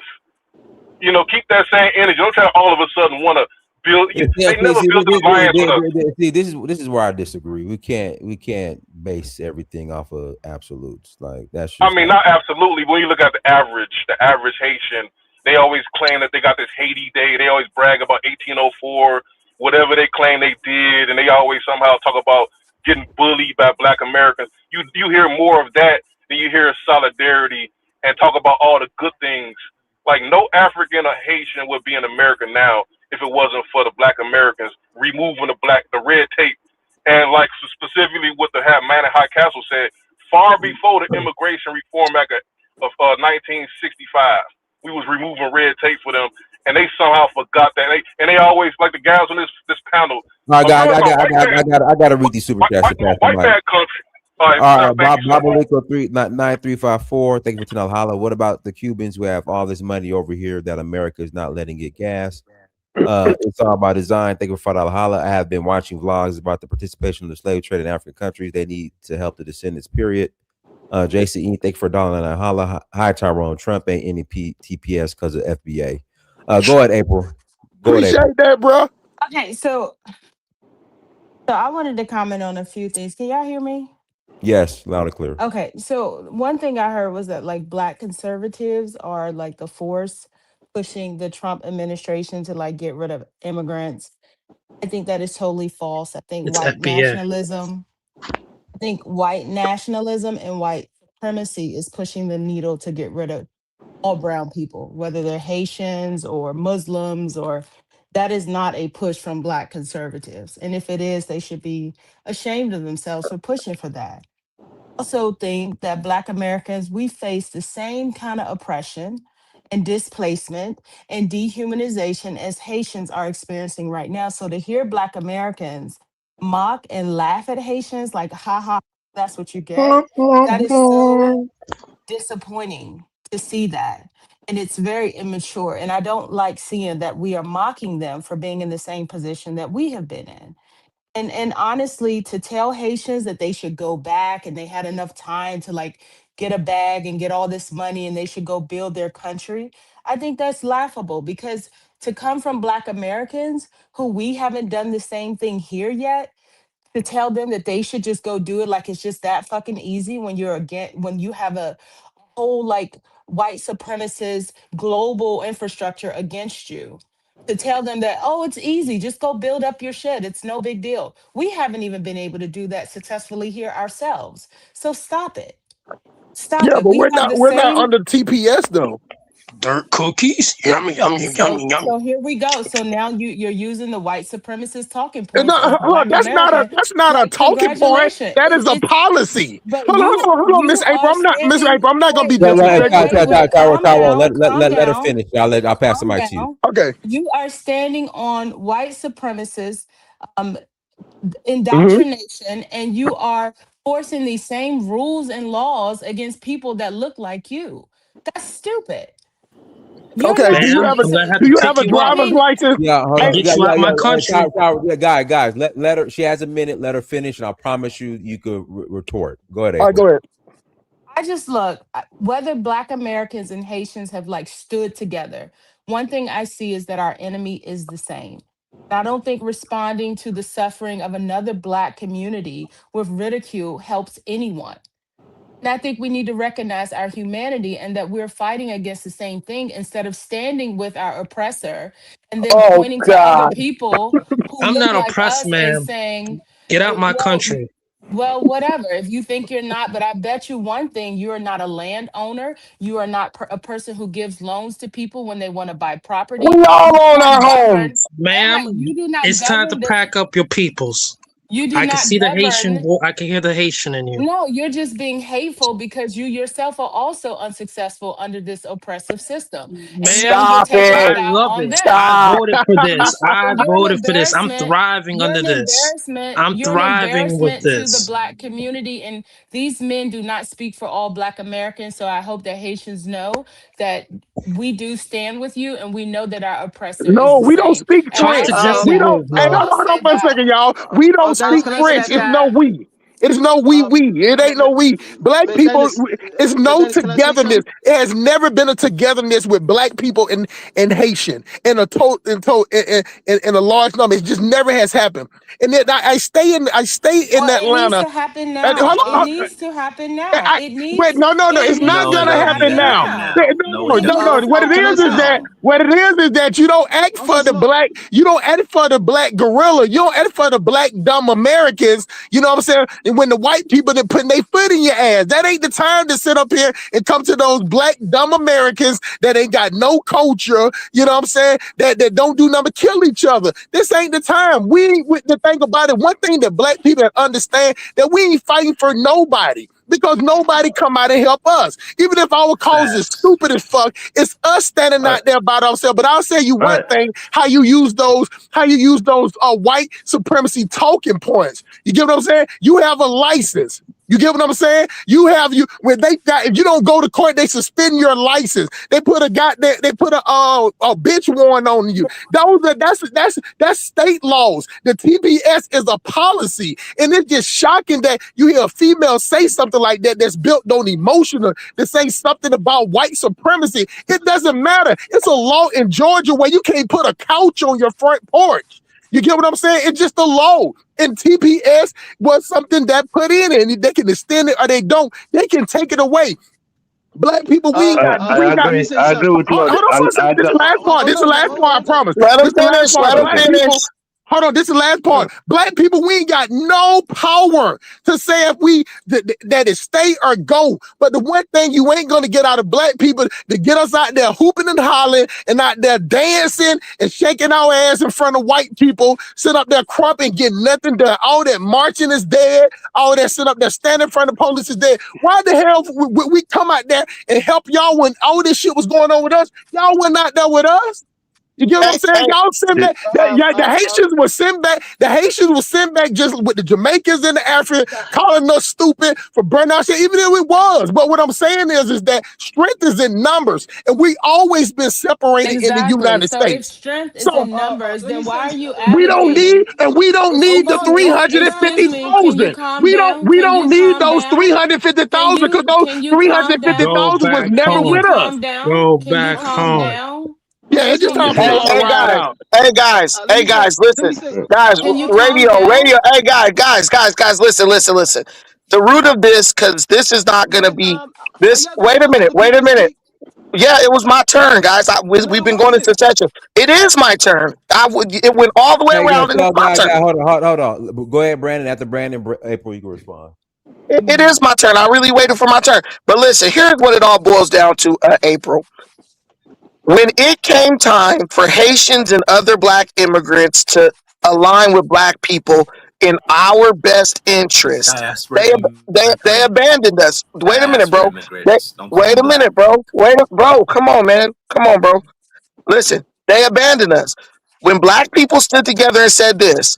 You know, keep that same energy. Don't try to all of a sudden want to build. They never built an alliance with us. See, this is where I disagree. We can't base everything off of absolutes. Like that's. I mean, not absolutely. When you look at the average Haitian, they always claim that they got this Haiti Day. They always brag about 1804, whatever they claim they did, and they always somehow talk about getting bullied by Black Americans. You hear more of that than you hear solidarity and talk about all the good things. Like no African or Haitian would be in America now if it wasn't for the Black Americans removing the red tape. And like specifically what the man at High Castle said, far before the Immigration Reform Act of 1965. We was removing red tape for them, and they somehow forgot that. They always like the guys on this panel. I gotta read these super chats. White man country. All right, Bob Lico 9354. Thank you for tonight. Holla. What about the Cubans who have all this money over here that America is not letting get gas? It's all by design. Thank you for $5 holla. I have been watching vlogs about the participation of the slave trade in African countries. They need to help the descendants, period. JCE, thank you for $1.99 holla. Hi, Tyrone. Trump ain't any TPS because of FBA. Go ahead, April. Appreciate that, bro. Okay, so I wanted to comment on a few things. Can y'all hear me? Yes, loud and clear. Okay, so one thing I heard was that like Black conservatives are like the force pushing the Trump administration to like get rid of immigrants. I think that is totally false. I think It's white FBA. nationalism, and white supremacy is pushing the needle to get rid of all brown people, whether they're Haitians or Muslims, or that is not a push from Black conservatives. And if it is, they should be ashamed of themselves for pushing for that. Also think that Black Americans, we face the same kind of oppression and displacement and dehumanization as Haitians are experiencing right now. So to hear Black Americans mock and laugh at Haitians like, ha ha, that's what you get, that is so disappointing to see that. And it's very immature. And I don't like seeing that we are mocking them for being in the same position that we have been in. And honestly, to tell Haitians that they should go back and they had enough time to like get a bag and get all this money and they should go build their country, I think that's laughable, because to come from Black Americans who we haven't done the same thing here yet, to tell them that they should just go do it like it's just that fucking easy when when you have a whole like white supremacist global infrastructure against you, to tell them that, oh, it's easy, just go build up your shit, it's no big deal. We haven't even been able to do that successfully here ourselves. So stop it. Stop Yeah, it. but We have the we're not same. under TPS though. Dirt cookies. Yummy, yummy, yummy, yummy. So here we go. So now you're using the white supremacist talking And points as hold on, Black America. that's not a Like, talking point. congratulations. That is a policy. But Hold on, Miss you April. are Miss standing. April, I'm not gonna be Wait, disrespectful. calm Let her down. finish. I'll pass the Calm mic to you. down. Okay. You are standing on white supremacist um, Mm-hmm. indoctrination, and you are forcing these same rules and laws against people that look like you. That's stupid. You're Okay. not Do you Ma'am, have I'm gonna have do to you have take a you out driver's license? Yeah, hold and on. get you out my country. Guys, let her. She has a minute. Let her finish, and I promise you could retort. Go ahead, All right, April. go ahead. I just look, whether Black Americans and Haitians have like stood together, one thing I see is that our enemy is the same. I don't think responding to the suffering of another Black community with ridicule helps anyone. And I think we need to recognize our humanity and that we're fighting against the same thing instead of standing with our oppressor and then Oh pointing to other God. people who I'm look not like oppressed, us and ma'am. saying, Get out my well, country. whatever. If you think you're not, but I bet you one thing, you are not a landowner. You are not a person who gives loans to people when they want to buy property. We all You do own not our govern. homes. Ma'am, You do not it's time to govern this. pack up your peoples. You do I can not see the Haitian, govern. I can hear the Haitian in you. No, you're just being hateful because you yourself are also unsuccessful under this oppressive system. And now Ma'am, you're Stop taking I it it. out love on it. I them. Stop. voted for this. I You're an voted for this. I'm embarrassment. thriving You're under an this. embarrassment. I'm You're an thriving with embarrassment to the this. Black community. And these men do not speak for all Black Americans. So I hope that Haitians know that we do stand with you and we know that our oppressor is No, the we don't same. speak And Talk I'll to French. say Jesse We that. don't. Wolf, Hey, man. I'll hold on say for a that. second, y'all. We don't speak French. It's no we. It's no we. It ain't no we. Black people, it's no togetherness. It has never been a togetherness with Black people and Haitian in in a large number. It just never has happened. And then I stay in Well, it needs Atlanta. to happen And now. It needs to happen now. wait, no, It it's not needs No, it to gonna doesn't happen need to happen now. happen now. now. No, it It doesn't. needs to What it happen is now. that you don't act for the Black, you don't act for the Black gorilla, you don't act for the Black dumb Americans, you know what I'm saying? And when the white people that putting their foot in your ass, that ain't the time to sit up here and come to those Black dumb Americans that ain't got no culture, you know what I'm saying? That don't do nothing but kill each other. This ain't the time. The thing about it, one thing that Black people understand, that we ain't fighting for nobody, because nobody come out and help us. Even if our cause is stupid as fuck, it's us standing out there by ourselves. But I'll say you one thing: how you use those white supremacy talking points. You get what I'm saying? You have a license. You get what I'm saying? You have when they got, if you don't go to court, they suspend your license. They put a they put a bitch warrant on you. That's state laws. The TPS is a policy, and it's just shocking that you hear a female say something like that that's built on emotional, to say something about white supremacy. It doesn't matter. It's a law in Georgia where you can't put a couch on your front porch. You get what I'm saying? It's just a law. And TPS was something that put in it, and they can extend it or they don't. They can take it away. Black people, we ain't got. I agree with you. Hold on for a second. This is the last part. This is the last part. I promise. Let him This is the last finish. part. Let him Black finish. people. Hold on, this is the last part. Black people, we ain't got no power to say if we that is stay or go. But the one thing you ain't gonna get out of black people to get us out there hooping and hollering and out there dancing and shaking our ass in front of white people, sit up there crumping, get nothing done. All that marching is dead. All that sit up there standing in front of the police is dead. Why the hell we come out there and help y'all when all this shit was going on with us? Y'all wasn't out there with us. You get what I'm saying? Y'all send back. The Haitians will send back. The Haitians will send back just with the Jamaicans and the Africans calling us stupid for burning out shit, even if it was. But what I'm saying is that strength is in numbers, and we always been separated in the United So if States. strength is So in numbers, then why are you we don't need, advocating? and we don't need the Excuse me, can you 350,000. calm We down? don't Can you need calm those down? 350,000 because those Can you calm down? 350,000 was never Can you with us. calm down? Go Can you back calm home. down? Yeah, it's just Can you time for Hey, y'all to calm ride down? out. hey guys, Let me listen, say. guys, Can you calm radio. down? Hey, guys, listen. The root of this, because this is not gonna be this. Y'all got Wait a more minute. other people to speak. Yeah, it was my turn, guys. We've No, it been going into wasn't. session. It is my turn. It went all the way Hey, yo, around, and it's my turn. hold on. Go ahead, Brandon. After Brandon, April, you can respond. It is my turn. I really waited for my turn. But listen, here's what it all boils down to, April. When it came time for Haitians and other black immigrants to align with black people in our best interest, Diaspora they immigrants. abandoned us. Wait a minute, Diaspora bro. immigrants. Don't call Wait them a black. minute, bro. Bro. Come on, man. Come on, bro. Listen, they abandoned us. When black people stood together and said this,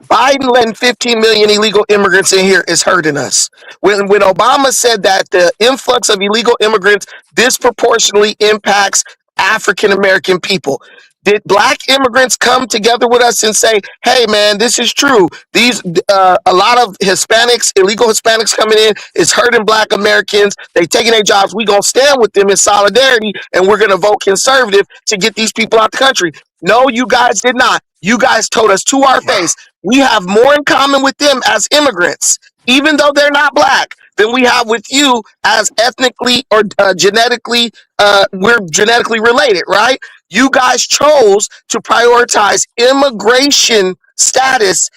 Biden letting 15 million illegal immigrants in here is hurting us. When Obama said that the influx of illegal immigrants disproportionately impacts African American people, did black immigrants come together with us and say, "Hey, man, this is true. These a lot of Hispanics, illegal Hispanics coming in is hurting black Americans. They taking their jobs. We gonna stand with them in solidarity, and we're gonna vote conservative to get these people out the country." No, you guys did not. You guys told us to our face we have more in common with them as immigrants, even though they're not black, than we have with you as ethnically or genetically. We're genetically related, right? You guys chose to prioritize immigration status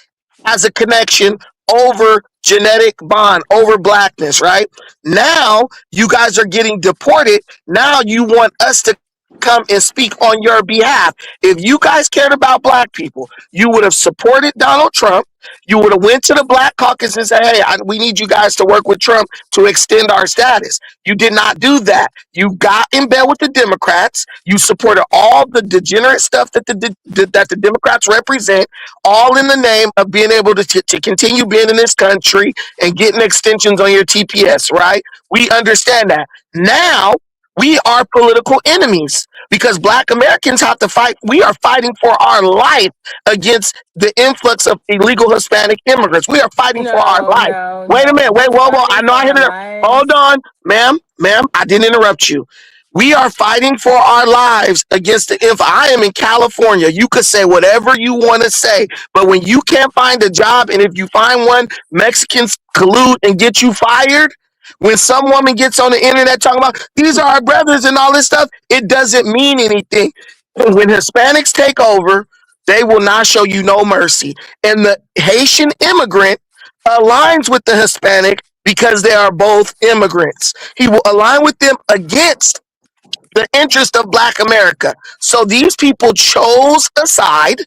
as a connection over genetic bond, over blackness, right? Now you guys are getting deported. Now you want us to come and speak on your behalf. If you guys cared about black people, you would have supported Donald Trump. You would have went to the Black Caucus and said, "Hey, we need you guys to work with Trump to extend our status." You did not do that. You got in bed with the Democrats. You supported all the degenerate stuff that the Democrats represent, all in the name of being able to continue being in this country and getting extensions on your TPS, right? We understand that. Now we are political enemies because black Americans have to fight. We are fighting for our life against the influx of illegal Hispanic immigrants. We are fighting for our No, life. no, Wait a minute. no. Wait, We're whoa. I fighting know for I hit our it. Hold lives. on, ma'am. I didn't interrupt you. We are fighting for our lives against the I am in California. You could say whatever you want to say, but when you can't find a job, and if you find one, Mexicans collude and get you fired. When some woman gets on the internet talking about these are our brothers and all this stuff, it doesn't mean anything. When Hispanics take over, they will not show you no mercy. And the Haitian immigrant aligns with the Hispanic because they are both immigrants. He will align with them against the interest of Black America. So these people chose a side,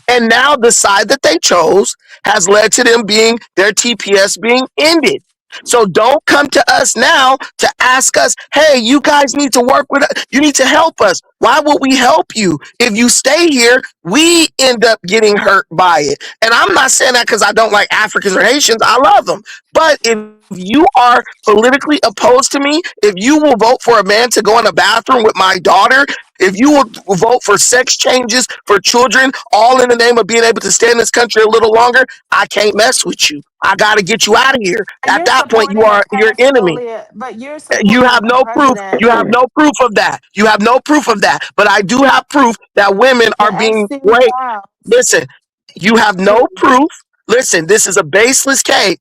and now the side that they chose has led to them being their TPS being ended. So don't come to us now to ask us, "Hey, you guys need to work with us. You need to help us." Why would we help you? If you stay here, we end up getting hurt by it. And I'm not saying that because I don't like Africans or Haitians. I love them. But if you are politically opposed to me, if you will vote for a man to go in a bathroom with my daughter, if you will vote for sex changes for children, all in the name of being able to stay in this country a little longer, I can't mess with you. I got to get you out of here. At You're that point, you supporting a are your enemy. but you're You supporting have a no proof. president. You have no proof of that. You have no proof of that. But I do have proof that women The are being Epstein raped. files. Listen, you have no proof. Listen, this is a baseless claim.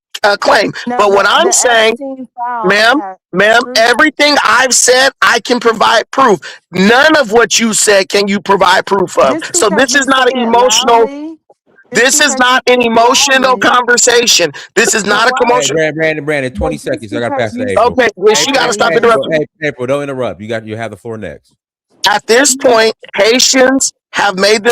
No, But what I'm the saying, Epstein files ma'am, have ma'am, proof. everything I've said, I can provide proof. None of what you said can you provide proof of. Just So because this you is say not an it emotional. loudly, just This is because you not say an it emotional loudly, conversation. This is but not a Hey, what? commotion. Brandon, 20 But just seconds. I got to pass because to you say April. Okay, it well, she got to stop April, interrupting me. April, don't interrupt. You have the floor next. At this point, Haitians have made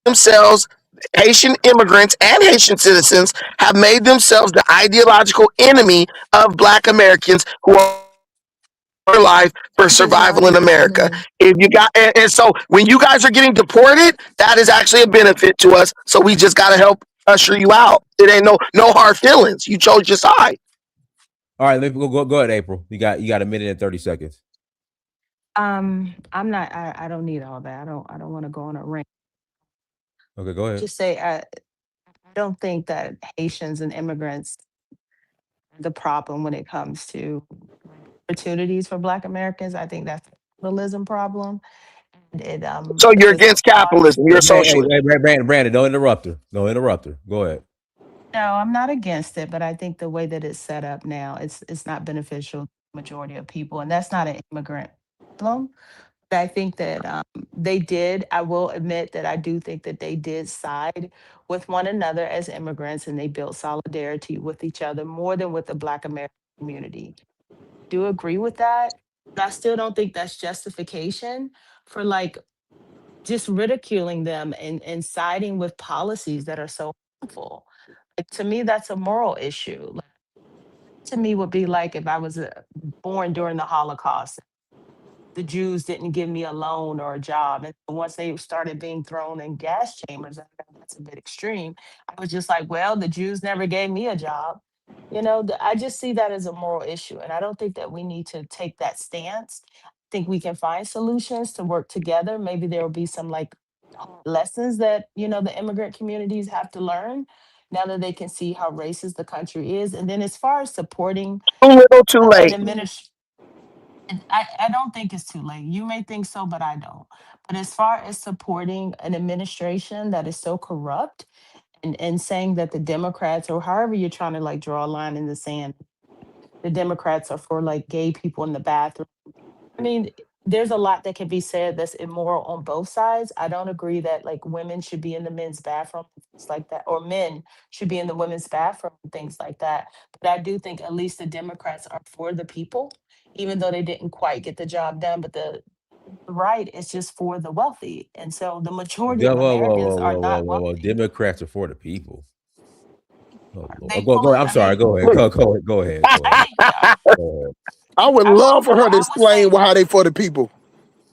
themselves, Haitian immigrants and Haitian citizens have made themselves the ideological enemy of Black Americans who are life for does not survival in mean America. enemy. If you got and so when you guys are getting deported, that is actually a benefit to us. So we just got to help usher you out. It ain't no hard feelings. You chose your side. All right, let's go ahead, April. You got a minute and 30 seconds. I'm not. I don't need all that. I don't want to go on a rant. Okay, go ahead. Just say I don't think that Haitians and immigrants are the problem when it comes to opportunities for Black Americans. I think that's a capitalism problem. And it So you're does not against cause. capitalism. You're a socialist. Brandon, don't interrupt her. Don't interrupt her. Go ahead. No, I'm not against it, but I think the way that it's set up now, it's not beneficial to the majority of people, and that's not an immigrant problem. But I think that they did. I will admit that I do think that they did side with one another as immigrants, and they built solidarity with each other more than with the Black American community. Do agree with that, but I still don't think that's justification for like just ridiculing them and siding with policies that are so harmful. Like, to me, that's a moral issue. Like, to me, would be like if I was born during the Holocaust, the Jews didn't give me a loan or a job. And once they started being thrown in gas chambers, I know that's a bit extreme. I was just like, well, the Jews never gave me a job. I just see that as a moral issue. And I don't think that we need to take that stance. I think we can find solutions to work together. Maybe there will be some like lessons that, the immigrant communities have to learn now that they can see how racist the country is. And then as far as supporting Too little, too an late. administration, I don't think it's too late. You may think so, but I don't. But as far as supporting an administration that is so corrupt and saying that the Democrats, or however you're trying to like draw a line in the sand, the Democrats are for like gay people in the bathroom. I mean, there's a lot that can be said that's immoral on both sides. I don't agree that like women should be in the men's bathroom, things like that, or men should be in the women's bathroom, things like that. But I do think at least the Democrats are for the people, even though they didn't quite get the job done. But the right is just for the wealthy. And so the majority Whoa, of whoa, whoa, Americans whoa, are whoa, whoa, not whoa, whoa. wealthy. Democrats are for the people. Oh, Lord. They Go. I'm I sorry. mean, Go ahead. Go ahead. I think they are. Go ahead. I would I love won't for go. her to I would say explain how they for the people.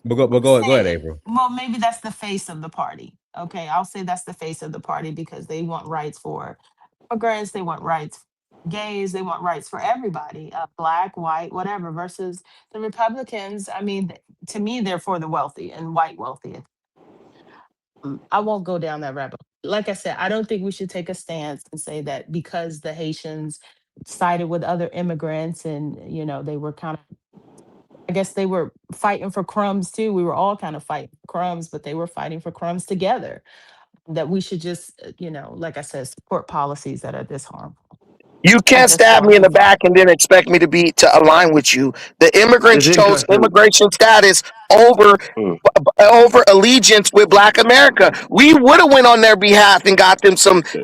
Go ahead, say, April. well, maybe that's the face of the party. Okay, I'll say that's the face of the party because they want rights for immigrants, they want rights for gays, they want rights for everybody, black, white, whatever. Versus the Republicans, I mean, to me, they're for the wealthy and white wealthy. I won't go down that rabbit hole. Like I said, I don't think we should take a stance and say that because the Haitians sided with other immigrants and they were kind of, I guess they were fighting for crumbs too. We were all kind of fighting for crumbs, but they were fighting for crumbs together. That we should just, like I said, support policies that are this harmful. You I think can't that's stab far me in too the far. back and then expect me to align with you. The immigrants It's chose interesting. immigration status over Mm. over allegiance with Black America. We would have went on their behalf and got them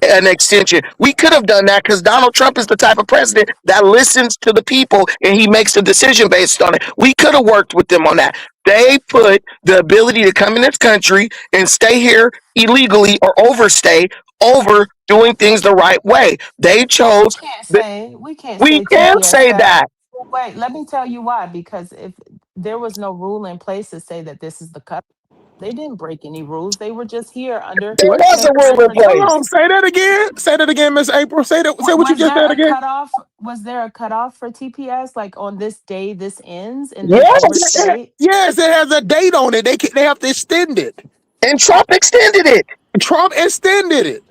an extension. We could have done that because Donald Trump is the type of president that listens to the people and he makes a decision based on it. We could have worked with them on that. They put the ability to come in this country and stay here illegally or overstay over doing things the right way. They Well, chose. we can't The, say we can't we say can TPS say status. that. Wait, let me tell you why. Because if there was no rule in place to say that this is the cut. They didn't break any rules. They were just here under There What? was a rule temporary in Hold place. protection. on. Say that again. Say that again, Miss April. Say that. Say what you Was just there said a again. cutoff? Was there a cutoff for TPS? Like on this day, this ends, and they Yes. overstayed? Yes, it has a date on it. They have to extend it. And Trump extended it. Trump extended it.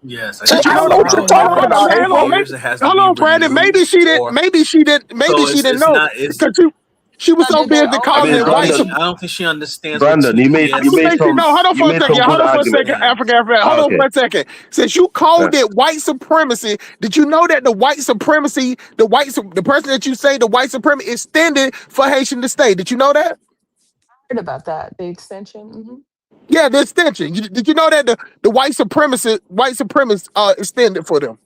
Yes, I So Did think you I it's know don't Oh, know that? what I you're didn't know talking every that. about, certain April. years it has to Hold be on, Brandon. renewed, Maybe she didn't. or Maybe she didn't. Maybe so she didn't it's know not it's. because she was So so did they busy I calling mean, it I don't overstay? think white. Brandon, I don't think she understands what Brandon, I you TPS don't made think she know. some Hold on you for a made second. some Hold good on for a argument. second. and Africa. Hold on Okay. for a second. Since you Uh, called it white supremacy, did you know that the white supremacy, the person that you say the white supremacy extended for Haitian to stay? Did you know that? Heard about that. The extension. Yeah, the extension. Did you know that the white supremacists extended for them?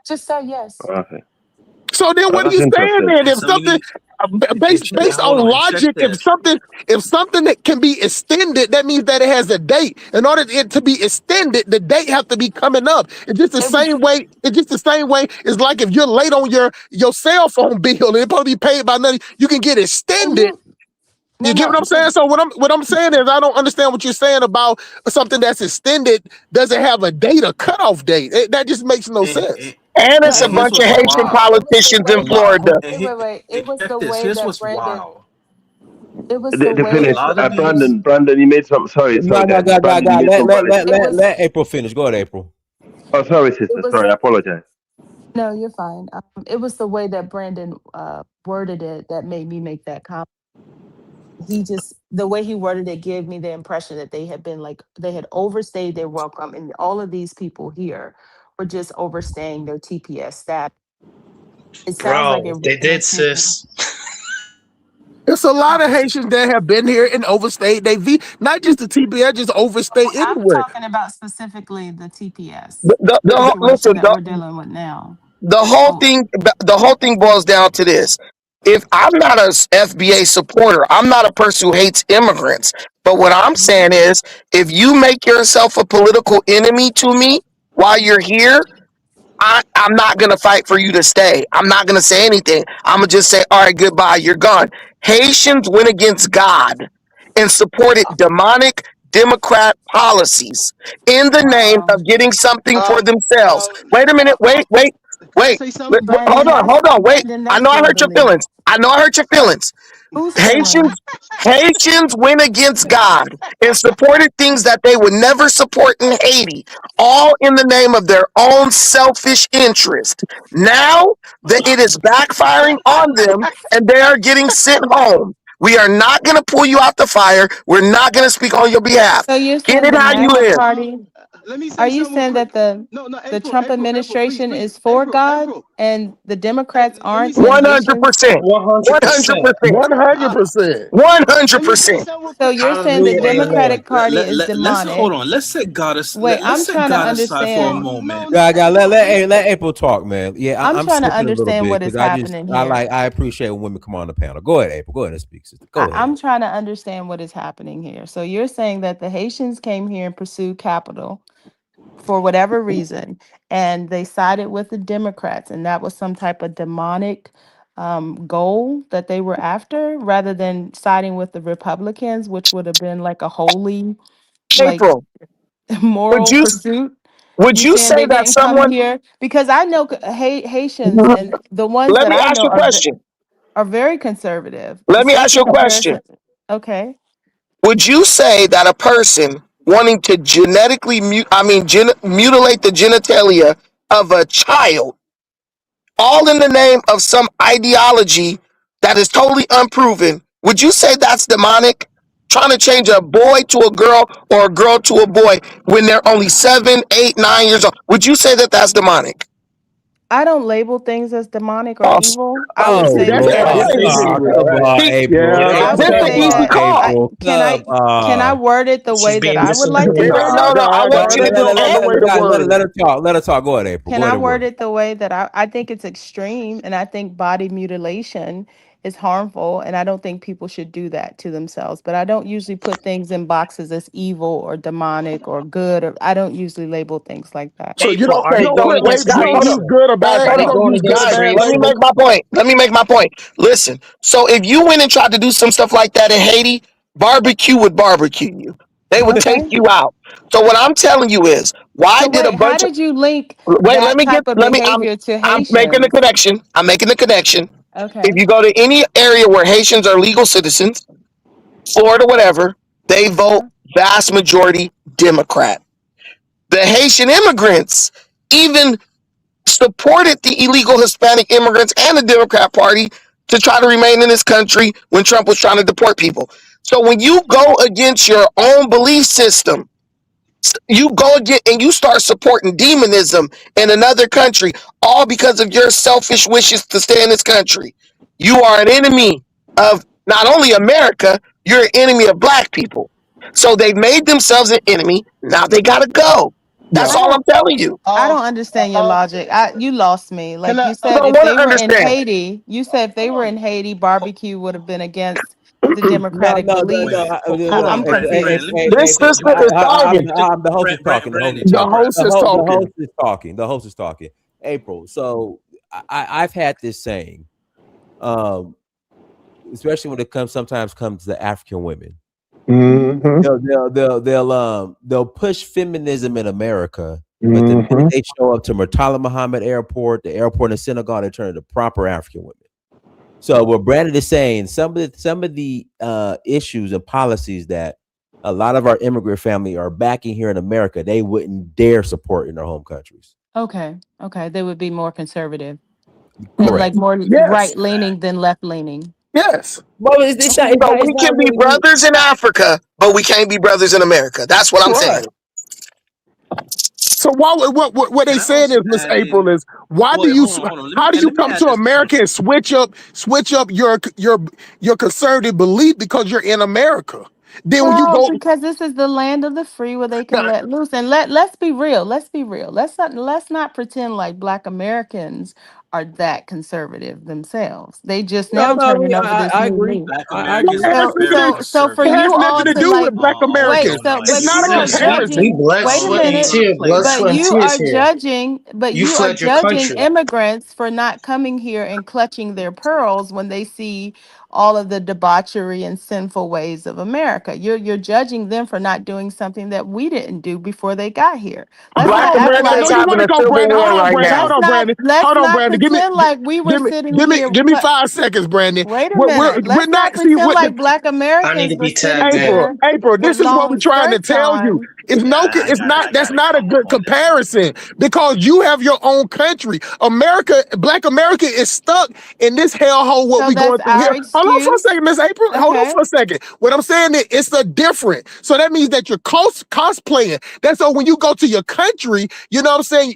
Just say yes. okay. So then, what are That's you saying interesting. then? and If some of something these and based hold on on and check logic, this. if something that can be extended, that means that it has a date. In order for it to be extended, the date have to be coming up. It's just the It was same way. It's just the same way. It's like if you're late on your cell phone bill and it's supposed to be paid by nothing, you can get extended. no, You get no. what I'm saying? So what I'm saying is I don't understand what you're saying about something that's extended doesn't have a date, a cutoff date. That just makes no And, sense. and, And No, it's a and it was. here's bunch of what's Wait, Haitian wait. wild. It was the politicians in way A that. lot. Florida. And, Wait. It was check the this. way Here's that what's Brandon. wild. It was the The way A that finish. lot of Brandon. these. Brandon, you made some. Sorry, No, no, guys. Brandon, you God. made some valid. It was. Let April finish. Go ahead, April. Oh, sorry, It sister. was. Sorry, I apologize. No, you're fine. It was the way that Brandon worded it that made me make that comment. The way he worded it gave me the impression that they had been like they had overstayed their welcome, and all of these people here were just overstaying their TPS status. It sounds like Bro, it they really did, is taking. sis. It's a lot of Haitians that have been here and overstayed. Not just the TPS, just overstay I'm anywhere. talking about specifically the TPS situation Listen, that we're dealing with now. Oh, the whole thing boils down to this. If I'm not a FBA supporter, I'm not a person who hates immigrants. But what I'm mhm. saying is, if you make yourself a political enemy to me while you're here, I'm not going to fight for you to stay. I'm not going to say anything. I'm going to just say, all right, goodbye, you're gone. Haitians went against God and supported demonic Democrat policies in the name Um, of getting something Uh, for themselves. uh, Wait a minute. uh, can I Wait. say something? Brandon, Hold on. Wait. Brandon, I that's know I hurt your dirbly. feelings. Whose Haitians feelings? Haitians went against God and supported things that they would never support in Haiti, all in the name of their own selfish interest. Now that it is backfiring on them and they are getting sent home, we are not going to pull you out the fire. We're not going to speak on your behalf. So you're Get saying it the how you MAGA live. party? Let me Are say you something real saying that quick. the No, the April, Trump April, April, please, administration please, is for April, God April. and the Let, Democrats let me aren't say and something. Haitians? 100%. 100%. 100%. 100%. Let me say 100%. something real So quick. you're saying the Hallelujah. Amen. Democratic Party is Let's hold demonic. on. Let's set God Wait, let's I'm set trying to God aside for a No, understand. moment. no, God, April, let April talk, man. Yeah, I'm I'm trying to slipping a little understand bit what is because happening here. I appreciate when women come on the panel. Go ahead, April. Go ahead and speak, sister. Go ahead. I'm trying to understand what is happening here. So you're saying that the Haitians came here and pursued capital for whatever reason, and they sided with the Democrats, and that was some type of demonic goal that they were after, rather than siding with the Republicans, which would have been like a holy, like April, would moral you pursuit. would You you saying say they that didn't come someone here because I know Haitians, and the ones let that me I ask know you a question. are very conservative, Let me ask especially you a question. comparison. Okay. Would you say that a person wanting to mutilate the genitalia of a child, all in the name of some ideology that is totally unproven, would you say that's demonic? Trying to change a boy to a girl or a girl to a boy when they're only 7, 8, 9 years old. Would you say that that's demonic? I don't label things as demonic or Oh, evil. I would See, Oh say that's that Lord. they're that's crazy. disingenuous. Come on, See, April. Yeah, I that's this would is an say easy that call. April. Come can I on. word it the She's way that being I would like to disingenuous. word nah, it? No, I God, want God, you to that's do the wrong way to word Let it. her talk. Let her talk. Go ahead, April. Can Go I ahead and word word it. it the way that I think it's extreme, and I think body mutilation is harmful, and I don't think people should do that to themselves. But I don't usually put things in boxes as evil or demonic or good, or I don't usually label things like that. So you April, don't are you they don't going put against label, you don't guys? use good or Guys, bad, are you they don't going use good or against? bad Let me label. make my point. Let me make my point. Listen. So if you went and tried to do some stuff like that in Haiti, barbecue would barbecue you. They would take Okay. you out. So what I'm telling you is, why So did a wait, how bunch of did you link wait? that type of Let me. behavior to I'm making the Haitians? connection. I'm making the connection. If Okay. you go to any area where Haitians are legal citizens, Florida, whatever, they vote Uh-huh. vast majority Democrat. The Haitian immigrants even supported the illegal Hispanic immigrants and the Democrat Party to try to remain in this country when Trump was trying to deport people. So when you go against your own belief system, you go again and you start supporting demonism in another country, all because of your selfish wishes to stay in this country. You are an enemy of not only America, you're an enemy of black people. So they made themselves an enemy. Now they gotta go. That's Yeah. I all I'm don't telling you. I don't understand your logic. You lost me. Can Like I? you You said, don't if want they to were in understand. Haiti, you said if they Hold were on. in Haiti, barbecue would have been against the No, democratic no, no, beliefs. no. Wait, Hold hold on. on, I'm Brandon. Hey, Brandon, confused. let me hey, This April. sister is talking. The host is talking. The Brandon host need is to The take a talking. breath. host is The talking. host is talking. The host is talking. April. So I've had this saying, um, especially when it sometimes comes to African women. Hmm. Mm-hmm. They'll push feminism in America, but the minute Mm-hmm. they show up to Murtala Muhammad Airport, the airport in Senegal, they turn into proper African women. So what Brandon is saying, some of the issues and policies that a lot of our immigrant family are backing here in America, they wouldn't dare support in their home countries. Okay. Okay. They would be more conservative and like Correct. more Yes. right leaning than left leaning. Yes. Well, it's not. Okay. It's So not. It's we not can be really. brothers in Africa, but we can't be brothers in America. That's what I'm saying. Right. So what they Can I saying also is, Miss add April, in? is why do Wait, you hold on. how do you Let me come add to this America point. and switch up your conservative belief because you're in America? Then when you Well, go, because this is the land of the free where they now, can let loose. And let's be real. Let's be real. Let's not pretend like Black Americans are that conservative themselves. They just No, now no. turning over this I new agree. leaf. Black I Americans agree. are So very so for it has you conservative. nothing all to to do with like Black wait, Americans. so It's but You not you a are see, comparison. judging, wait a minute, but you are judging, immigrants for not coming here and clutching their pearls when they see all of the debauchery and sinful ways of America. You're judging them for not doing something that we didn't do before they got here. Let's Hold Black not on, act Brandon. I America is know like you having want to a go, civil Brandon. war right Hold now. on, Brandon. let's Hold on, not Brandon. pretend like we were sitting here. Give me 5 seconds, Brandon. Wait a We're minute. we're Let's not not see pretend what the like Black Americans were sitting April, here April, with this is what we're long trying to skirts tell you. on. I It's got not, I that's got it. not a good On this. comparison because you have your own country. America, Black America is stuck in this hellhole what So we that's going through our here. Hold on for a excuse. second, Miss April. Hold on Okay. for a second. What I'm saying is it's a different. So that means that you're cosplaying. That's so when you go to your country, you know what I'm saying?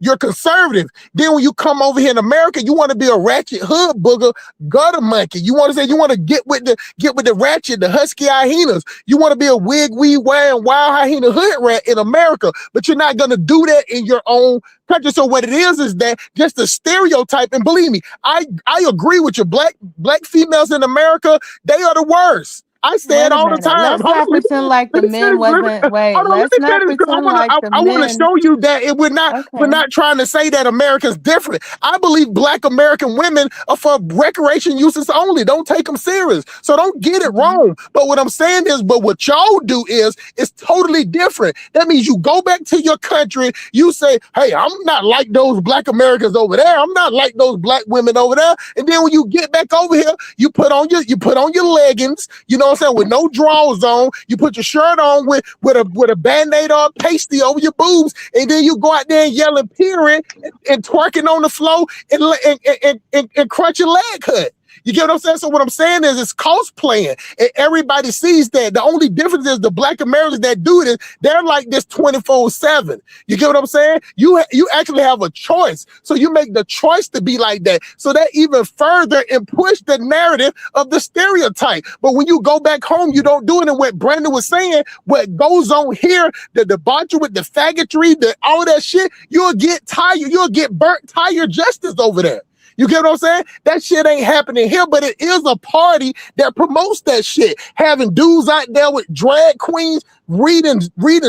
You're conservative. Then when you come over here in America, you want to be a ratchet hood booger, gutter monkey. You want to say you want to get with the ratchet, the husky hyenas. You want to be a wig weed wearing wild hyena hood rat in America, but you're not gonna do that in your own country. So what it is that just a stereotype. And believe me, I agree with you. Black females in America, they are the worst. I say it Wait a all the minute. time. Let's Hold on, not pretend like the let me men finish. wasn't. Wait, Hold on, let let's me not finish because pretend like the I want to men. show you that we're Okay. not trying to say that America's different. I believe Black American women are for recreation uses only. Don't take them serious. So don't get it Mhm. wrong. But what I'm saying is, but what y'all do is it's totally different. That means you go back to your country, you say, hey, I'm not like those Black Americans over there. I'm not like those Black women over there. And then when you get back over here, you put on your leggings, you know what I'm saying, with no drawers on. You put your shirt on with a band-aid or a pasty over your boobs, and then you go out there and yelling, peering and twerking on the floor and crunch your leg cut. You get what I'm saying? So what I'm saying is it's cosplaying, and everybody sees that. The only difference is the Black Americans that do this, they're like this 24/7. You get what I'm saying? You actually have a choice, so you make the choice to be like that. So that even further and push the narrative of the stereotype. But when you go back home, you don't do it. And what Brandon was saying, what goes on here, the debauchery with the faggotry, all that shit, you'll get tired. You'll get burnt tire justice over there. You get what I'm saying? That shit ain't happening here, but it is a party that promotes that shit. Having dudes out there with drag queens reading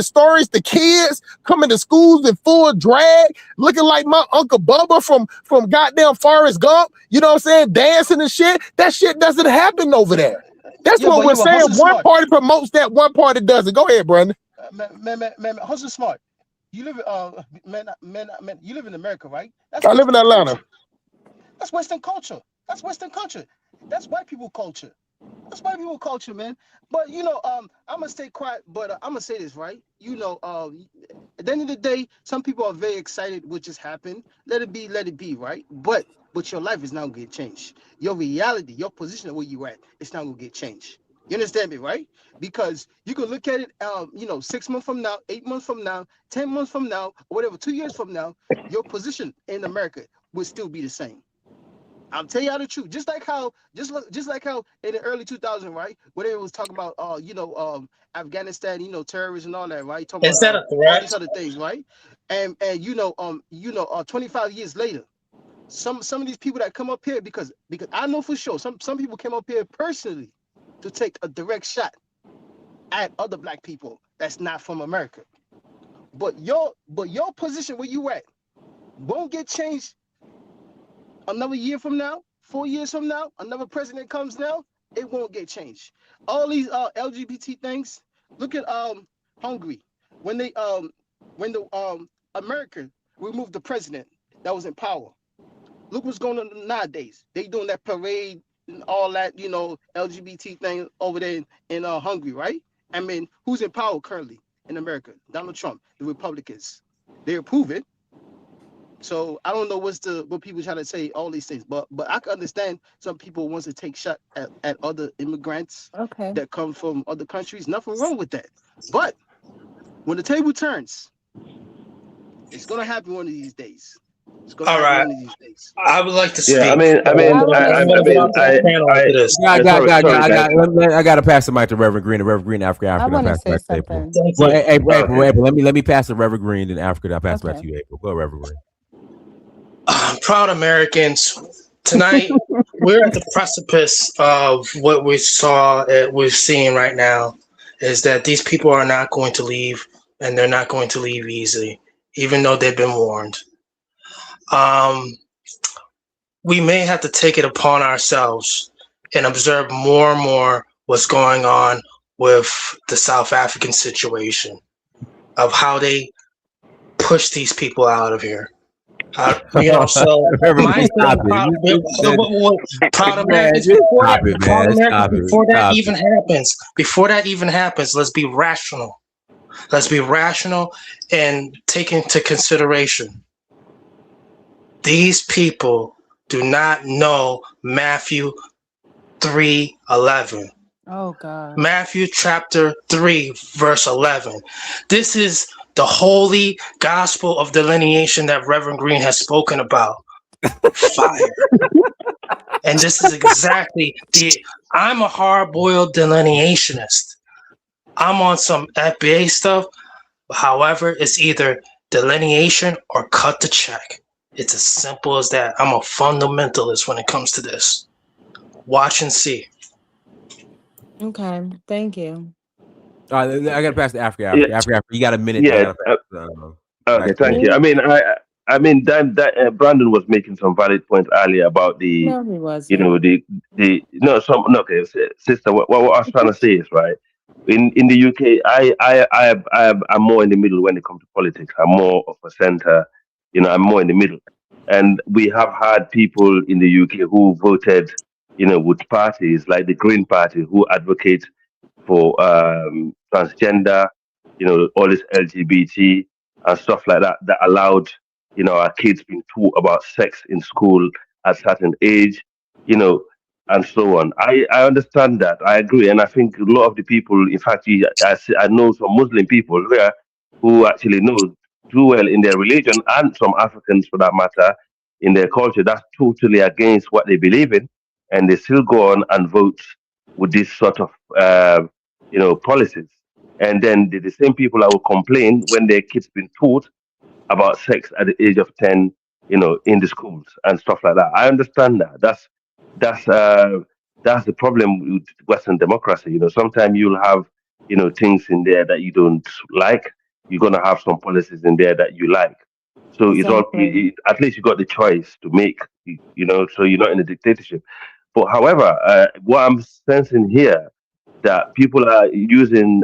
stories to kids, coming to schools in full drag, looking like my Uncle Bubba from goddamn Forrest Gump. You know what I'm saying? Dancing and shit. That shit doesn't happen over there. That's what we're saying. One party promotes that, one party doesn't. Go ahead, Brandon. Man, hustle smart. You live you live in America, right? I live in Atlanta. That's Western culture. That's Western culture. That's white people culture. That's white people culture, man. But I'm gonna stay quiet, but I'm gonna say this, right? At the end of the day, some people are very excited what just happened. Let it be, right? But your life is now gonna get changed. Your reality, your position where you at, it's not gonna get changed. You understand me, right? Because you can look at it, 6 months from now, 8 months from now, 10 months from now, or whatever, 2 years from now, your position in America will still be the same. I'm telling y'all the truth. Just like how in the early 2000s, right, where they was talking about, Afghanistan, terrorism and all that, right? Talking Is about that a threat? all these other things, right? And 25 years later, some of these people that come up here, because I know for sure some people came up here personally to take a direct shot at other black people that's not from America. But your position where you at won't get changed. Another year from now, 4 years from now, another president comes now, it won't get changed. All these LGBT things. Look at Hungary when America removed the president that was in power. Look what's going on nowadays. They doing that parade and all that, LGBT thing over there in Hungary, right? I mean, who's in power currently in America? Donald Trump, the Republicans. They approve it. So I don't know what people try to say, all these things, but I can understand some people wants to take shot at other immigrants that come from other countries. Nothing wrong with that. But when the table turns, it's gonna happen one of these days. It's gonna happen one of these days. I would like to speak. I gotta pass the mic to Reverend Green. The Reverend Green, Africa. I want to pass say the mic to something. April. Well, April, let me pass the Reverend Green, then Africa. I'll pass it back to you, April. Go, Reverend Green. Proud Americans, tonight we're at the precipice of what we're seeing right now, is that these people are not going to leave, and they're not going to leave easily, even though they've been warned. We may have to take it upon ourselves and observe more and more what's going on with the South African situation, of how they push these people out of here. So my Proud Americans, before that even happens, let's be rational. Let's be rational and take into consideration, these people do not know Matthew 3:11. Oh God. Matthew chapter 3, verse 11. This is the holy gospel of delineation that Reverend Green has spoken about. Fire. And this is exactly I'm a hard-boiled delineationist. I'm on some FBA stuff. However, it's either delineation or cut the check. It's as simple as that. I'm a fundamentalist when it comes to this. Watch and see. Okay, thank you. I gotta pass to Africa. Africa, you got a minute. Yeah. Okay, thank you. I mean, Brandon was making some valid points earlier about the, No, he wasn't. Sister. What I was trying to say is, right, in the UK, I'm more in the middle when it comes to politics. I'm more of a center. I'm more in the middle, and we have had people in the UK who voted, with parties like the Green Party, who advocate for transgender, all this LGBT and stuff like that, that allowed, our kids being taught about sex in school at a certain age, and so on. I understand that. I agree. And I think a lot of the people, in fact, I know some Muslim people here who actually know do well in their religion, and some Africans for that matter, in their culture, that's totally against what they believe in. And they still go on and vote with this sort of, policies. And then the same people that will complain when their kids been taught about sex at the age of 10, in the schools and stuff like that. I understand that. That's the problem with Western democracy. Sometimes you'll have things in there that you don't like. You're gonna have some policies in there that you like. So it's all. Exactly. At least you got the choice to make. So you're not in a dictatorship. But however, what I'm sensing here that people are using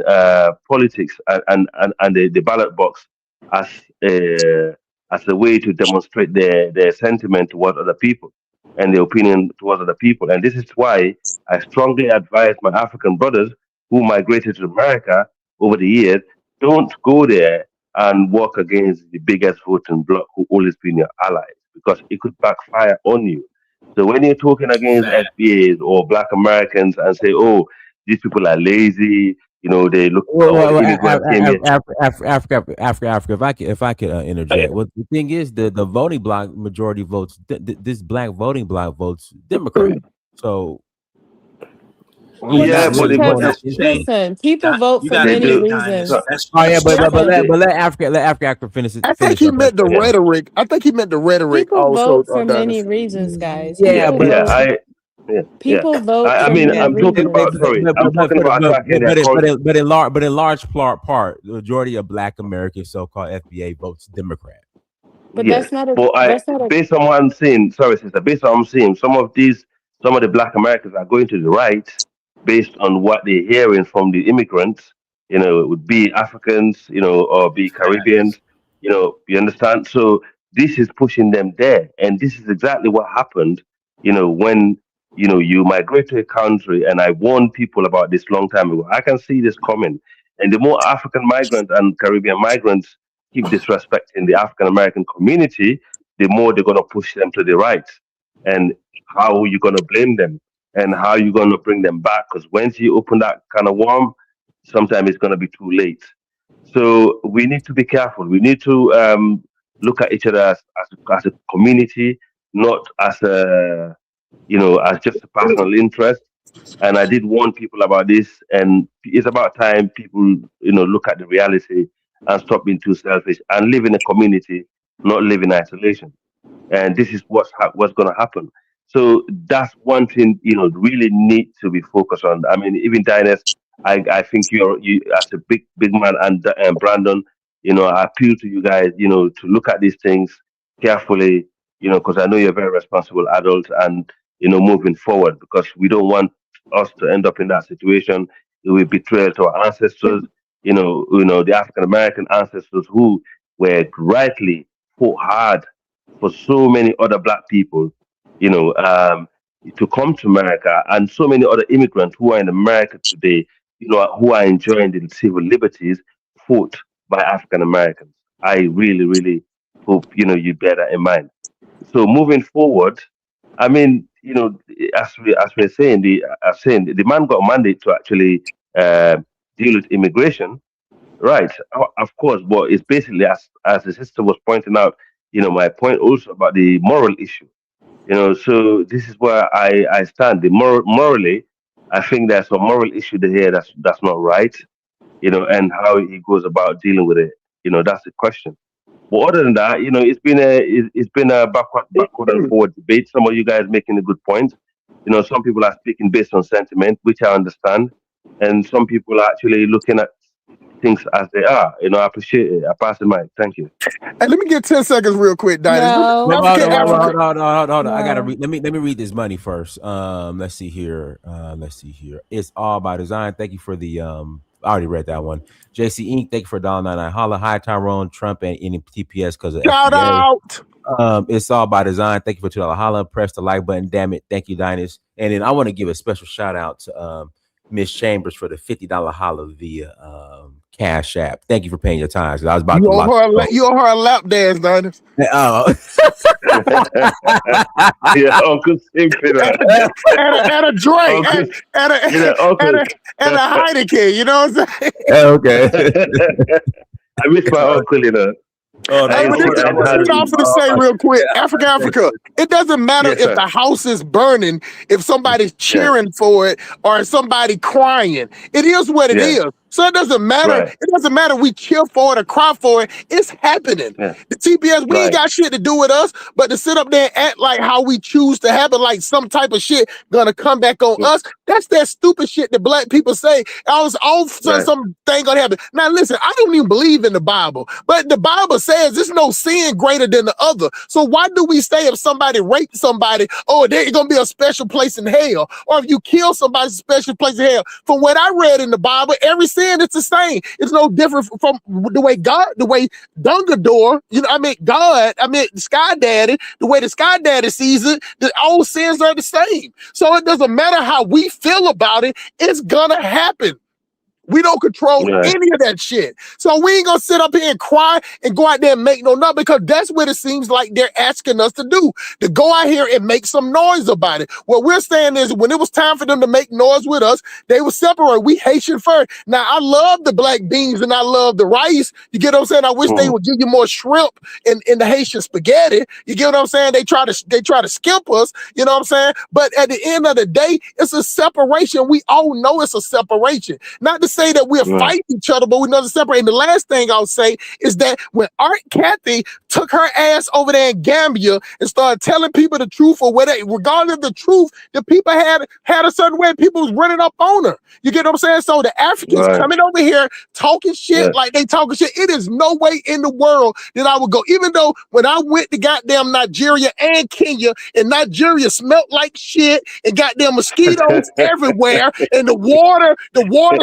politics and the ballot box as a as a way to demonstrate their sentiment towards other people and their opinion towards other people. And this is why I strongly advise my African brothers who migrated to America over the years, don't go there and work against the biggest voting bloc who always been your allies because it could backfire on you. So when you're talking against Fact. FBAs or Black Americans and say, "Oh, these people are lazy," they look, "Oh, the immigrants came here." Africa. If I could interject, well, the thing is, the voting bloc majority votes. This black voting bloc votes Democrat. So Well, he's Yeah, not that's but really but doing because, that. this, listen, people That vote you for gotta they many do. admit, Dinus. reasons. So, Oh yeah, but That's but, but the let thing. but let Africa finish I think finish he up her meant the statement. yeah, rhetoric. I think he meant the rhetoric People also, vote for many Dennis. reasons, guys. Yeah, People but yeah, vote. yeah. People vote I for mean, many I'm talking about. reasons. Sorry, I'm talking about attacking their culture. In large part, the majority of Black Americans, so-called FBA, votes Democrat. But Yes, that's not a. but That's not a. based on what I'm seeing, sorry, sister, based on what I'm seeing, some of the Black Americans are going to the right based on what they're hearing from the immigrants. It would be Africans, or be Caribbeans. You understand? So this is pushing them there, and this is exactly what happened. When you migrate to a country, and I warned people about this long time ago. I can see this coming, and the more African migrants and Caribbean migrants keep disrespecting the African American community, the more they're going to push them to the right. And how are you going to blame them? And how are you going to bring them back? Because once you open that kind of worm, sometimes it's going to be too late. So we need to be careful. We need to look at each other as a community, not as as just a personal interest. And I did warn people about this, and it's about time people, look at the reality and stop being too selfish and live in a community, not live in isolation. And this is what's going to happen. So that's one thing really need to be focused on. I mean, even Diners, I think you as a big man and Brandon, I appeal to you guys, to look at these things carefully, because I know you're very responsible adults and moving forward because we don't want us to end up in that situation. It will betray to our ancestors, the African American ancestors who were rightly fought hard for so many other black people, you know, um, to come to America, and so many other immigrants who are in America today, who are enjoying the civil liberties fought by African Americans. I really, really hope you bear that in mind. So moving forward, I mean, as we're saying, the man got a mandate to actually deal with immigration. Right, of course, but it's basically as the sister was pointing out. My point also about the moral issue. So this is where I stand. Morally, I think there's a moral issue here that's not right. And how he goes about dealing with it. That's the question. But other than that, it's been a backward and forward debate. Some of you guys making a good point. Some people are speaking based on sentiment, which I understand, and some people are actually looking at things as they are. I appreciate it. I pass the mic. Thank you. Hey, let me get 10 seconds real quick, Diners. No, Africa. Hold on. I gotta no. read. Let me read this money first. Let's see here. It's all by design. Thank you for the I already read that one. JC Inc. Thank you for $1.99. Holla, hi Tyrone, Trump, and any TPS because of Shout FBA. out. It's all by design. Thank you for $2. Holla, press the like button. Damn it. Thank you, Dinus. And then I want to give a special shout out to Miss Chambers for the $50 holla via Cash App. Thank you for paying your time. I was about to lock You owe her a lap dance, Diners. Oh. Yeah, Uncle Simpson. And a drink. And a Heineken. You know what I'm saying? Okay. I miss my uncle, Hey, but this is what I'm going to say real quick. Africa. It doesn't matter if the house is burning, if somebody's cheering for it, or if somebody crying. It is what it is. So it doesn't matter. Right. It doesn't matter. We cheer for it or cry for it. It's happening. Yeah. The TPS, we ain't Right. got shit to do with us, but to sit up there and act like how we choose to happen, like some type of shit gonna come back on us. That's that stupid shit that black people say. I was all of a sudden Right. something gonna happen. Now listen, I don't even believe in the Bible, but the Bible says there's no sin greater than the other. So why do we say if somebody raped somebody, oh, there's gonna be a special place in hell, or if you kill somebody, a special place in hell? From what I read in the Bible, every sin it's the same. It's no different from the way Dungadore, Sky Daddy, the way the Sky Daddy sees it, all sins are the same. So it doesn't matter how we feel about it, it's gonna happen. We don't control any of that shit. So we ain't gonna sit up here and cry and go out there and make no noise, because that's what it seems like they're asking us to do, to go out here and make some noise about it. What we're saying is when it was time for them to make noise with us, they were separate. We Haitian first. Now, I love the black beans and I love the rice. You get what I'm saying? I wish they would give you more shrimp in the Haitian spaghetti. You get what I'm saying? They try to skimp us, you know what I'm saying? But at the end of the day, it's a separation. We all know it's a separation. Not to say that we're fighting each other, but we know to separate. And the last thing I'll say is that when Aunt Kathy took her ass over there in Gambia and started telling people the truth, or whether, regardless of the truth, the people had a certain way, people was running up on her. You get what I'm saying? So the Africans coming over here talking shit like they talking shit. It is no way in the world that I would go. Even though when I went to goddamn Nigeria and Kenya, and Nigeria smelled like shit, and goddamn mosquitoes everywhere, and the water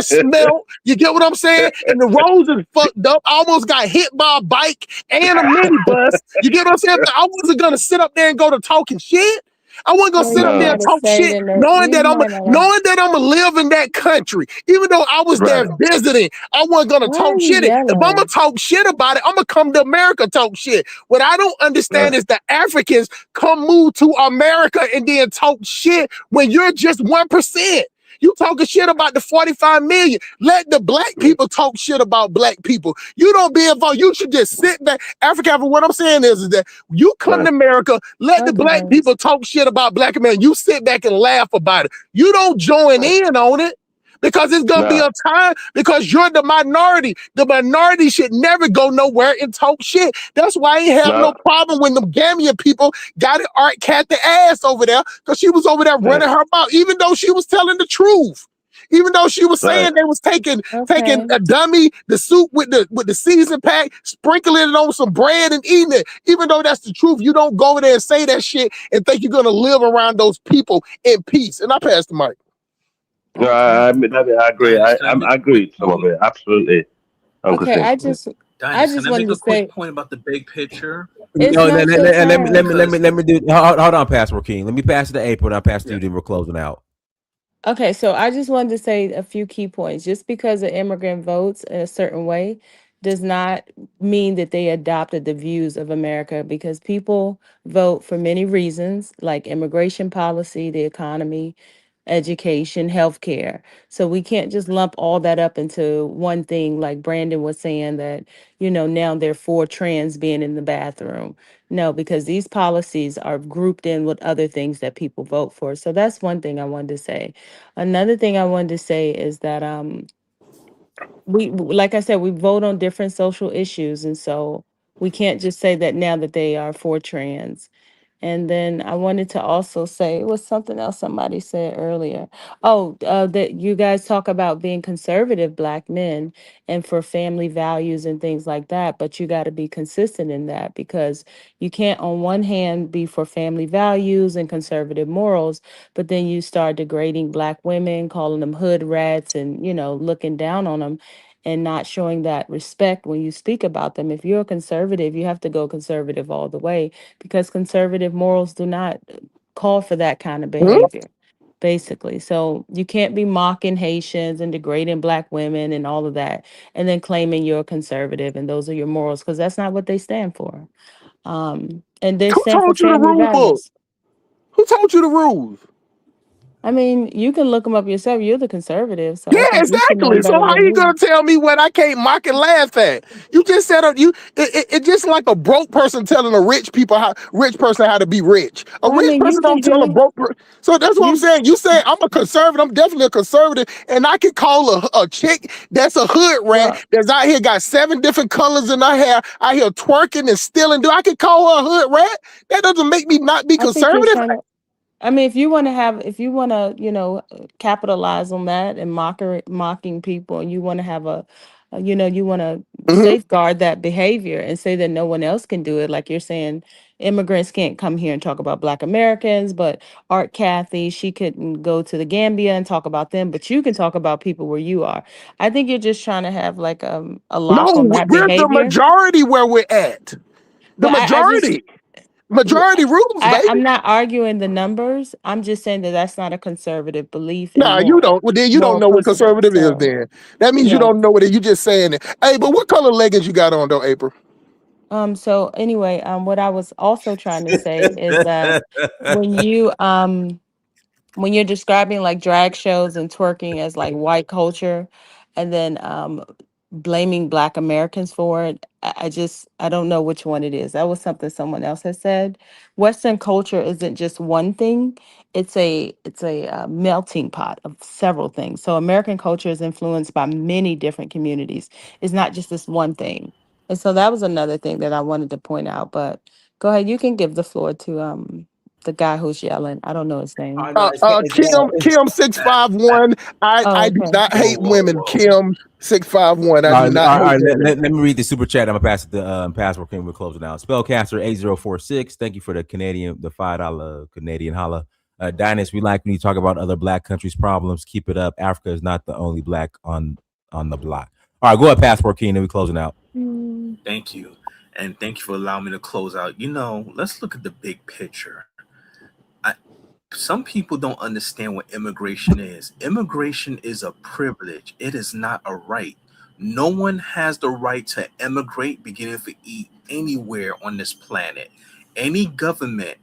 smelled. You get what I'm saying? And the roads is fucked up. I almost got hit by a bike and a minibus. You get what I'm saying? But I wasn't gonna sit up there and go to talking shit. I wasn't gonna sit up there and talk shit, knowing that I'm gonna live in that country. Even though I was there visiting, I wasn't gonna talk shit. If I'm gonna talk shit about it, I'm gonna come to America talk shit. What I don't understand is the Africans come move to America and then talk shit when you're just 1%. You talking shit about the 45 million. Let the black people talk shit about black people. You don't be involved. You should just sit back. Africa, what I'm saying is that you come to America, let the black people talk shit about black America. You sit back and laugh about it. You don't join in on it. Because it's gonna be a time, because you're the minority. The minority should never go nowhere and talk shit. That's why I ain't have no problem when the Gambian people got it Art Cat the ass over there, because she was over there running her mouth, even though she was telling the truth. Even though she was saying they was taking a dummy, the soup with the season pack, sprinkling it on some bread and eating it. Even though that's the truth, you don't go over there and say that shit and think you're gonna live around those people in peace. And I pass the mic. No, I agree. I agree with some of it. Absolutely. Okay, I just Can I wanted make a to quick say point about the big picture? it's No, not your let me do. Hold on, Pastor King. Let me pass it to April, and I'll pass it to you. Then we're closing out. Okay, so I just wanted to say a few key points. Just because an immigrant votes in a certain way does not mean that they adopted the views of America, because people vote for many reasons, like immigration policy, the economy, education, healthcare. So we can't just lump all that up into one thing, like Brandon was saying that, now there are 4 trans being in the bathroom. No, because these policies are grouped in with other things that people vote for. So that's one thing I wanted to say. Another thing I wanted to say is that we, like I said, we vote on different social issues, and so we can't just say that now that they are for trans. And then I wanted to also say, it was something else somebody said earlier. Oh, that you guys talk about being conservative Black men and for family values and things like that. But you got to be consistent in that, because you can't on one hand be for family values and conservative morals, but then you start degrading Black women, calling them hood rats and, looking down on them and not showing that respect when you speak about them. If you're a conservative, you have to go conservative all the way, because conservative morals do not call for that kind of behavior, basically. So you can't be mocking Haitians and degrading Black women and all of that, and then claiming you're a conservative and those are your morals, because that's not what they stand for. And they Who stand for told you the family rule book? values. Who told you the rules? I mean, you can look them up yourself. You're the conservative, so I Yeah, think you should know exactly. So better how than you me. gonna tell me what I can't mock and laugh at? You just said it just like a broke person telling a rich person how to be rich. A Well, I rich mean, you person can don't tell a do broke person. So that's what I'm you. saying. You say I'm a conservative. I'm definitely a conservative, and I can call a chick that's a hood rat Well, that's out here got 7 different colors in her hair, out here twerking and stealing. Do I can call her a hood rat? That doesn't make me not be I think you're conservative. trying to. I mean, if you want to, capitalize on that and mocking people, and you want to have you want to Mhm. safeguard that behavior and say that no one else can do it. Like you're saying, immigrants can't come here and talk about Black Americans, but Art Kathy, she couldn't go to the Gambia and talk about them, but you can talk about people where you are. I think you're just trying to have like a No, lock on that we're the behavior. majority where we're at. The But I just majority. w- Majority rules, I'm baby. not arguing the numbers. I'm just saying that that's not a conservative belief and Nah, you don't. Well, then you don't moral know what principle. conservative is. So Then that means you yeah. don't know what it. You just saying it. Hey, but what color leggings you got on though, April? So anyway, what I was also trying to say is that when you when you're describing like drag shows and twerking as like white culture, and then blaming Black Americans for it, I don't know which one it is. That was something someone else has said. Western culture isn't just one thing. It's a melting pot of several things. So American culture is influenced by many different communities. It's not just this one thing. And so that was another thing that I wanted to point out. But go ahead, you can give the floor to the guy who's yelling. I don't know his name. Kim 651. I Oh, do okay. not hate women. Kim 651. I All do right, not all hate right. Let, women. let, let me read the super chat. I'm gonna pass it to password king. We'll close it out. Spellcaster 8046. Thank you for the $5 Canadian holla. Dynas, we like when you talk about other Black countries' problems. Keep it up. Africa is not the only Black on the block. All right, go ahead, passport king. Then we closing out. Thank you. And thank you for allowing me to close out. Let's look at the big picture. Some people don't understand what immigration is. Immigration is a privilege, it is not a right. No one has the right to immigrate, beginning to eat anywhere on this planet. Any government,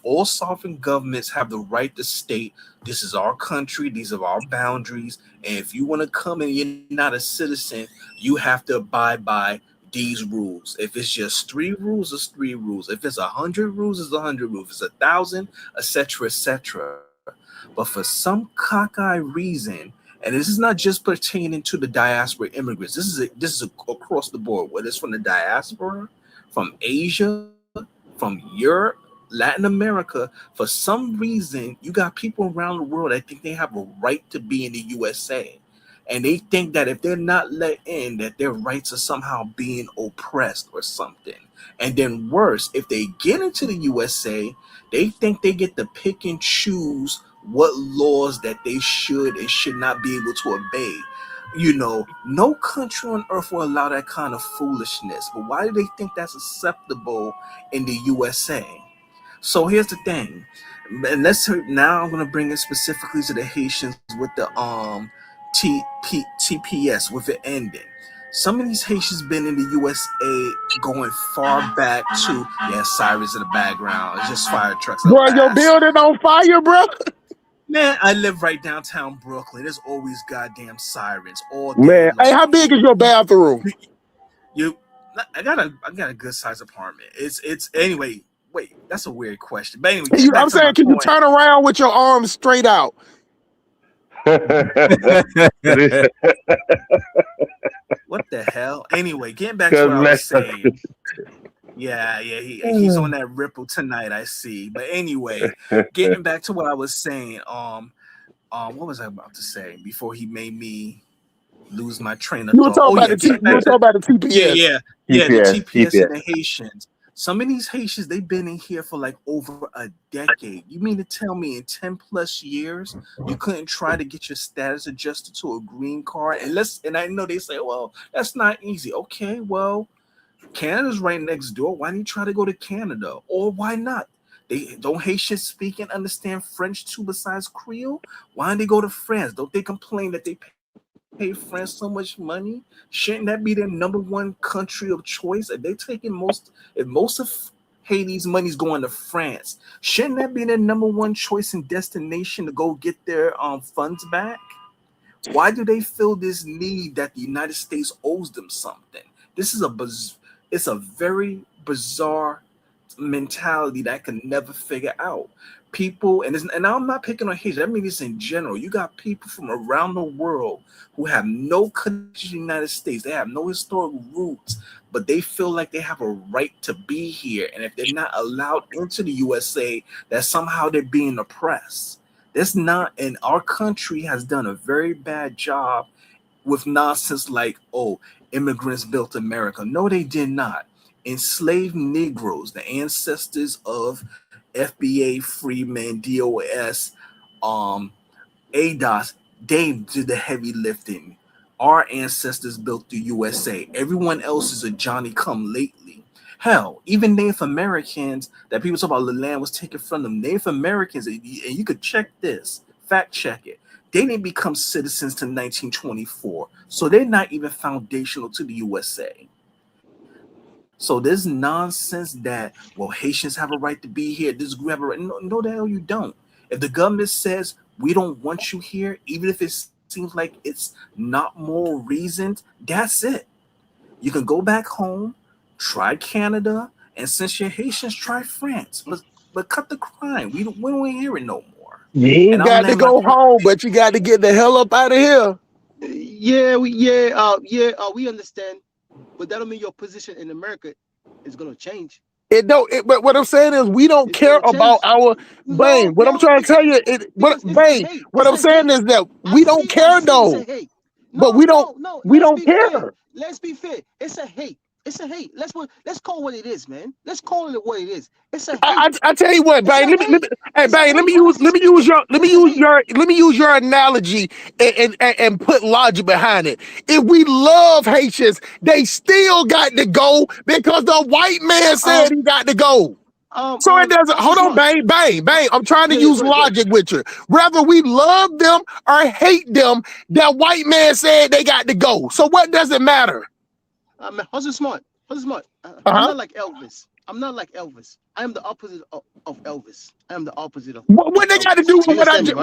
all sovereign governments have the right to state this is our country, these are our boundaries, and if you want to come and you're not a citizen, you have to abide by these rules. If it's just 3 rules, it's 3 rules. If it's 100 rules, it's 100 rules. If it's 1,000, etc., etc. But for some cockeyed reason, and this is not just pertaining to the diaspora immigrants. This is across the board. Whether it's from the diaspora, from Asia, from Europe, Latin America. For some reason, you got people around the world that think they have a right to be in the USA. And they think that if they're not let in, that their rights are somehow being oppressed or something. And then worse, if they get into the USA, they think they get to pick and choose what laws that they should and should not be able to obey. No country on earth will allow that kind of foolishness. But why do they think that's acceptable in the USA? So here's the thing, and now I'm gonna bring it specifically to the Haitians with the TPS with it ending. Some of these Haitians been in the USA going far back to sirens in the background. It's just fire trucks out Bro, your past. building on fire, bro. Man, I live right downtown Brooklyn. There's always goddamn sirens all day Man, hey, long. how big is your bathroom? I got a good size apartment. It's anyway. Wait, that's a weird question. But anyway, I'm saying, can you turn around with your arms straight out? What the hell? Anyway, getting back to what I was saying. Yeah, he's on that ripple tonight, I see. But anyway, getting back to what I was saying. What was I about to say before he made me lose my train of You were thought? talking about the TPS. The TPS and the Haitians. Some of these Haitians, they've been in here for like over a decade. You mean to tell me in 10 plus years you couldn't try to get your status adjusted to a green card? And I know they say, well, that's not easy. Okay, well, Canada's right next door. Why don't you try to go to Canada? Or why not? Don't Haitians speak and understand French too besides Creole? Why don't they go to France? Don't they complain that they pay France so much money? Shouldn't that be their number one country of choice? If most of Haiti's money's going to France. Shouldn't that be their number one choice and destination to go get their funds back? Why do they feel this need that the United States owes them something? This is it's a very bizarre mentality that I can never figure out. People, and I'm not picking on Haiti, I mean this in general. You got people from around the world who have no connection to the United States. They have no historical roots, but they feel like they have a right to be here. And if they're not allowed into the USA, that somehow they're being oppressed. That's not, and our country has done a very bad job with nonsense like, oh, immigrants built America. No, they did not. Enslaved Negroes, the ancestors of FBA, Freeman, DOS, ADOS, they did the heavy lifting. Our ancestors built the USA. Everyone else is a Johnny come lately. Hell, even Native Americans that people talk about the land was taken from them. Native Americans, and you could check this, fact check it. They didn't become citizens to 1924, so they're not even foundational to the USA. So this nonsense that, well, Haitians have a right to be here, this group have a right. No, the hell you don't. If the government says we don't want you here, even if it seems like it's not more reasoned, that's it. You can go back home, try Canada, and since you're Haitians, try France. But cut the crime. We don't hear it no more. You ain't got to go home, but you got to get the hell up out of here. We understand, but that don't mean your position in America is gonna change. It don't. But what I'm saying is, we don't care about our Bane. What I'm trying to tell you, Bane. What I'm saying is that we don't care though. But we don't. We don't care. Let's be fair. It's a hate. It's a hate. Let's call it what it is, man. Let's call it what it is. It's a hate. I tell you what, Bane. Let me use your analogy and put logic behind it. If we love Haitians, they still got to go because the white man said he got to go. So it doesn't. Hold on, Bane. I'm trying to use logic with you. Whether we love them or hate them, that white man said they got to go. So what does it matter? How's smart? I'm not like Elvis. I am the opposite of Elvis. I am the opposite of. What they got to do with what I just?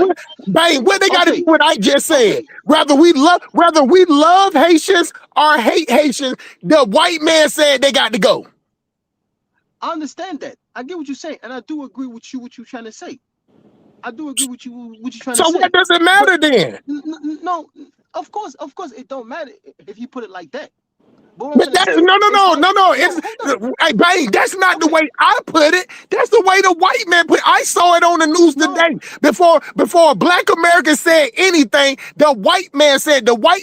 Bane, what they got to do with what I just said? Whether we love Haitians or hate Haitians, the white man said they got to go. I understand that. I get what you're saying, and I do agree with you. What you're trying to say. I do agree with you. What you're trying to say. So what does it matter then? No, of course, it don't matter if you put it like that. No. Hey, Bane, that's not the way I put it. That's the way the white man put it. I saw it on the news today. Before a black American said anything, the white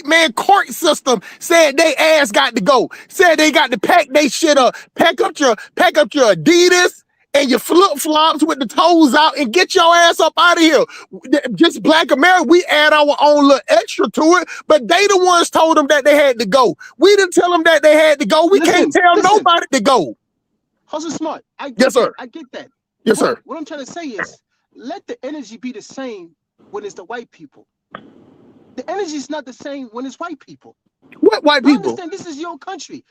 man court system said they ass got to go. Said they got to pack they shit up. Pack up your Adidas and your flip-flops with the toes out and get your ass up out of here. Just black America, we add our own little extra to it, but they the ones told them that they had to go. We didn't tell them that they had to go. We can't tell nobody to go. How's it smart? Yes, sir. I get that. Yes, sir. What I'm trying to say is, let the energy be the same when it's the white people. The energy is not the same when it's white people. What white people? I understand this is your country.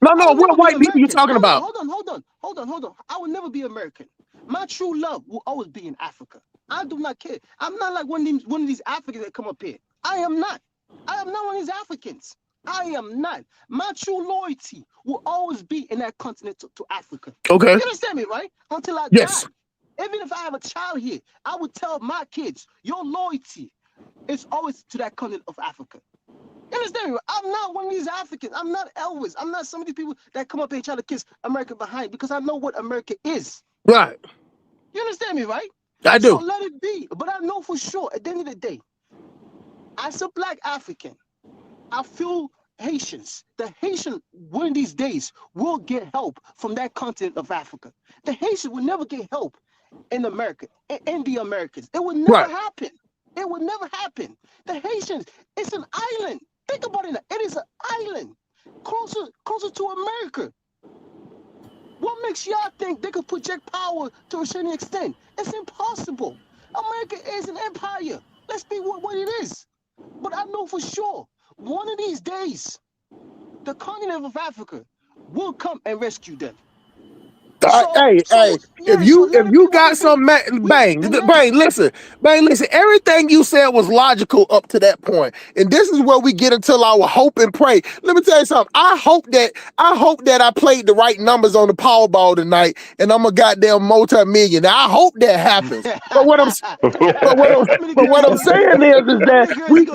No, what white people you talking about? Hold on. I will never be American. My true love will always be in Africa. I do not care. I'm not like one of these Africans that come up here. I am not one of these Africans. I am not. My true loyalty will always be in that continent to Africa. Okay. You understand me, right? Until I die. Even if I have a child here, I would tell my kids, your loyalty is always to that continent of Africa. You understand me? I'm not one of these Africans. I'm not Elvis. I'm not some of these people that come up here and try to kiss America behind because I know what America is. Right. You understand me, right? I do. So let it be. But I know for sure, at the end of the day, as a black African, I feel Haitians. The Haitian, one of these days, will get help from that continent of Africa. The Haitians will never get help in America, in the Americans. It would never happen. It would never happen. The Haitians, it's an island. Think about it. It is an island closer to America. What makes y'all think they could project power to a certain extent? It's impossible. America is an empire. Let's be what it is. But I know for sure, one of these days, the continent of Africa will come and rescue them. Hey, if you got some bang, listen, everything you said was logical up to that point. And this is where we get into our hope and pray. Let me tell you something. I hope that I played the right numbers on the Powerball tonight and I'm a goddamn multi-millionaire. I hope that happens. But what I'm saying is that we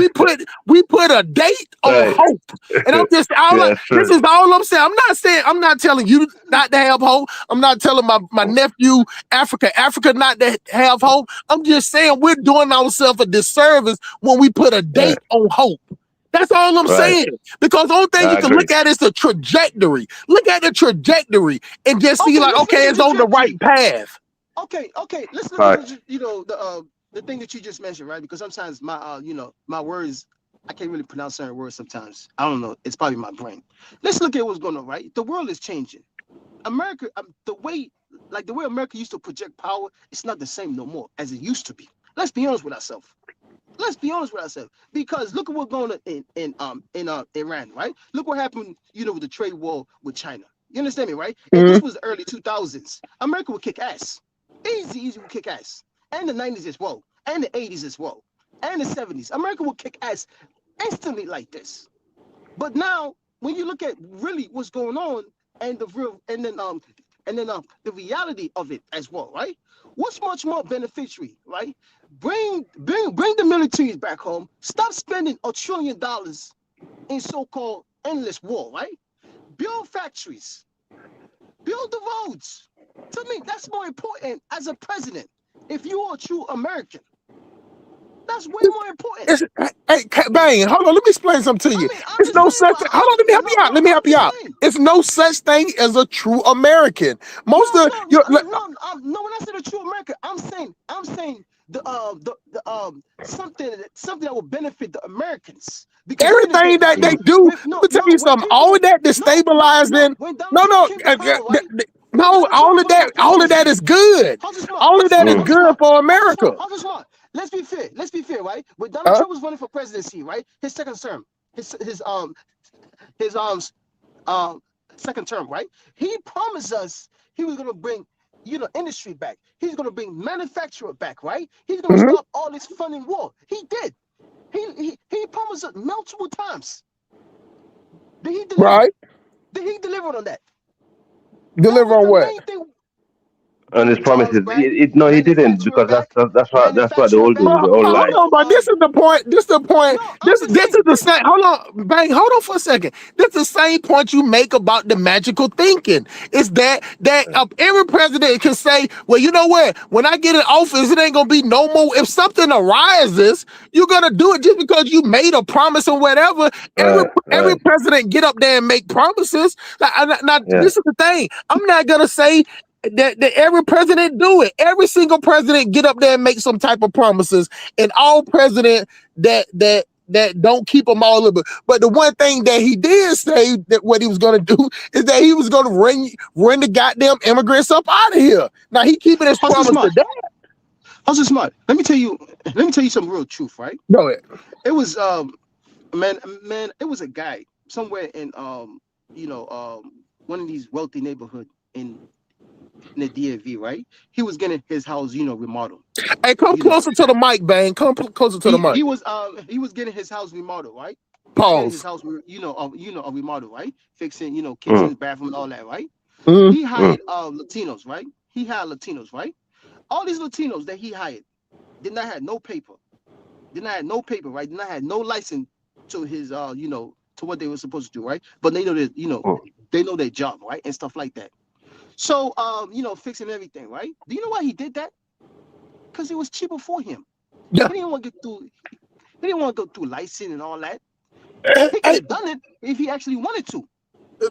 put we put a date on hope. And I'm just this is all I'm saying. I'm not telling you not to have hope. I'm not telling my nephew Africa not to have hope. I'm just saying we're doing ourselves a disservice when we put a date on hope. That's all I'm saying. Because the only thing you can look at is the trajectory. Look at the trajectory and just see it's on the right path. Okay. Let's look at the thing that you just mentioned, right? Because sometimes my my words, I can't really pronounce certain words sometimes. I don't know. It's probably my brain. Let's look at what's going on, right? The world is changing. America, the way America used to project power, it's not the same no more as it used to be. Let's be honest with ourselves. Because look at what's going on in Iran, right? Look what happened, with the trade war with China. You understand me, right? If this was the early 2000s, America would kick ass. Easy would kick ass. And the 90s as well. And the 80s as well. And the 70s. America would kick ass instantly like this. But now, when you look at really what's going on and the reality of it as well, right? What's much more beneficiary, right? Bring the militaries back home. Stop spending $1 trillion in so-called endless war, right? Build factories. Build the roads. To me, that's more important as a president. If you are a true American, that's way more important. Bang, hold on, let me explain something to you. It's no such thing. Hold on, let me help you out. It's no such thing as a true American. No, when I said a true American, I'm saying the something that will benefit the Americans. Because everything that they do, let me tell you something. All of that destabilizing. All of that is good. All of that is good for America. Let's be fair, right? When Donald Trump was running for presidency, right? His second term, second term, right? He promised us he was gonna bring, industry back. He's gonna bring manufacturer back, right? He's gonna stop all this funding war. He did. He promised us multiple times. Did he deliver? Right. Did he deliver on that? Deliver on what? On his promises, no, he didn't, because that's what the old dudes were all like. Hold on, but this is the point. This is the point. This is the same. Hold on, Bang. Hold on for a second. This is the same point you make about the magical thinking. Is that every president can say, well, you know what? When I get in office, it ain't gonna be no more. If something arises, you're gonna do it just because you made a promise or whatever. Every president get up there and make promises. This is the thing. I'm not gonna say that every president do it. Every single president get up there and make some type of promises, and all president that don't keep them all up. But the one thing that he did say that what he was going to do is that he was going to run the goddamn immigrants up out of here. Now he keeping his promise to that. How's it smart? Let me tell you some real truth, right? Go ahead. It was man, it was a guy somewhere in one of these wealthy neighborhoods in the DMV, right? He was getting his house, remodeled. Hey, come closer to the mic, Bang. Come closer to the mic. He was getting his house remodeled, right? Pause. His house, a remodel, right? Fixing, kitchens, bathroom, all that, right? Mm. He hired Latinos, right? Right? All these Latinos that he hired did not have no paper. Right? Did not have no license to his to what they were supposed to do, right? But they know that, they know their job, right? And stuff like that. So, fixing everything, right? Do you know why he did that? Because it was cheaper for him. Yeah. He didn't want to go through license and all that. He could have done it if he actually wanted to.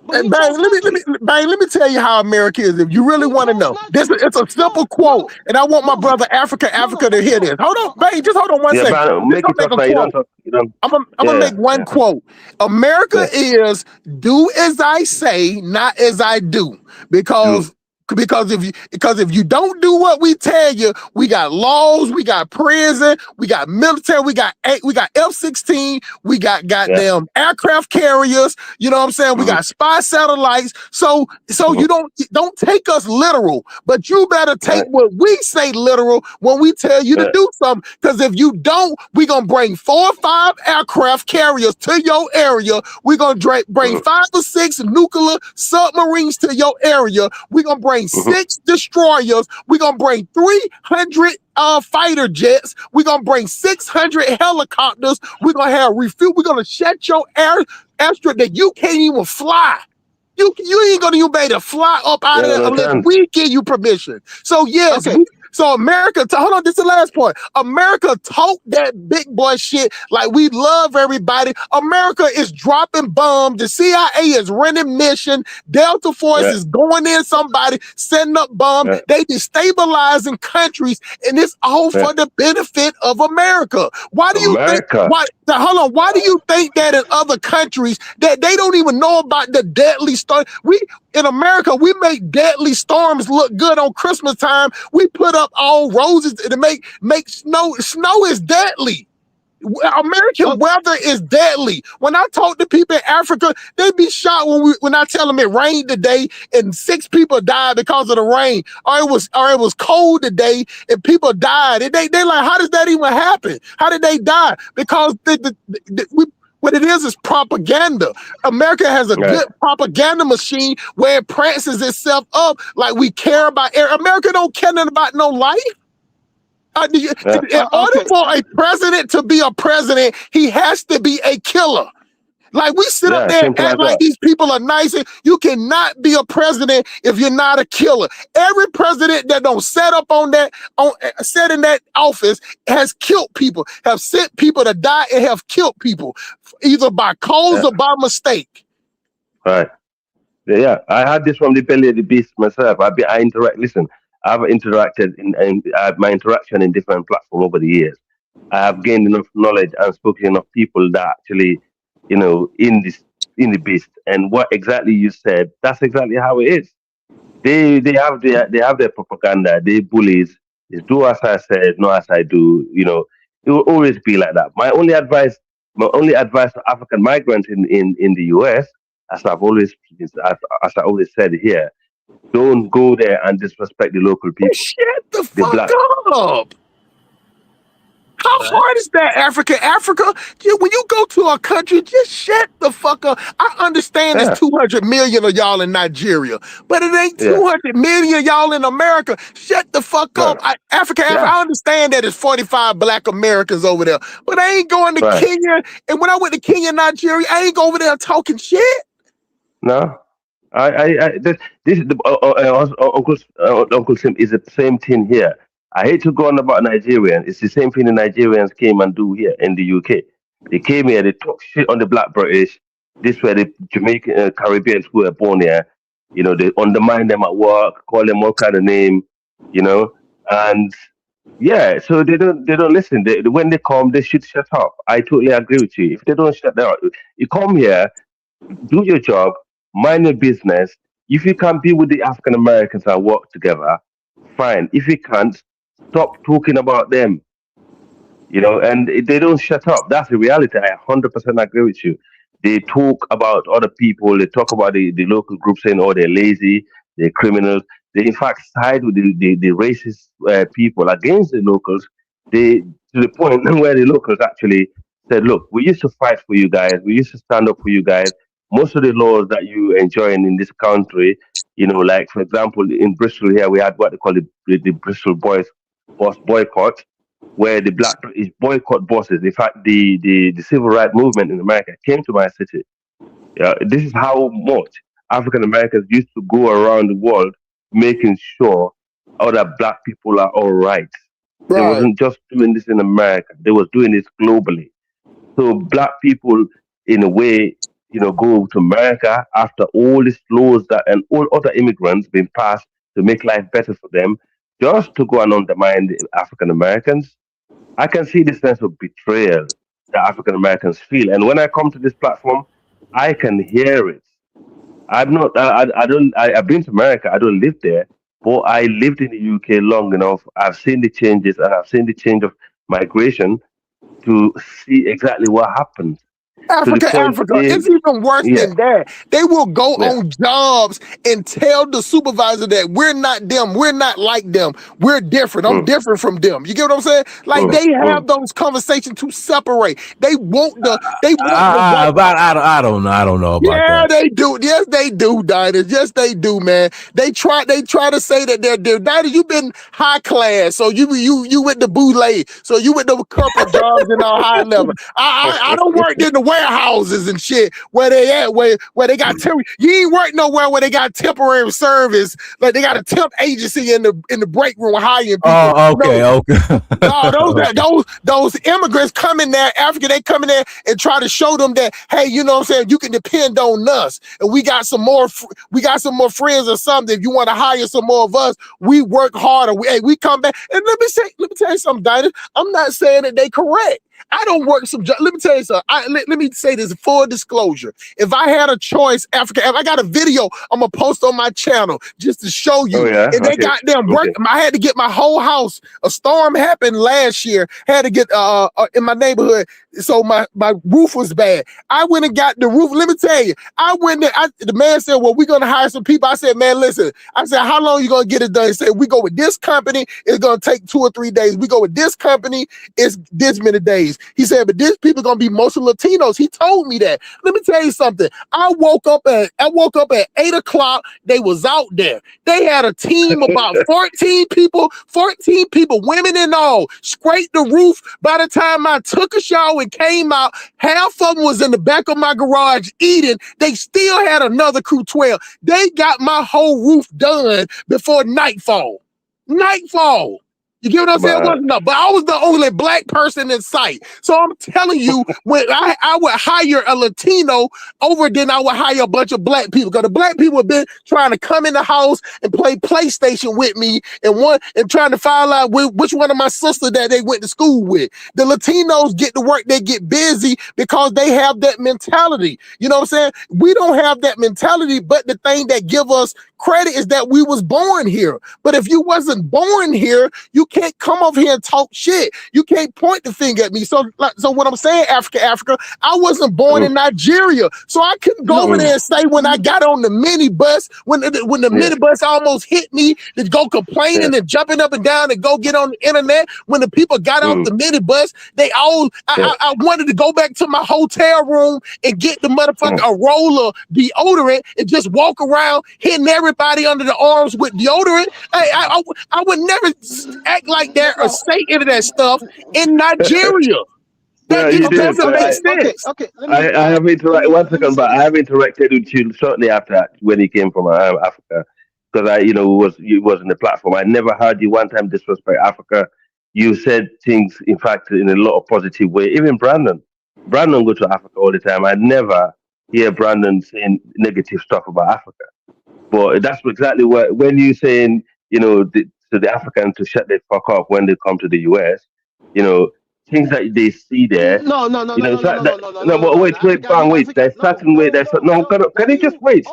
Bang, let me tell you how America is. If you really want to know, it's a simple quote, and I want my brother Africa to hear this. Hold on, Bang, just hold on one second. Man, make it talk, I'm gonna make one quote. America is do as I say, not as I do, because Because if you don't do what we tell you, we got laws, we got prison, we got military, we got F-16, we got goddamn aircraft carriers. You know what I'm saying? We got spy satellites. So you don't take us literal, but you better take what we say literal when we tell you to do something. Because if you don't, we're gonna bring 4 or 5 aircraft carriers to your area. We're gonna bring 5 or 6 nuclear submarines to your area. We're gonna bring 6 destroyers. We're gonna bring 300 fighter jets. We're gonna bring 600 helicopters. We're gonna have refuel. We're gonna shut your airstrip that you can't even fly. You ain't gonna even be able to fly up out of there unless we give you permission. So yes, so America, hold on, this is the last point. America talk that big boy shit like we love everybody. America is dropping bombs. The CIA is running mission. Delta Force is going in somebody, setting up bombs. They destabilizing countries, and it's all for the benefit of America. Why do you think? Why do you think that in other countries that they don't even know about the deadly storm? In America, we make deadly storms look good on Christmas time. We put up all roses to make snow. Snow is deadly. American weather is deadly. When I talk to people in Africa, they be shocked when I tell them it rained today and 6 people died because of the rain, or it was cold today and people died. And they like, how does that even happen? How did they die? Because what it is propaganda. America has a good propaganda machine where it prances itself up like we care about air. America don't care nothing about no life. In order for a president to be a president, he has to be a killer. Like we sit up there and act like these people are nice. And you cannot be a president if you're not a killer. Every president that don't set in that office has killed people, have sent people to die, and have killed people either by cause or by mistake. Right. Yeah, I had this from the belly of the beast myself. I've interacted in my interaction in different platforms over the years. I have gained enough knowledge and spoken to enough people that actually, in the beast. And what exactly you said, that's exactly how it is. They have their propaganda. They bullies. It's do as I said, not as I do. It will always be like that. My only advice to African migrants in the US, as I always said here, don't go there and disrespect the local people. Shut the fuck up. How hard is that, Africa? When you go to a country, just shut the fuck up. I understand there's 200 million of y'all in Nigeria, but it ain't 200 million of y'all in America. Shut the fuck up. Africa, I understand that it's 45 black Americans over there, but I ain't going to Kenya. And when I went to Kenya, Nigeria, I ain't go over there talking shit. No. Uncle Sim is the same thing here. I hate to go on about Nigerians. It's the same thing the Nigerians came and do here in the UK. They came here, they talk shit on the black British. This were the Jamaican Caribbeans who were born here. They undermine them at work, call them all kind of name, and so they don't listen. When they come, they should shut up. I totally agree with you. If they don't shut down, you come here, do your job, mind your business. If you can be with the African Americans and work together, fine. If you can't, stop talking about them. And they don't shut up. That's the reality. I 100% agree with you. They talk about other people. They talk about the local groups saying, oh, they're lazy, they're criminals. They, in fact, side with the racist people against the locals. To the point where the locals actually said, look, we used to fight for you guys. We used to stand up for you guys. Most of the laws that you enjoying in this country, like, for example, in Bristol here, we had what they call the Bristol bus boycott, where the black British boycott bosses. In fact, the civil rights movement in America came to my city. This is how much African Americans used to go around the world making sure other black people are all right. They wasn't just doing this in America. They was doing this globally. So black people, in a way, go to America after all these laws and all other immigrants been passed to make life better for them, just to go and undermine the African Americans. I can see the sense of betrayal that African Americans feel. And when I come to this platform, I can hear it. I've been to America. I don't live there, but I lived in the UK long enough. I've seen the changes, and I've seen the change of migration to see exactly what happens. To the point Africa. being, It's even worse yeah, than that. They will go yeah. on jobs and tell the supervisor that we're not them, we're not like them, we're different. I'm Mm, different from them. You get what I'm saying? Like mm, they mm. have those conversations to separate. They want the white. I don't know. I don't know about Yeah, that. they do. Yes, they do, Diners. Yes, they do, man. They try to say that they're Diners, you been high class, so you went to boule, so you went to corporate jobs and all high level. I don't work in the warehouses and shit where they at, where they got you ain't work nowhere where they got temporary service, like they got a temp agency in the break room hiring people. Oh, okay, No, okay. no, those immigrants come in there, Africa, they come in there and try to show them that, hey, you know what I'm saying, you can depend on us, and we got some more friends or something. If you want to hire some more of us, we work harder. We come back. And let me tell you something, Dinah. I'm not saying that they correct. I don't work some jobs. Let me tell you something. Let me say this full disclosure. If I had a choice, Africa, if I got a video, I'm gonna post on my channel just to show you. Oh yeah, And they okay, got them work. okay. I had to get my whole house. A storm happened last year. Had to get in my neighborhood, so my roof was bad. I went and got the roof. Let me tell you, I went there. The man said, "Well, we're gonna hire some people." I said, "Man, listen." I said, "How long you gonna get it done?" He said, "We go with this company. It's gonna take 2 or 3 days. We go with this company. It's this many days." He said, "But this people gonna be mostly Latinos." He told me that. Let me tell you something. I woke up at 8 o'clock. They was out there. They had a team about 14 people, women and all, scraped the roof. By the time I took a shower and came out, half of them was in the back of my garage eating. They still had another crew 12. They got my whole roof done before nightfall. Nightfall. You get what I'm saying? But I was the only black person in sight. So I'm telling you, when I would hire a Latino over, then I would hire a bunch of black people. Because the black people have been trying to come in the house and play PlayStation with me and trying to find out which one of my sisters that they went to school with. The Latinos get to work, they get busy because they have that mentality. You know what I'm saying? We don't have that mentality, but the thing that give us credit is that we was born here. But if you wasn't born here, you can't come over here and talk shit. You can't point the finger at me. So what I'm saying, Africa, I wasn't born in Nigeria. So I couldn't go over there and say when I got on the minibus, when the minibus almost hit me, to go complaining and jumping up and down and go get on the internet. When the people got off the minibus, I wanted to go back to my hotel room and get the motherfucker a roll of deodorant and just walk around hitting everybody under the arms with deodorant. I would never act like that or say any of that stuff in Nigeria. That just doesn't make sense. I have interacted. One second, but I have interacted with you shortly after that when he came from Africa, because he was in the platform. I never heard you one time disrespect Africa. You said things, in fact, in a lot of positive way. Even Brandon go to Africa all the time. I never hear Brandon saying negative stuff about Africa. But that's exactly what when you saying to the African to shut the fuck up when they come to the US, things that they see there. No. But wait, bang, wait. There's certain way. Can you just wait?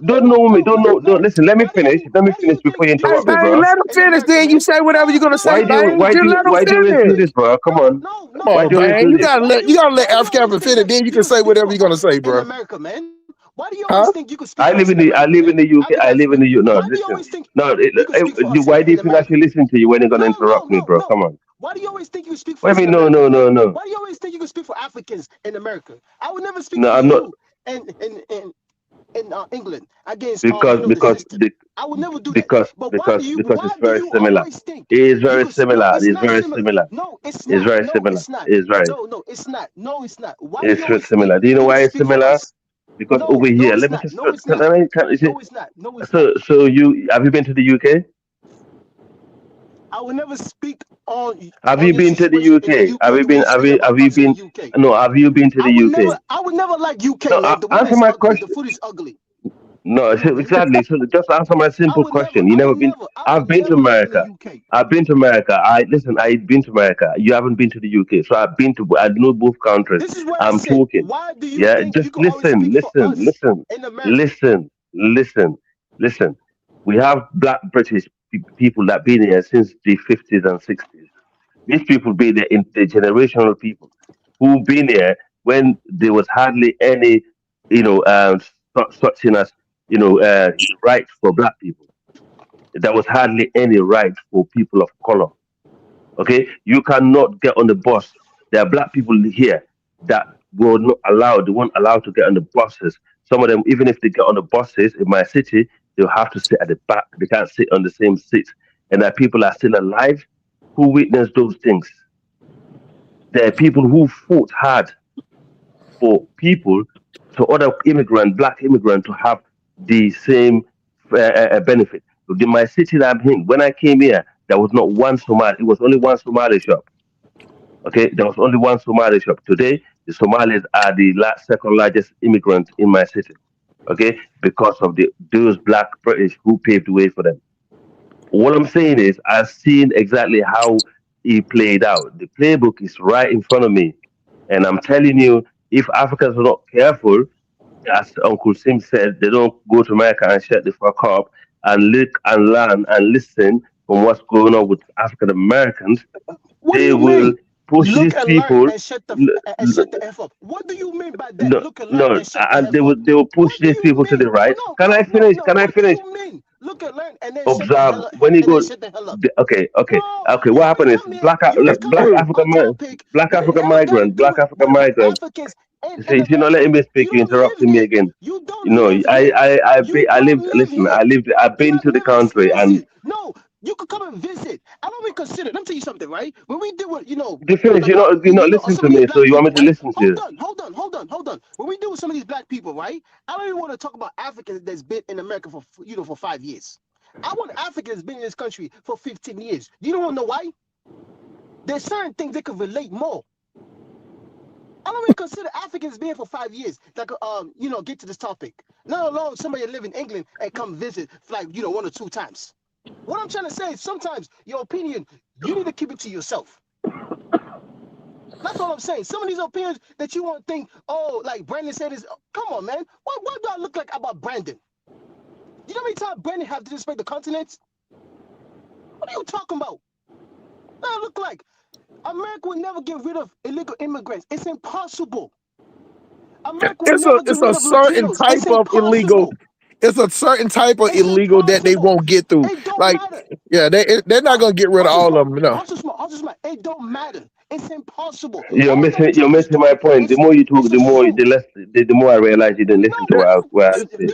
Don't know me. Don't listen. Let me finish. Before you interrupt me, bro. Let him finish. Then you say whatever you're gonna say. Why do you do this, bro? Come on. Why do you gotta let Africa finish. Then you can say whatever you're gonna say, bro. America, man. Why do you always think you can speak? I live in the UK. I live in the UK. No, listen. Why do you think I should listen to you when you're gonna interrupt me, bro? Come on. Why do you always think you speak for? I mean, no. Why do you always think you can speak for Africans in America? I would never speak for you in England against I would never do that. Because it's very similar. It is very similar. It's very similar. No, it's not. It's very similar. It's right. No, it's not. No, it's not. Why it's very similar. Do you know why it's similar? Because over here, let me just. No, it's not. No, it's not. So have you been to the UK? I will never speak on. Have you been to the UK? Have you been? Have you been? No, have you been to the UK? I would never like UK. No, answer my question. The food is ugly. No, exactly. So just answer my simple question. You never been? I've been to America. I've been to America. I've been to America. You haven't been to the UK. So I've been to. I know both countries. This is what I'm talking. Why do you think just listen. We have black British people that been here since the 50s and 60s. These people been there in the generational people who been here when there was hardly any, such thing as, rights for black people. There was hardly any right for people of color. Okay, you cannot get on the bus. There are black people here that were not allowed. They weren't allowed to get on the buses. Some of them, even if they get on the buses in my city, they'll have to sit at the back. They can't sit on the same seats. And there are people that are still alive who witnessed those things. There are people who fought hard for people, to other immigrant, black immigrant, to have the same benefit. In my city that I'm in, when I came here, there was not one Somali. It was only one Somali shop. Okay, there was only one Somali shop. Today, the Somalis are the second largest immigrant in my city. Okay, because of those black British who paved the way for them. What I'm saying is, I've seen exactly how he played out. The playbook is right in front of me, and I'm telling you, if Africans are not careful, as Uncle Sim said, they don't go to America and shut the fuck up and look and learn and listen from what's going on with African Americans. They will push these people. And shut the F up. What do you mean by that? Look and learn No, and shut the and F they will up. push these people to the right. Can I finish? Can I finish? What do you mean? Look and learn and then Observe shut the when you go. shut the hell up. Okay. No, What happened is black African migrant. Africans If you're not letting me speak, you're interrupting me again. You don't You know, live here. I lived. Listen, I lived. I've been to the country, and No, you could come and visit. I don't even consider. Let me tell you something, right? When we deal with, to finish, you're not listening to me. So you want me to listen to you? Hold on. When we deal with some of these black people, right? I don't even want to talk about Africans that's been in America for for 5 years. I want Africans that's been in this country for 15 years. You don't want to know why? There's certain things they could relate more. I don't even consider Africans being for 5 years that could, get to this topic. Not alone somebody live in England and come visit for like, 1 or 2 times. What I'm trying to say is sometimes your opinion, you need to keep it to yourself. That's all I'm saying. Some of these opinions that you want to think, like Brandon said is, come on, man. What do I look like about Brandon? You know how many times Brandon have to disrespect the continents? What are you talking about? What I look like? America will never get rid of illegal immigrants. It's impossible. America will never get rid of certain Latinos. type It's of illegal. It's a certain type of illegal that they won't get through. It don't Like, matter. yeah, they're not gonna get rid of all of them. No. It don't matter. It's impossible. You're missing my point. The more you talk, the more I realize you didn't listen to what I said.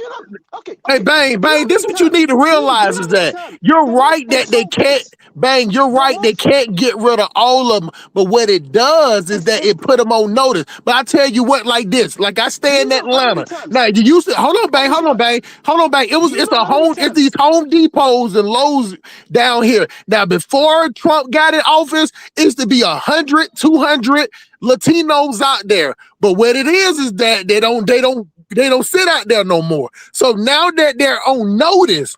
Hey, Bang, this is what you need to realize is that you're right that they can't, Bang, you're right, they can't get rid of all of them, but what it does is that it put them on notice. But I tell you what, like this, like I stay in Atlanta. Now, you used to, hold on, Bang. It's these Home Depots and Lowe's down here. Now, before Trump got in office, it used to be 100, 200 Latinos out there. But what it is that they don't sit out there no more. So now that they're on notice,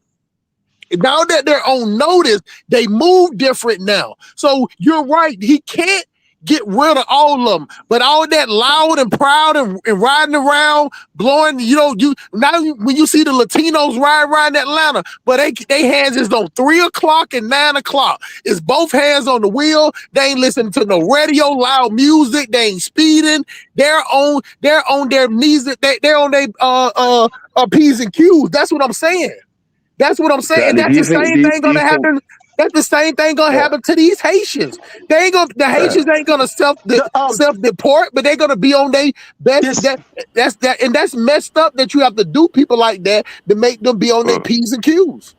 they move different now. So you're right. He can't get rid of all of them, but all that loud and proud and riding around, blowing, now when you see the Latinos ride around Atlanta, but they hands is on 3 o'clock and 9 o'clock. It's both hands on the wheel. They ain't listening to no radio, loud music. They ain't speeding. They're on their knees. They're on their P's and Q's. That's what I'm saying. That's the same thing gonna happen. That's the same thing gonna happen to these Haitians. The Haitians ain't gonna self deport, but they're gonna be on their best. That's messed up that you have to do people like that to make them be on their P's and Q's.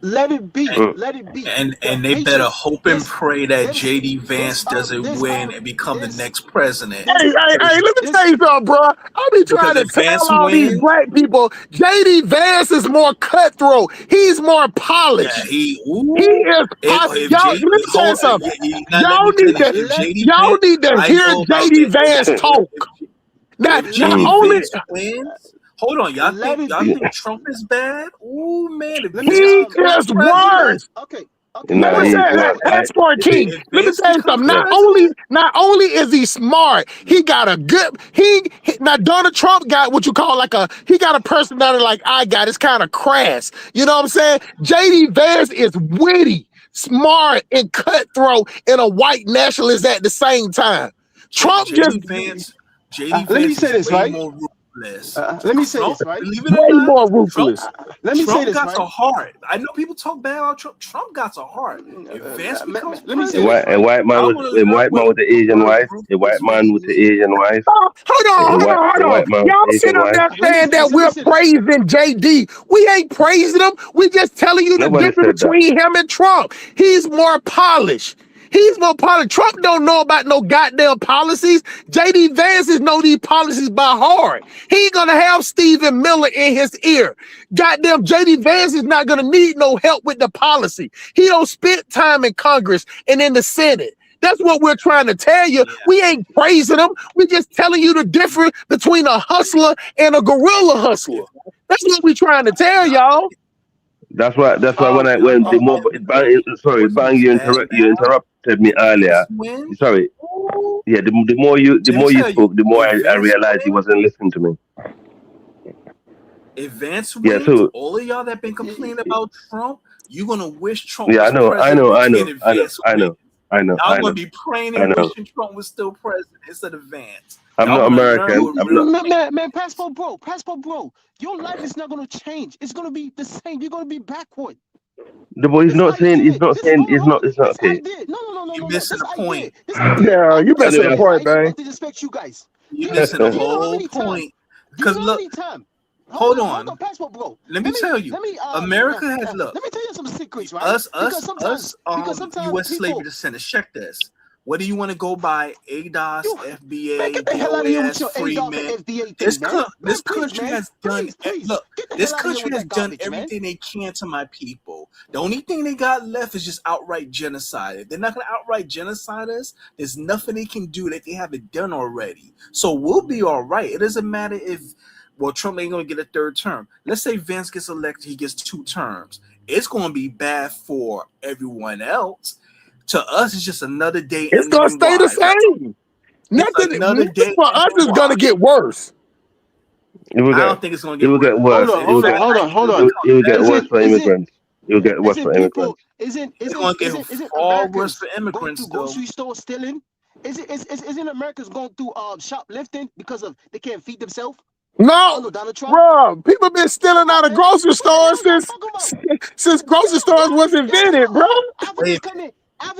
Let it be. And they better hope and pray that JD Vance doesn't win and become the next president. Hey, let me tell you something, bro. I be trying to tell all these black people, JD Vance is more cutthroat. He's more polished. Yeah, he is polished. Y'all, let me tell you something. Y'all need to hear JD Vance talk. If JD Vance wins, hold on, y'all think Trump is bad? Ooh, man, if he is worse. Okay, Let me say that passport king. Let me tell you something. Not only is he smart, he got a good now Donald Trump got what you call he got a personality like I got. It's kind of crass. You know what I'm saying? JD Vance is witty, smart, and cutthroat, and a white nationalist at the same time. Trump JD Vance let me say this, right? More ruthless. Let me say this, right? Believe it or Way not, more ruthless. Let me say Trump this, got right? a heart. I know people talk bad about Trump. Trump got a heart. If Vance becomes let me say president, A white man with the Asian wife. A white man with the Asian wife. Hold on. Y'all sit up there saying that we're praising JD. We ain't praising him. We just telling you the Nobody difference said that. between him and Trump. He's more polished. He's more polished. Trump don't know about no goddamn policies. JD Vance know these policies by heart. He ain't gonna have Stephen Miller in his ear. Goddamn, JD Vance is not gonna need no help with the policy. He don't spend time in Congress and in the Senate. That's what we're trying to tell you. Yeah. We ain't praising them. We're just telling you the difference between a hustler and a guerrilla hustler. That's what we're trying to tell y'all. That's why Bang, you interrupted me earlier. Sorry. Yeah, the more you spoke, the more I realized you wasn't listening to me. If Vance wins, all of y'all that been complaining about Trump, you're gonna wish Trump was president. I know. Y'all gonna be praying and wishing Trump was still president instead of Vance. I'm not American. Man, passport bro. Your life is not gonna change. It's gonna be the same. You're gonna be backward. The boy is not saying it's not okay. No. You're missing the point. Yeah, you're missing the point, man. To respect you guys. You're missing the whole point. Because look, hold on. Passport bro. Let me tell you. America has Let me tell you some secrets, right? Us, U.S. slavery descendants. Check this. Whether you want to go by ADOS, FBA, DOS, Freeman, this country has done. Look, this country has done everything they can to my people. The only thing they got left is just outright genocide. If they're not going to outright genocide us, there's nothing they can do that they haven't done already. So we'll be all right. It doesn't matter if, well, Trump ain't going to get a third term. Let's say Vance gets elected, he gets 2 terms. It's going to be bad for everyone else. To us, it's just another day. It's gonna stay the same. Nothing for us is gonna get worse. I don't think it's gonna get worse. It will get worse. Hold on. It will get worse for immigrants. It will get worse for immigrants. It's gonna get far worse for immigrants. Grocery store stealing. Isn't Americans going through shoplifting because of they can't feed themselves? No, bro. People been stealing out of grocery stores since grocery stores was invented, bro.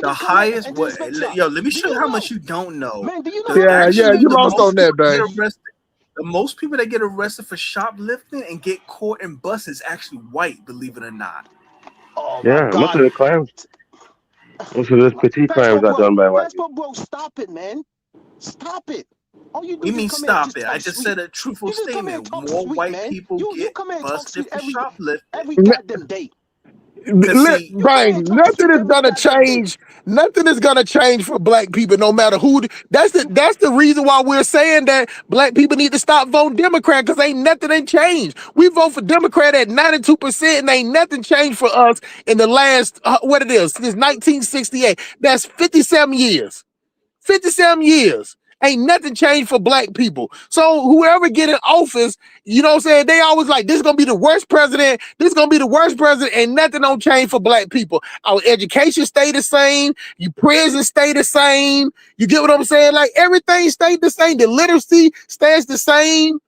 The highest, let me show you how much you don't know. Man, do you know? You lost on that, man. The most people that get arrested for shoplifting and get caught in buses is actually white, believe it or not. Oh most of the crimes, most of those petty crimes are done by white people. Bro, stop it, man. Stop it. All you do You mean stop it? I just said a truthful statement. More white people get busted for shoplifting every goddamn day. Brian, nothing is gonna change. Nothing is gonna change for black people, no matter who. That's the reason why we're saying that black people need to stop voting Democrat, because nothing changed. We vote for Democrat at 92%, and ain't nothing changed for us in the last since 1968. That's 57 years. 57 years. Ain't nothing changed for black people. So whoever get in office, you know what I'm saying, they always like, this is going to be the worst president. This is going to be the worst president, and nothing don't change for black people. Our education stay the same. Your prison stay the same. You get what I'm saying? Like, everything stayed the same. The literacy stays the same.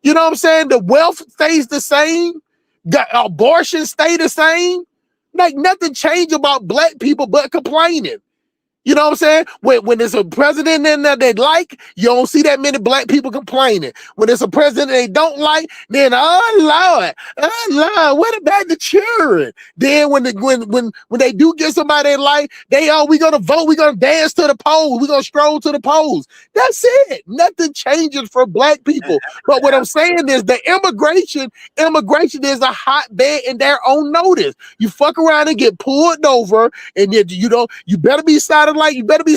You know what I'm saying? The wealth stays the same. Abortion stay the same. Like, nothing changed about black people but complaining. You know what I'm saying? When there's a president in there they like, you don't see that many black people complaining. When there's a president they don't like, then oh Lord, what about the children? Then when they do get somebody they like, we gonna vote, we gonna dance to the polls, we gonna stroll to the polls. That's it. Nothing changes for black people. But what I'm saying is the immigration is a hotbed in their own notice. You fuck around and get pulled over, and you better be side of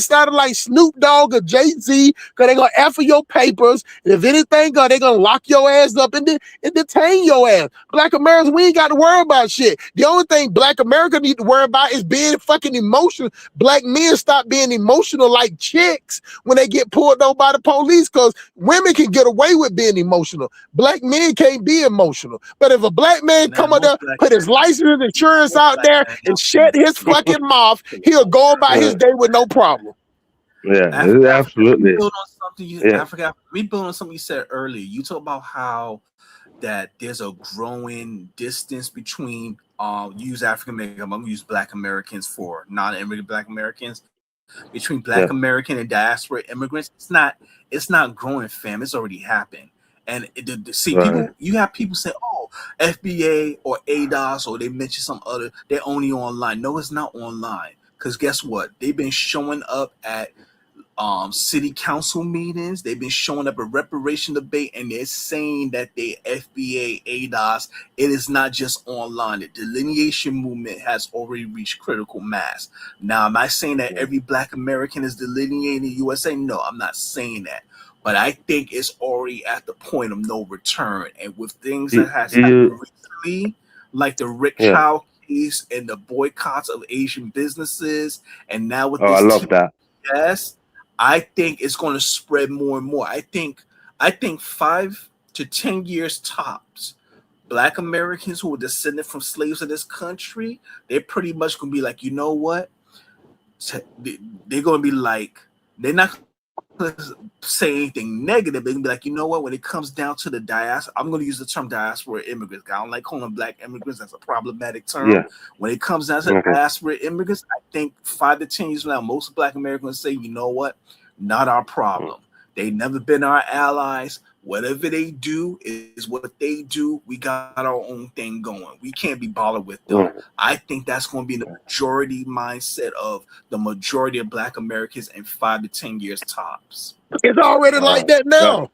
sounding like Snoop Dogg or Jay-Z, because they're gonna F your papers. And if anything, they're gonna lock your ass up and detain your ass. Black Americans, we ain't got to worry about shit. The only thing Black America need to worry about is being fucking emotional. Black men stop being emotional like chicks when they get pulled over by the police, because women can get away with being emotional. Black men can't be emotional. But if a black man come up there, put his license and insurance out there and shut his fucking mouth, he'll go about his day with no problem. Yeah, absolutely. We build on something you said earlier. You talk about how that there's a growing distance between use African American, I'm gonna use Black Americans for non-immigrant Black Americans, between Black American and diaspora immigrants. It's not growing, fam. It's already happened. And people, you have people say, "Oh, FBA or ADOS," or they mention some other. They're only online. No, it's not online. Because guess what? They've been showing up at city council meetings. They've been showing up at reparation debate, and they're saying that they FBA, ADOS. It is not just online. The delineation movement has already reached critical mass. Now, am I saying that every Black American is delineating the USA? No, I'm not saying that. But I think it's already at the point of no return. And with things that has happened recently, like the Rick Chow case and the boycotts of Asian businesses, and now with this I love that. Yes, I think it's going to spread more and more. I think 5 to 10 years tops, Black Americans who were descended from slaves in this country, they're pretty much going to be like, you know what? They're going to be like, they're not going to say anything negative. They're going to be like, you know what? When it comes down to the diaspora, I'm going to use the term diaspora immigrants. I don't like calling them Black immigrants. That's a problematic term. Yeah. When it comes down to diaspora immigrants, I think 5 to 10 years from now, most Black Americans say, you know what? Not our problem. They've never been our allies. Whatever they do is what they do. We got our own thing going. We can't be bothered with them. I think that's going to be the majority mindset of the majority of Black Americans in 5 to 10 years tops. It's already like that now.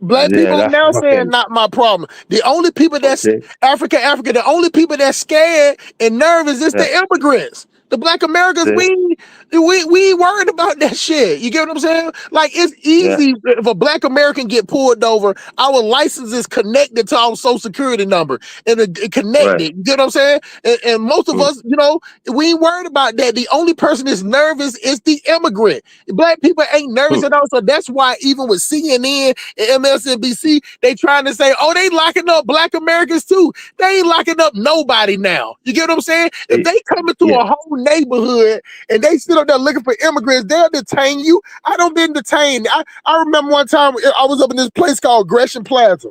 Black people now saying not my problem. The only people that's Africa, the only people that's scared and nervous is the immigrants. The Black Americans, we ain't worried about that shit. You get what I'm saying? Like, it's easy if a Black American get pulled over, our license is connected to our social security number and it connected. You get what I'm saying? And most of us, you know, we ain't worried about that. The only person that's nervous is the immigrant. Black people ain't nervous at all. So that's why even with CNN and MSNBC, they trying to say, oh, they locking up Black Americans too. They ain't locking up nobody now. You get what I'm saying? If they come into a whole neighborhood and they sit up there looking for immigrants, they'll detain you. I don't been detained. I remember one time I was up in this place called Gresham Plaza.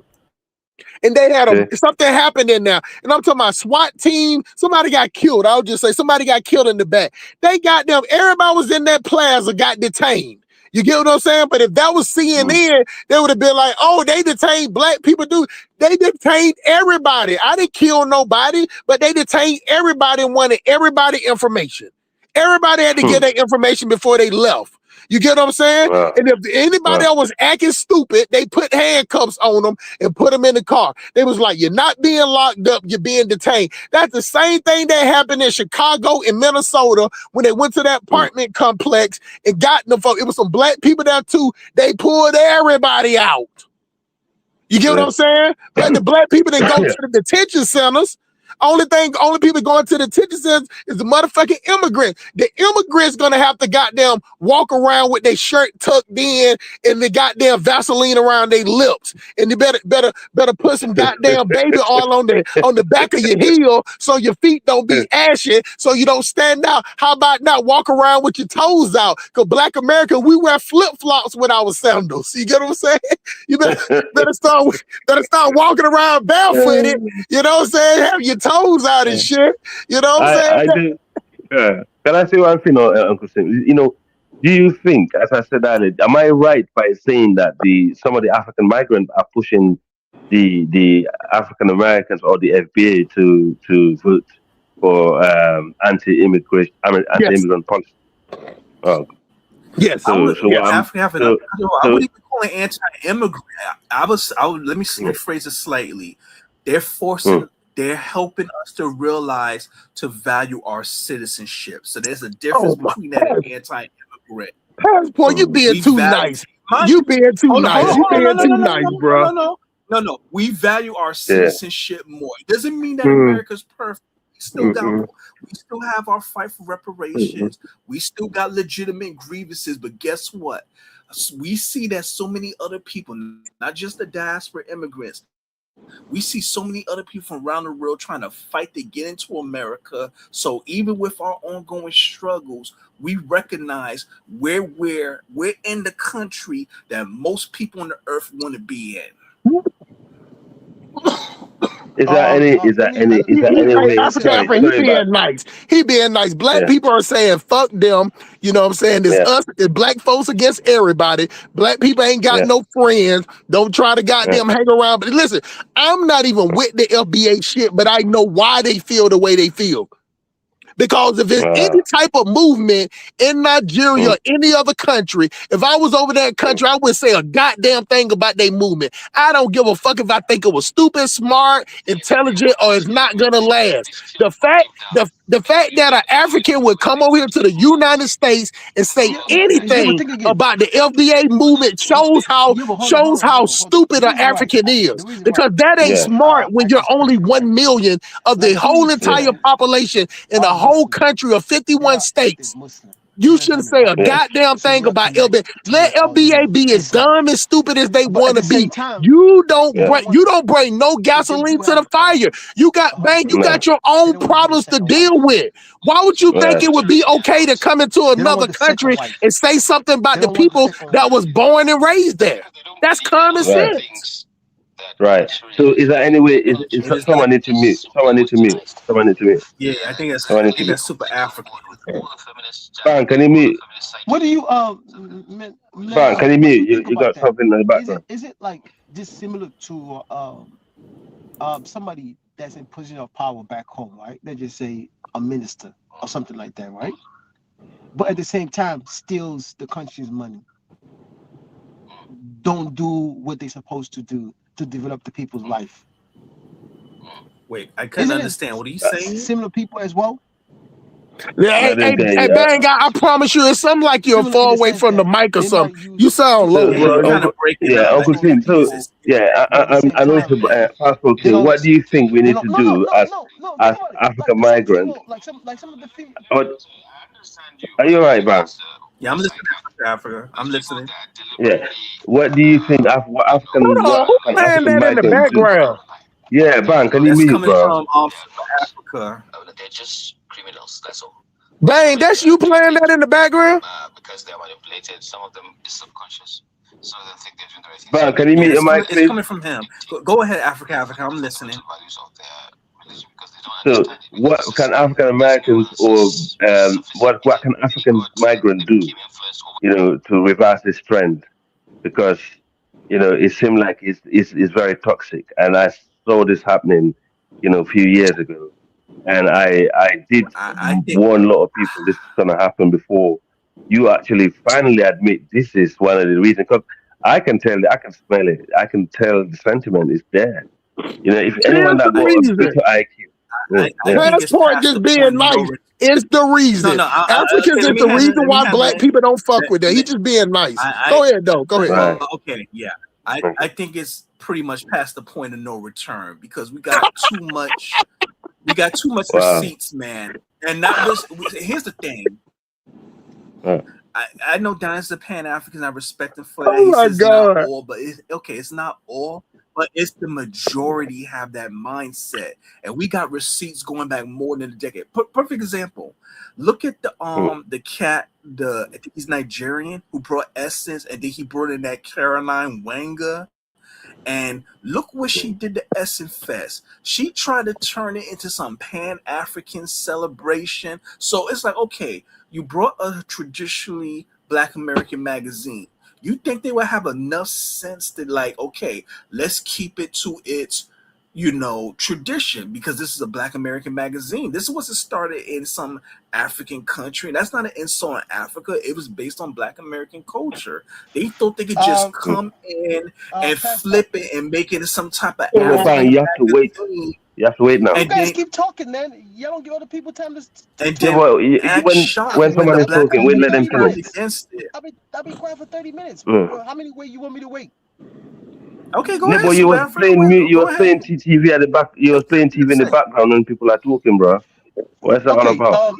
And they had something happened in there. And I'm talking about SWAT team. Somebody got killed. I'll just say somebody got killed in the back. They got them. Everybody was in that plaza got detained. You get what I'm saying? But if that was CNN, they would have been like, oh, they detained Black people. They detained everybody. I didn't kill nobody, but they detained everybody and wanted everybody information. Everybody had to get their information before they left. You get what I'm saying? And if anybody else was acting stupid, they put handcuffs on them and put them in the car. They was like, you're not being locked up, you're being detained. That's the same thing that happened in Chicago and Minnesota when they went to that apartment complex and got them. It was some Black people there too. They pulled everybody out. You get what I'm saying? But the Black people that go to the detention centers, only people going to the detention centers is the motherfucking immigrants. The immigrants gonna have to goddamn walk around with their shirt tucked in and the goddamn Vaseline around their lips. And you better put some goddamn baby oil on the back of your heel so your feet don't be ashy, so you don't stand out. How about not walk around with your toes out? Because Black America, we wear flip-flops with our sandals. You get what I'm saying? You better start walking around barefooted. You know what I'm saying? Have your toes out and shit. You know what I'm saying? Can I say one thing, Uncle Sim? You know, do you think, as I said earlier, am I right by saying that some of the African migrants are pushing the African Americans or the FBA to vote for anti-immigrant policy? Yes. I wouldn't even call it anti-immigrant. Let me rephrase it slightly. They're forcing they're helping us to realize to value our citizenship. So there's a difference between that and anti-immigrant. Passport, you being We too value, nice. You being too nice. You being too nice, bro. No. We value our Yeah. citizenship more. It doesn't mean that Mm. America's perfect. We still got, Mm-mm. we still have our fight for reparations. We still got legitimate grievances. But guess what? We see that so many other people, not just the diaspora immigrants, we see so many other people from around the world trying to fight to get into America. So even with our ongoing struggles, we recognize we're in the country that most people on the earth want to be in. Is there any way? African, he being nice. He being nice. Black people are saying fuck them. You know what I'm saying? It's us, it's black folks against everybody. Black people ain't got no friends. Don't try to goddamn hang around. But listen, I'm not even with the FBA shit, but I know why they feel the way they feel. Because if it's any type of movement in Nigeria or any other country, if I was over that country, I wouldn't say a goddamn thing about their movement. I don't give a fuck if I think it was stupid, smart, intelligent, or it's not gonna last. The fact that an African would come over here to the United States and say anything about the FBA movement shows how stupid an African is. Because that ain't smart when you're only 1 million of the whole entire population in the whole country of 51 states. You shouldn't say a goddamn thing about LBA. Let LBA be as dumb and stupid as they want to be. You don't bring no gasoline to the fire. You got your own problems to deal with. Why would you think it would be okay to come into another country and say something about the people that was born and raised there? That's common sense. Right. So is there any way? Is someone need to mute? Someone need to mute. Yeah, I think that's super African. Ban, can you mute? What do you Ban, can you mute? You got something in the background. Is it like dissimilar to somebody that's in position of power back home, right? Let's just say a minister or something like that, right? But at the same time steals the country's money. Don't do what they're supposed to do to develop the people's life. Wait, I couldn't understand. What are you saying? Similar people as well? Hey, Bang, I promise you, it's something like you're far away from the mic or something. You sound low, bro. Uncle Tim. So I know to Passport King. What do you think we need to do as African migrants? Are you alright, Bang? Yeah, I'm listening to Africa. I'm listening. Yeah. What do you think African migrants in the background? Yeah, Bang, can you That's mute, coming bro? from Africa. They're just criminals, that's all. Bang, that's you playing that in the background? Because they're manipulated, some of them is subconscious. So they think they're doing the right thing. Bang, can you mute your mic, please? It's coming from him. Go ahead, Africa, I'm listening. So what can African Americans or what can African migrants do, to reverse this trend? Because it seemed like it's very toxic, and I saw this happening, a few years ago, and I did warn a lot of people this is gonna happen before you actually finally admit this is one of the reasons. Because I can tell, I can smell it, I can tell the sentiment is there. If anyone that got a better IQ. Passport just being nice is the reason. Africans is the reason why black people don't fuck with that. He just being nice. Go ahead, though. Go ahead. Okay, yeah. I think it's pretty much past the point of no return because we got too much. We got too much receipts, man. And here's the thing. I know Don's the Pan-African. I respect him for that. Oh my God. Not all, but it's not all. But it's the majority have that mindset, and we got receipts going back more than a decade. Perfect example. Look at the cat. I think he's Nigerian who brought Essence, and then he brought in that Caroline Wanga. And look what she did to Essence Fest. She tried to turn it into some Pan-African celebration. So it's like, okay, you brought a traditionally Black American magazine. You think they would have enough sense to okay, let's keep it to its, tradition because this is a Black American magazine. This wasn't started in some African country. That's not an insult on Africa. It was based on Black American culture. They thought they could just come in and flip it and make it some type of Bang, you have to wait. You have to wait now. You guys keep talking, man. Y'all don't give other people time to And Yeah, then well, act shocked when when someone the is black talking, wait, let them community 30 finish. voted minutes. against it. I'll be quiet for 30 minutes. Mm. Well, how many way you want me to wait? Okay, go No, ahead, but you Super was Africa. playing you Go was ahead. playing TV at the back. You was playing TV in the background when people are talking, bro. What's that all Okay, about?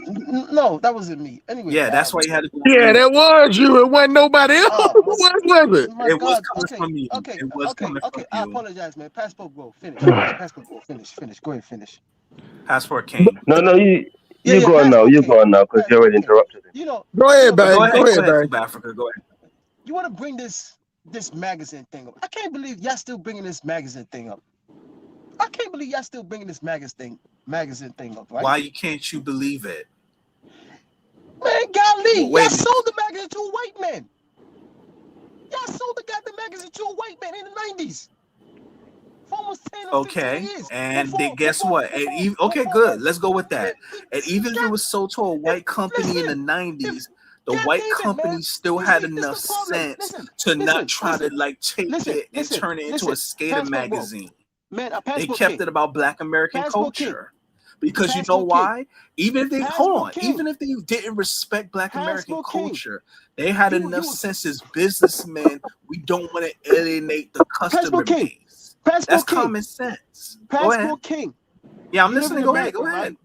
no, that wasn't me. Anyway, Yeah, that's why you had to go on Yeah, mute. that was you. It wasn't nobody else. oh What was it? my It was God. coming Okay, from you. okay, It was okay, coming from okay. I you. apologize, man. Passport go. Finish. Passport go. Finish. Go ahead, finish. Passport King. No, you Yeah, go on now. Passport You King. go on now because you already interrupted him. You know, Go ahead, Go bang. ahead, Go ahead, bang. Super Africa. Go ahead. you want to bring this magazine thing up. I can't believe y'all still bringing this magazine thing up. I can't believe y'all still bringing this magazine thing up, right? Why can't you believe it? Man, golly, Wait a y'all minute. sold the magazine to a white man. Y'all sold the goddamn magazine to a white man in the 90s. For almost 10 or 15 years. And then guess what? Okay, good. Let's go with that. And even if it was sold to a white company in the 90s, the white company still had enough sense to not try to like take it and turn it into a skater magazine. Man, a They Passport kept King. it about Black American Passport King. culture. Because you know Passport King. why? Even if they Passport King. even if they didn't respect Black American Passport King. culture, they had enough sense as businessmen. We don't want to alienate the customer Passport King. base. Passport That's King. common sense. Go ahead. Passport King. Yeah, I'm You live listening. in Go ahead. America, Go ahead. right?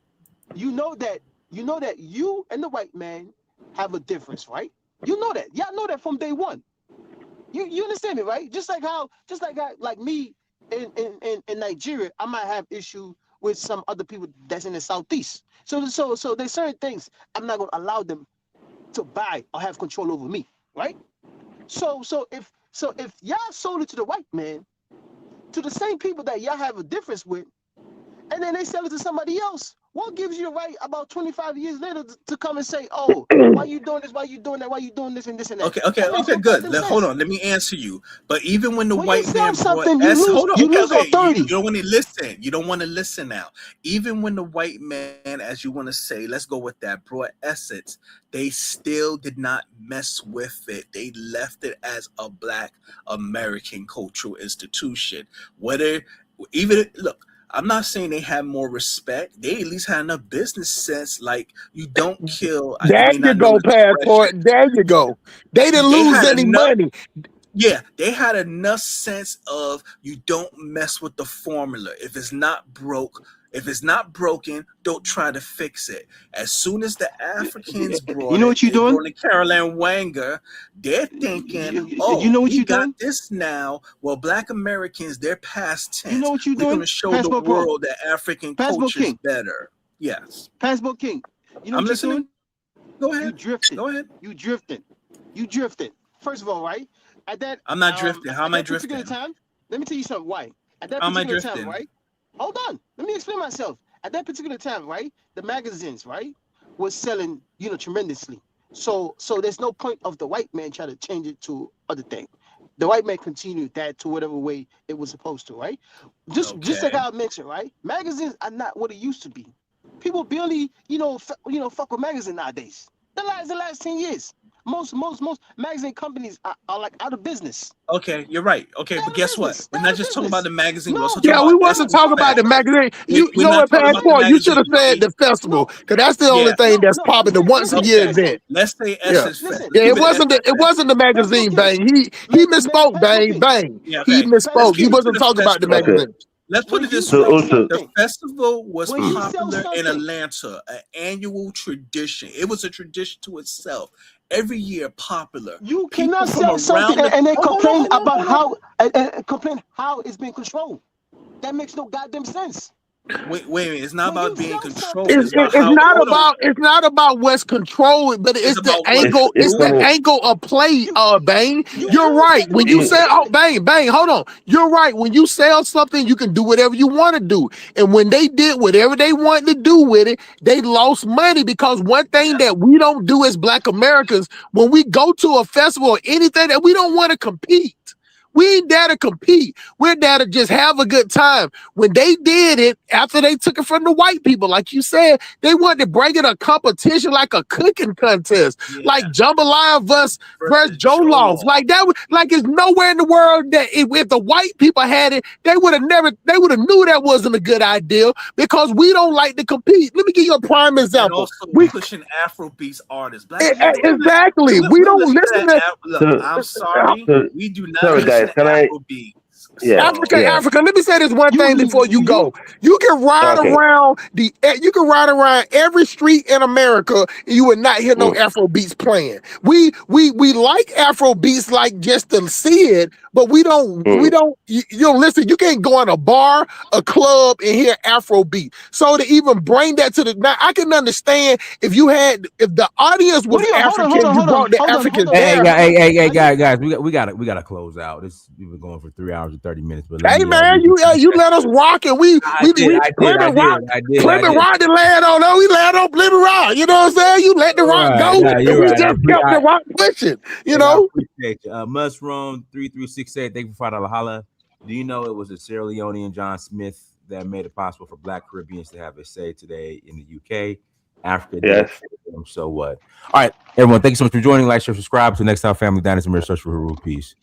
You know that you and the white man have a difference, right? You know that. Y'all know that from day one. You understand me, right? Just like me in Nigeria, I might have issue with some other people that's in the southeast. So there's certain things I'm not gonna allow them to buy or have control over me, right? So if y'all sold it to the white man, to the same people that y'all have a difference with, and then they sell it to somebody else, what gives you the right about 25 years later to come and say, oh, why you doing this, why you doing that, why you doing this and this and that? Okay, good. Hold on, let me answer you. But even when the white man brought you lose authority. You don't want to listen. You don't want to listen now. Even when the white man, as you want to say, let's go with that, brought essence, they still did not mess with it. They left it as a Black American cultural institution. Look, I'm not saying they have more respect. They at least had enough business sense. Like, you don't kill. There you go, Passport. There you go. They didn't lose any money. Yeah, they had enough sense of you don't mess with the formula. If it's not broken, don't try to fix it. As soon as the Africans brought what you're doing? brought in Caroline Wanger, they're thinking, you know what we you're got doing? this now. Well, Black Americans, they're past tense. You know what you're We're doing? going to show Passport the world that African culture is better. Yes. Passport King. You know I'm what listening. you're doing? Go ahead. You drifted. Go ahead. You drifted. First of all, right? At that I'm not drifting. How am I drifting? Time, let me tell you something. Why? At that How am I particular drifting? time, right? Hold on. Let me explain myself. At that particular time, right? The magazines, right, was selling, tremendously. So there's no point of the white man trying to change it to other thing. The white man continued that to whatever way it was supposed to, right? Just like I mentioned, right? Magazines are not what it used to be. People barely, fuck with magazine nowadays. The last 10 years. Most magazine companies are like out of business. Okay, you're right. Okay, but guess what? We're not just talking about the magazine. We're also Yeah, talking we about wasn't talking about the magazine. You We're know not what, talking about the Passport? You should have magazine. said the festival, because that's the only thing that's popping, the once a year event. Let's say Yeah, Essence Fest. yeah. It wasn't the magazine, bang. He misspoke, bang. Yeah, He okay. misspoke. He wasn't talking about the magazine. Let's put it this So way. also, The festival was When you popular sell in something- Atlanta, an annual tradition. It was a tradition to itself. Every year popular. You People cannot from sell around something the- and then Hold on, complain hold on, about hold on. how it's being controlled. That makes no goddamn sense. Wait a minute. It's not When about you being sell controlled. something- It's about how. Hold on. It's not about what's controlled, but it's the about what- angle. It's the funny. angle of play. Bang. You You're always right. have to When do you the sell, same thing. bang. Hold on. You're right. When you sell something, you can do whatever you want to do. And when they did whatever they wanted to do with it, they lost money, because one thing that we don't do as Black Americans, when we go to a festival or anything, that we don't want to compete. We ain't there to compete. We're there to just have a good time. When they did it, after they took it from the white people, like you said, they wanted to bring it a competition like a cooking contest, like jambalaya versus jollof. Like that, like it's nowhere in the world that if the white people had it, they would have knew that wasn't a good idea because we don't like to compete. Let me give you a prime example. And also We pushing Afrobeats artists. exactly. We don't listen to. Look, I'm sorry, we do not Sorry, listen guys. to Can I? Afrobeats. Yeah. Africa. Let me say this one thing before you go. You can ride around every street in America, and you would not hear no Afro beats playing. We like Afro beats like just to see it, but we don't. You know, listen. You can't go in a bar, a club, and hear Afro beat. So to even bring that to the now, I can understand if the audience was African, you brought the Africans there. Hey, guys, we gotta close out. We've been going for 3 hours and 30 minutes. But Hey man, you let us rock and we Plymouth Rock the land on. We land on Plymouth Rock. You know what I'm saying? You let the rock go, and we just kept the rock pushing. You know. I appreciate you. Mushroom 3368. Thank you for the holla. Do you know it was a Sierra Leonean John Smith that made it possible for Black Caribbeans to have a say today in the UK? Africa did. So what? All right, everyone. Thank you so much for joining. Like, share, subscribe. Until next time, family. Dynasty, search for Uhuru. Peace.